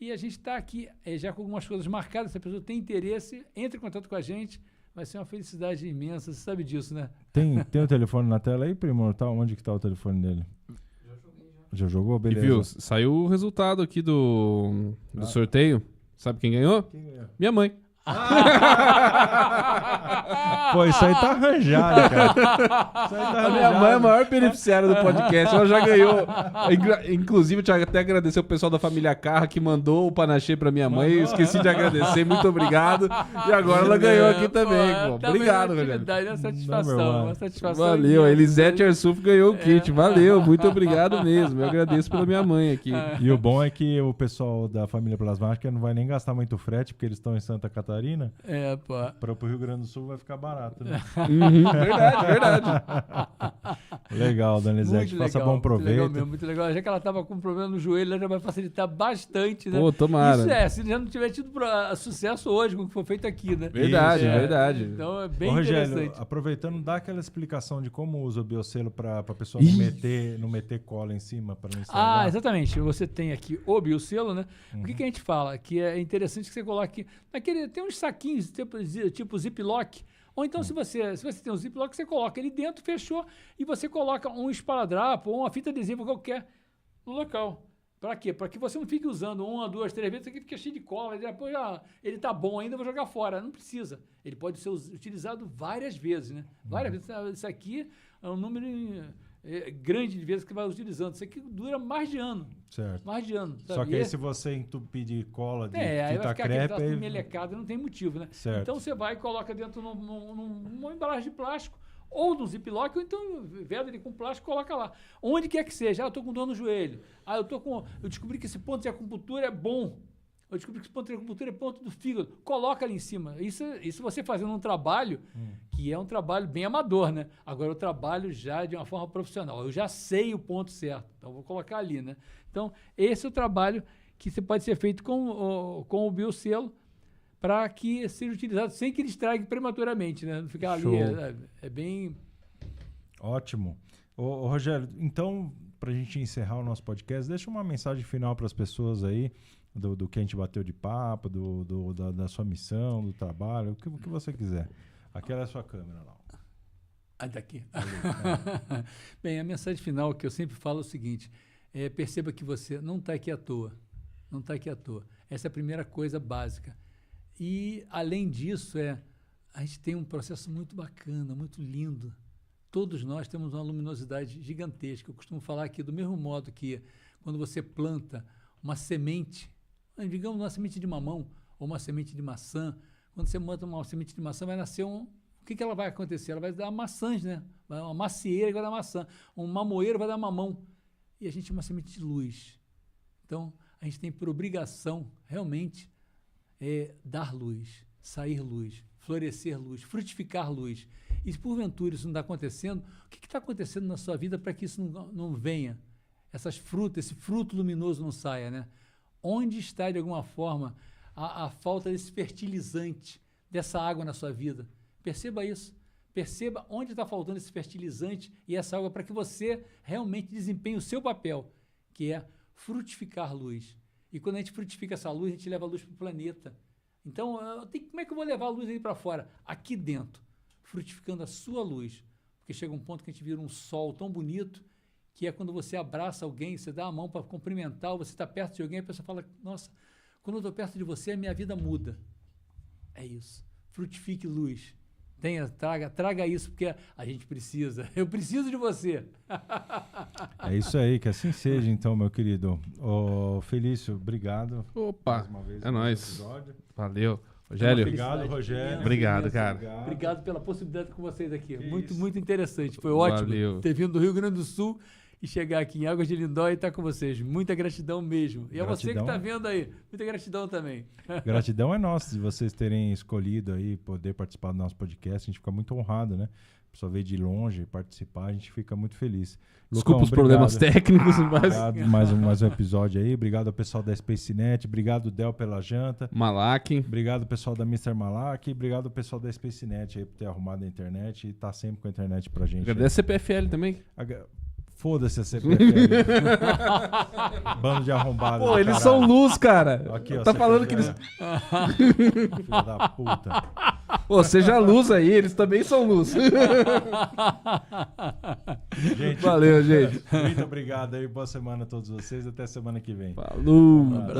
E a gente está aqui já com algumas coisas marcadas. Se a pessoa tem interesse, entre em contato com a gente. Vai ser uma felicidade imensa, você sabe disso, né? Tem o telefone na tela aí, primo? Onde que tá o telefone dele? Já jogou? Beleza. E viu, saiu o resultado aqui do sorteio. Sabe quem ganhou? Minha mãe. Pô, isso aí tá arranjado, cara. Isso aí tá arranjado. A minha mãe é a maior beneficiária do podcast. Ela já ganhou. Inclusive, eu tinha até agradecer o pessoal da família Carra que mandou o panache pra minha mãe. Eu esqueci de agradecer. Muito obrigado. E agora ela ganhou aqui também. Pô. Obrigado, Rogério. É satisfação, uma satisfação. Valeu. A Elisete Arsuf ganhou o kit. Valeu. Muito obrigado mesmo. Eu agradeço pela minha mãe aqui. E o bom é que o pessoal da família Plasmática não vai nem gastar muito frete, porque eles estão em Santa Catarina. Para o Rio Grande do Sul vai ficar barato, né? Verdade. Legal, Donizete. Faça bom proveito. Legal mesmo, muito legal. Já que ela estava com um problema no joelho, ela já vai facilitar bastante, né? Pô, tomara. Isso se já não tiver tido sucesso hoje com o que foi feito aqui, né? Verdade. Então é bem Rogério, interessante. aproveitando, dá aquela explicação de como usa o biocelo para a pessoa não meter cola em cima, para não estragar. Exatamente. Você tem aqui o biocelo, né? O que a gente fala? Que é interessante que você coloque... Tem uns saquinhos tipo Ziploc. Ou então, se você tem um Ziploc, você coloca ele dentro, fechou, e você coloca um esparadrapo ou uma fita adesiva qualquer no local. Para quê? Para que você não fique usando 1, 2, 3 vezes, isso aqui fica cheio de cola, e depois ele tá bom ainda, eu vou jogar fora. Não precisa. Ele pode ser utilizado várias vezes, né? Várias vezes. Isso aqui é um número grande de vezes que vai utilizando. Isso aqui dura mais de ano. Certo. Mais de ano. Sabe? Só que aí se você entupir de cola, de aí vai fita ficar crepe... aquele melecado, não tem motivo, né? Certo. Então você vai e coloca dentro numa embalagem de plástico, ou num ziplock, ou então veda ele com plástico, coloca lá. Onde quer que seja. Eu tô com dor no joelho. Eu descobri que esse ponto de acupuntura é bom. Eu descobri que esse ponto de acupuntura é ponto do fígado. Coloca ali em cima. Isso você fazendo um trabalho que é um trabalho bem amador, né? Agora eu trabalho já de uma forma profissional. Eu já sei o ponto certo. Então eu vou colocar ali, né? Então esse é o trabalho que você pode ser feito com o bioselo para que seja utilizado sem que ele estrague prematuramente, né? Não ficar ali, Show. é bem... Ótimo. Ô, Rogério, então, para a gente encerrar o nosso podcast, deixa uma mensagem final para as pessoas aí, do que a gente bateu de papo, da sua missão, do trabalho, o que você quiser. Aquela é a sua câmera lá. Ah, daqui. Bem, a mensagem final que eu sempre falo é o seguinte, perceba que você não está aqui à toa. Não está aqui à toa. Essa é a primeira coisa básica. E, além disso, a gente tem um processo muito bacana, muito lindo. Todos nós temos uma luminosidade gigantesca. Eu costumo falar aqui do mesmo modo que quando você planta uma semente, digamos uma semente de mamão ou uma semente de maçã, quando você planta uma semente de maçã, vai nascer o que ela vai acontecer? Ela vai dar maçãs, né? Uma macieira que vai dar maçã, um mamoeiro vai dar mamão. E a gente é uma semente de luz. Então, a gente tem por obrigação, realmente, dar luz, sair luz, florescer luz, frutificar luz. E se porventura isso não está acontecendo, o que está acontecendo na sua vida para que isso não venha? Essas frutas, esse fruto luminoso não saia, né? Onde está, de alguma forma, a falta desse fertilizante, dessa água na sua vida? Perceba isso. Perceba onde está faltando esse fertilizante e essa água para que você realmente desempenhe o seu papel, que é frutificar luz. E quando a gente frutifica essa luz, a gente leva a luz para o planeta. Então, como é que eu vou levar a luz aí para fora? Aqui dentro, frutificando a sua luz. Porque chega um ponto que a gente vira um sol tão bonito, que é quando você abraça alguém, você dá a mão para cumprimentar, você está perto de alguém, a pessoa fala, nossa, quando eu estou perto de você, a minha vida muda. É isso. Frutifique luz. Traga isso, porque a gente precisa. Eu preciso de você. É isso aí, que assim seja, então, meu querido. Ô, Felício, obrigado. Opa, mais uma vez é nóis. episódio. Valeu. Rogério, Obrigado, Rogério. Obrigado, cara. Obrigado pela possibilidade com vocês aqui. Que Muito interessante. Foi ótimo Valeu. ter vindo do Rio Grande do Sul e chegar aqui em Águas de Lindóia e estar com vocês. Muita gratidão mesmo. E a você que está vendo aí, muita gratidão também. Gratidão é nossa de vocês terem escolhido aí poder participar do nosso podcast. A gente fica muito honrado, né? A pessoa veio de longe participar, a gente fica muito feliz. Desculpa Lucão, os problemas técnicos, mas... Obrigado, mais um episódio aí. Obrigado ao pessoal da SpaceNet. Obrigado, Del, pela janta. Malak. Obrigado, pessoal da Mr. Malak. Obrigado, pessoal da SpaceNet aí por ter arrumado a internet e tá sempre com a internet pra gente. Agradece a CPFL também. Foda-se a CPFL. Bando de arrombado. Pô, eles são luz, cara. Aqui, ó, tá falando que eles... Filho da puta. Pô, seja luz aí, eles também são luz. Gente, valeu, gente. Muito obrigado aí. Boa semana a todos vocês. Até semana que vem. Falou. Valeu.